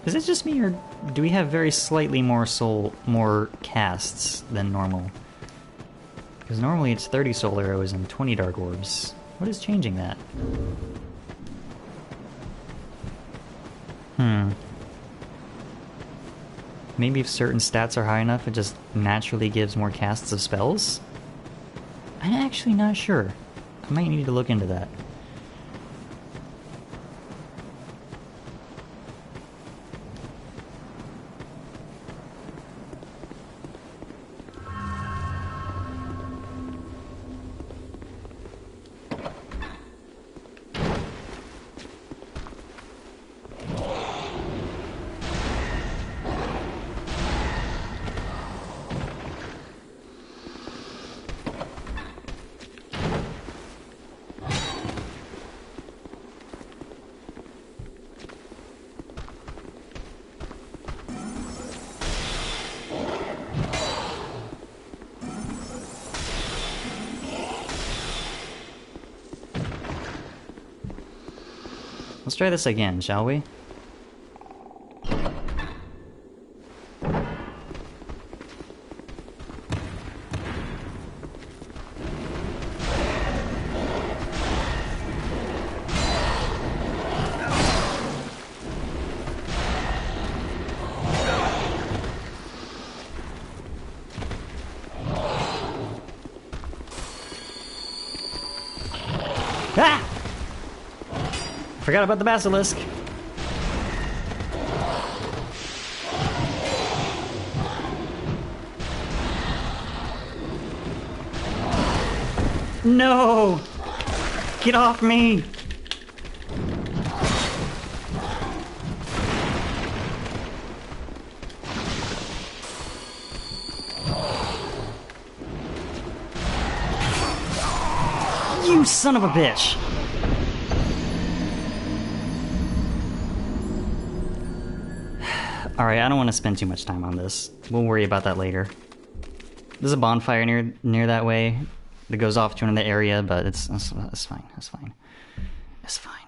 Is it just me, or do we have very slightly more casts than normal? Because normally it's 30 soul arrows and 20 dark orbs. What is changing that? Maybe if certain stats are high enough, it just naturally gives more casts of spells? I'm actually not sure. I might need to look into that. Let's try this again, shall we? Ah! Forgot about the basilisk. No! Get off me! You son of a bitch! Alright, I don't want to spend too much time on this. We'll worry about that later. There's a bonfire near that way that goes off to another area, but it's fine. It's fine. It's fine.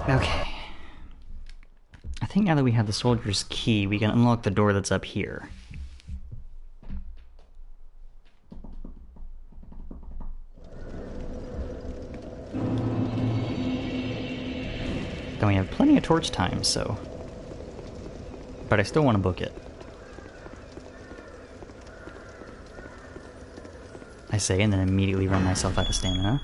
Okay. I think now that we have the soldier's key, we can unlock the door that's up here. Then we have plenty of torch time, so... But I still want to book it. I say, and then immediately run myself out of stamina.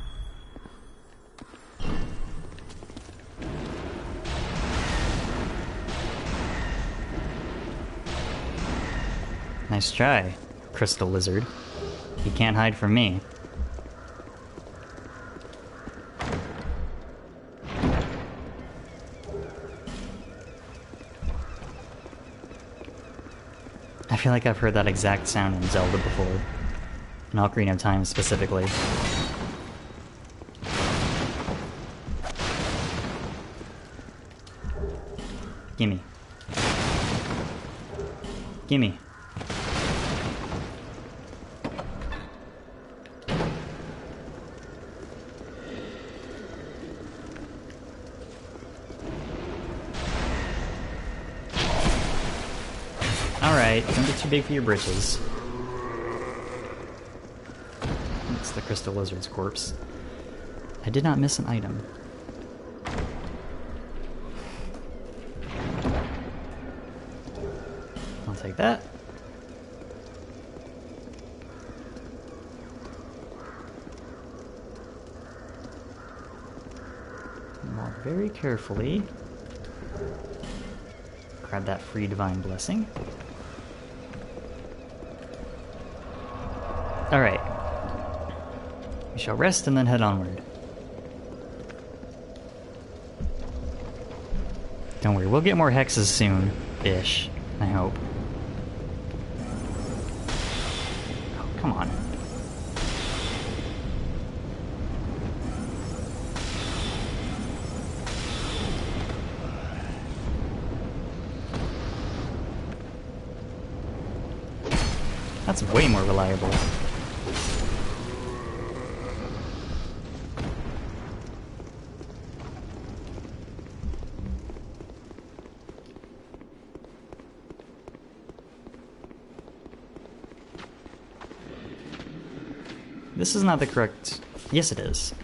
Nice try, Crystal Lizard. You can't hide from me. I feel like I've heard that exact sound in Zelda before. In Ocarina of Time specifically. Gimme. Gimme. Alright, don't get too big for your britches. It's the Crystal Lizard's corpse. I did not miss an item. I'll take that. Walk very carefully. Grab that free divine blessing. Alright. We shall rest and then head onward. Don't worry, we'll get more hexes soon-ish, I hope. Oh, come on. That's way more reliable. This is not the correct... Yes, it is.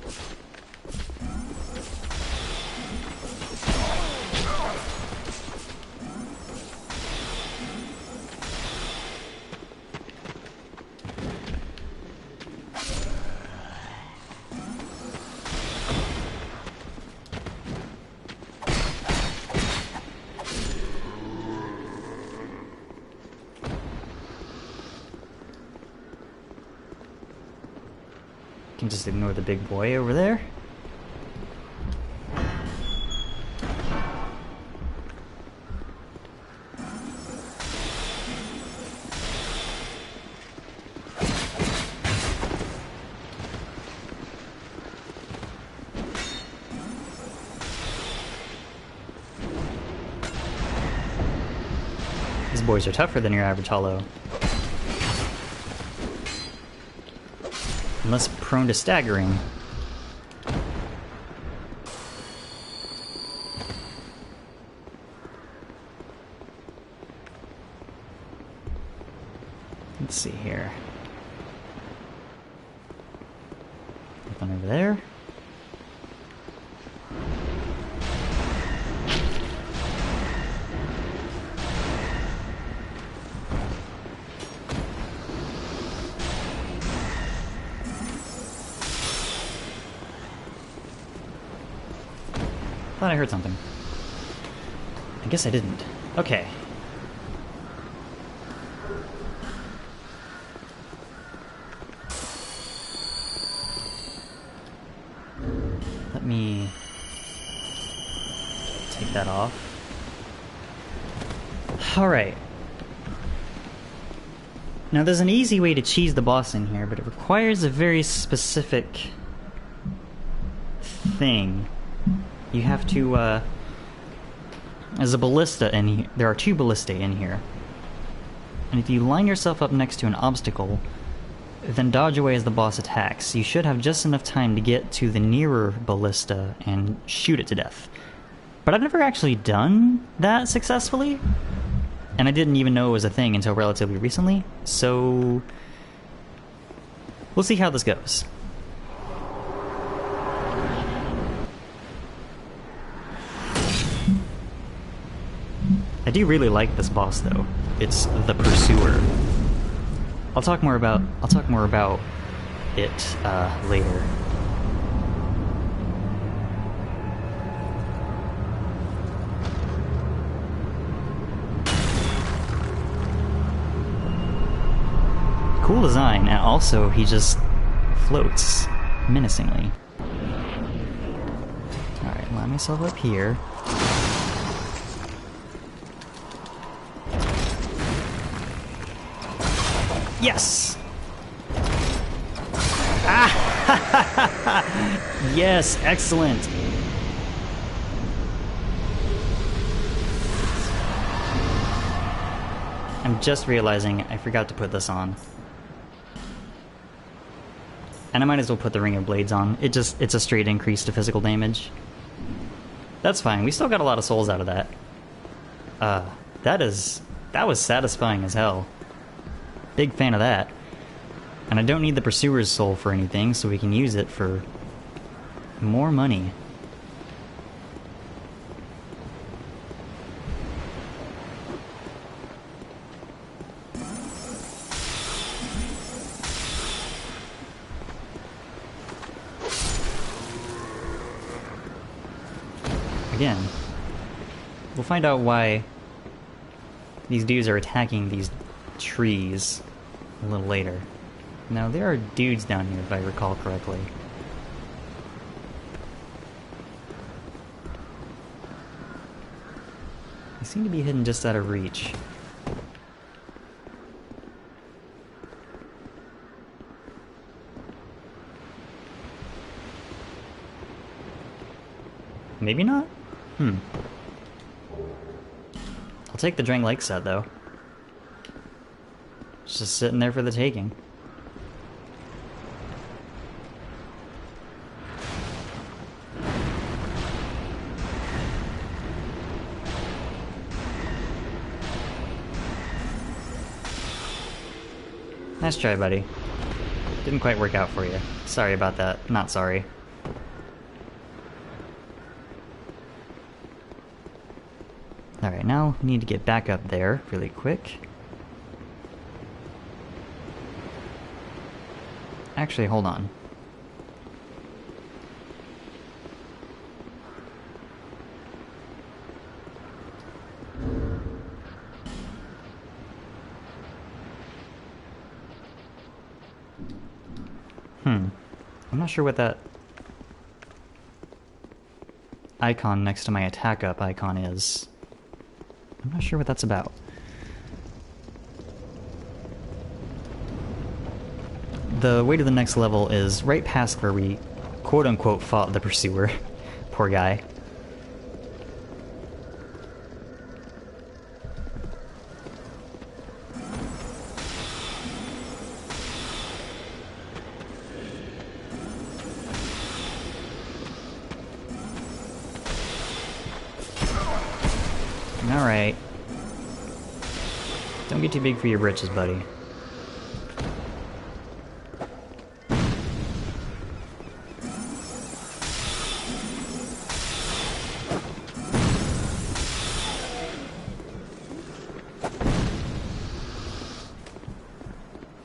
Can just ignore the big boy over there. These boys are tougher than your average hollow. Less prone to staggering. Let's see here. Nothing over there. Thought I heard something. I guess I didn't. Okay. Let me take that off. Alright. Now there's an easy way to cheese the boss in here, but it requires a very specific thing. You have to, there's a ballista in here. There are 2 ballistae in here. And if you line yourself up next to an obstacle, then dodge away as the boss attacks. You should have just enough time to get to the nearer ballista and shoot it to death. But I've never actually done that successfully. And I didn't even know it was a thing until relatively recently. So we'll see how this goes. I do really like this boss though. It's the Pursuer. I'll talk more about it later. Cool design, and also he just floats menacingly. Alright, line myself up here. Yes! Ah! Yes, excellent! I'm just realizing I forgot to put this on. And I might as well put the Ring of Blades on. It's a straight increase to physical damage. That's fine, we still got a lot of souls out of that. That was satisfying as hell. Big fan of that. And I don't need the Pursuer's soul for anything, so we can use it for more money. Again, we'll find out why these dudes are attacking these trees a little later. Now, there are dudes down here, if I recall correctly. They seem to be hidden just out of reach. Maybe not? I'll take the Drang Lake set, though. It's just sitting there for the taking. Nice try, buddy. Didn't quite work out for you. Sorry about that. Not sorry. Alright, now we need to get back up there really quick. Actually, hold on. I'm not sure what that icon next to my attack up icon is. I'm not sure what that's about. The way to the next level is right past where we quote-unquote fought the Pursuer. Poor guy. Alright. Don't get too big for your britches, buddy.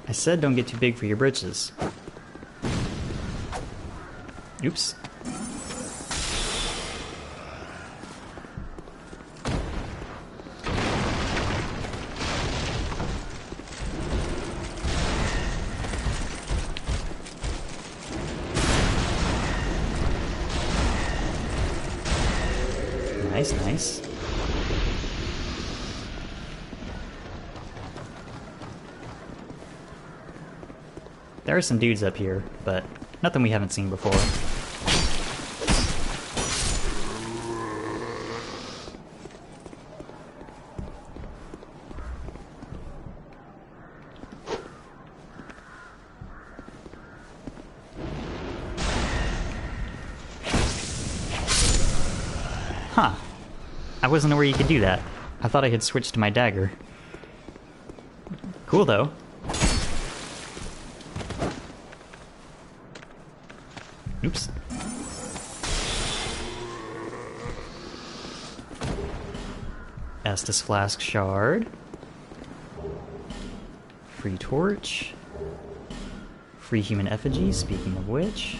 I said don't get too big for your britches. Oops. Nice. There are some dudes up here, but nothing we haven't seen before. Huh. I wasn't aware you could do that. I thought I had switched to my dagger. Cool, though. Oops. Estus Flask Shard. Free Torch. Free Human Effigy, speaking of which.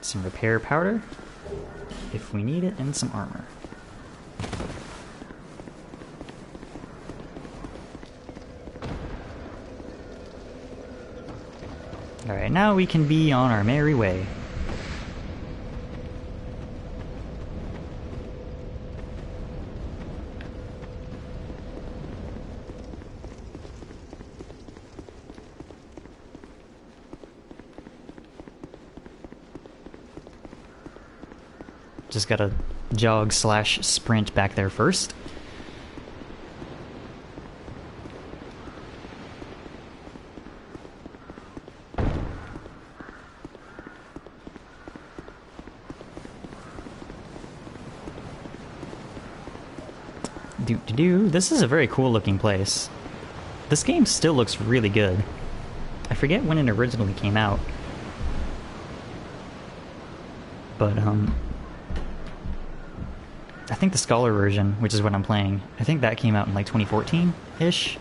Some repair powder, if we need it, and some armor. Alright, now we can be on our merry way. Just gotta jog/sprint back there first. This is a very cool looking place. This game still looks really good. I forget when it originally came out. But, I think the Scholar version, which is what I'm playing, I think that came out in like 2014-ish.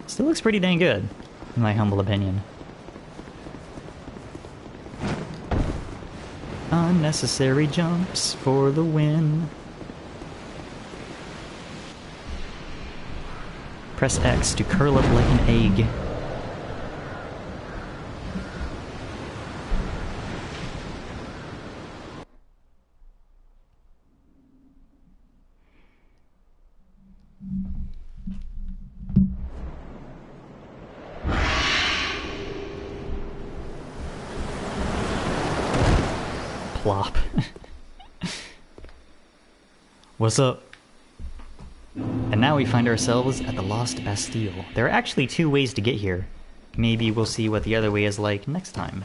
Still looks pretty dang good, in my humble opinion. Unnecessary jumps for the win. Press X to curl up like an egg. Plop. What's up? And now we find ourselves at the Lost Bastille. There are actually two ways to get here. Maybe we'll see what the other way is like next time.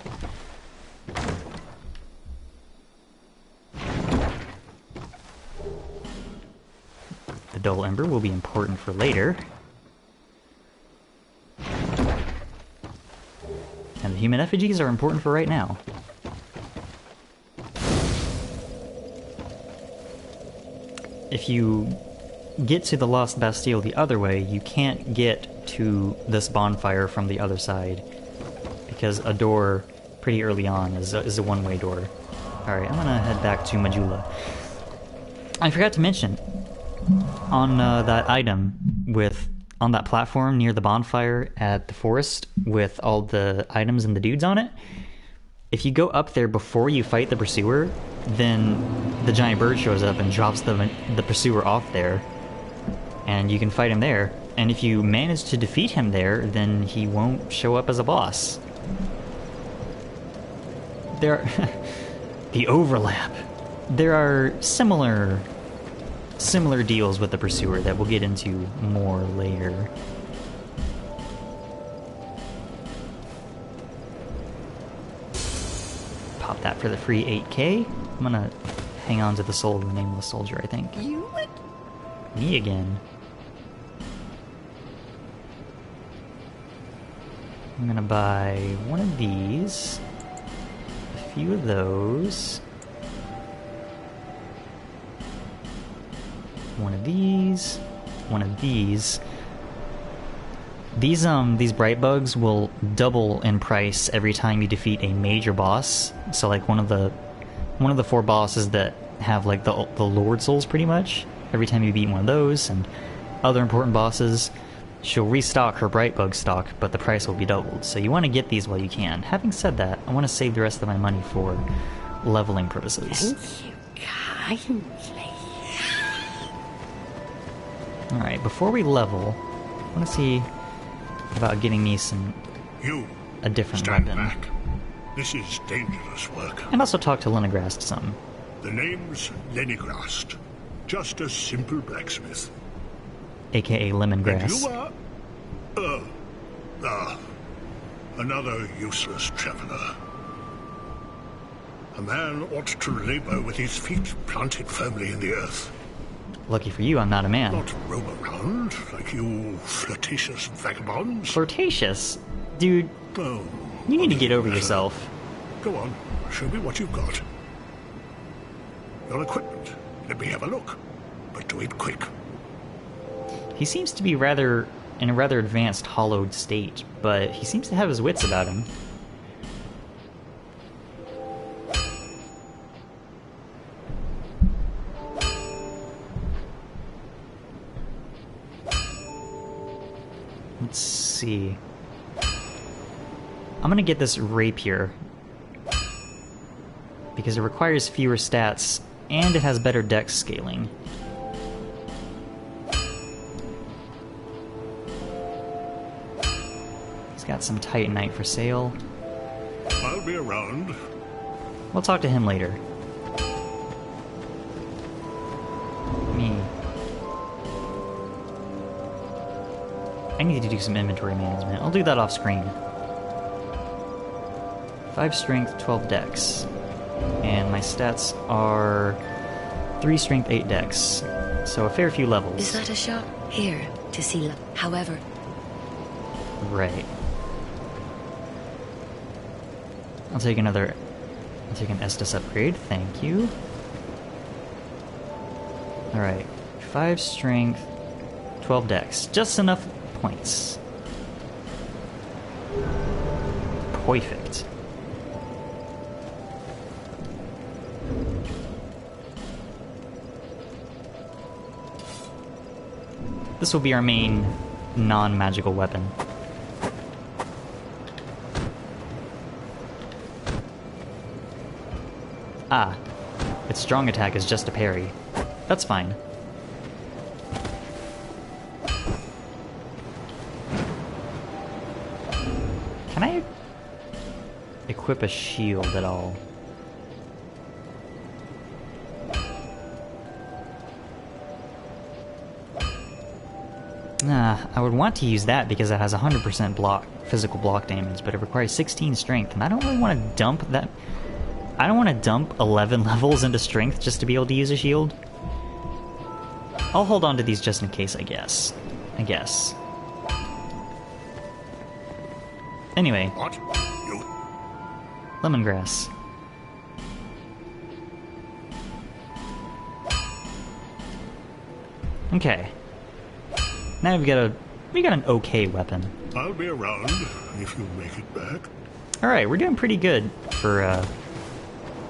The Dull Ember will be important for later. And the Human Effigies are important for right now. If you get to the Lost Bastille the other way, you can't get to this bonfire from the other side, because a door pretty early on is a one-way door. Alright, I'm gonna head back to Majula. I forgot to mention, on that item on that platform near the bonfire at the forest with all the items and the dudes on it, if you go up there before you fight the pursuer, then the giant bird shows up and drops the pursuer off there, and you can fight him there. And if you manage to defeat him there, then he won't show up as a boss. There are the overlap. There are similar deals with the pursuer that we'll get into more later. Pop that for the free 8k. I'm gonna hang on to the soul of the nameless soldier, I think. Me again. I'm gonna buy one of these, a few of those, one of these, one of these. These bright bugs will double in price every time you defeat a major boss. So like one of the 4 bosses that have like the Lord Souls pretty much. Every time you beat one of those and other important bosses, she'll restock her bright bug stock, but the price will be doubled. So you want to get these while you can. Having said that, I want to save the rest of my money for leveling purposes. Thank you kindly. Alright, before we level, I want to see about getting me a different weapon. Back. This is dangerous work. And also talk to Lenigrast some. The name's Lenigrast. Just a simple blacksmith. AKA lemongrass. And you are... Another useless traveler. A man ought to labor with his feet planted firmly in the earth. Lucky for you, I'm not a man. Not roam around like you flirtatious vagabonds. Flirtatious? Dude, oh, you need to get over yourself. Go on, show me what you've got. Your equipment. Let me have a look. But do it quick. He seems to be in a rather advanced hollowed state, but he seems to have his wits about him. Let's see. I'm gonna get this rapier because it requires fewer stats and it has better dex scaling. He's got some Titanite for sale. I'll be around. We'll talk to him later. I need to do some inventory management. I'll do that off screen. 5 strength, 12 dex. And my stats are 3 strength, 8 dex. So a fair few levels. Is that a shop? Here, to see. However. Right. I'll take an Estus upgrade, thank you. Alright. 5 strength, 12 dex. Just enough points. Perfect. This will be our main non-magical weapon. Ah, its strong attack is just a parry. That's fine. Can I equip a shield at all? Nah, I would want to use that because it has 100% physical block damage, but it requires 16 strength, and I don't really want to dump that. I don't want to dump 11 levels into strength just to be able to use a shield. I'll hold on to these just in case, I guess. Anyway. What? You? Lemongrass. Okay. Now we got an okay weapon. I'll be around if you make it back. Alright, we're doing pretty good for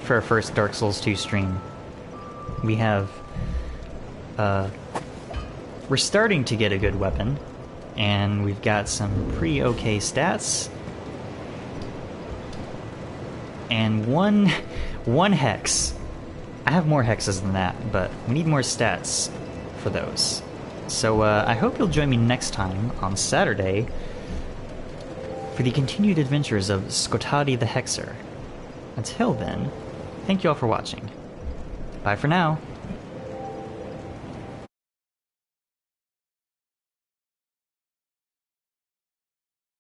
our first Dark Souls 2 stream. We have we're starting to get a good weapon, and we've got some pretty okay stats. And one hex. I have more hexes than that, but we need more stats for those. So I hope you'll join me next time on Saturday for the continued adventures of Skotadi the Hexer. Until then, thank you all for watching. Bye for now.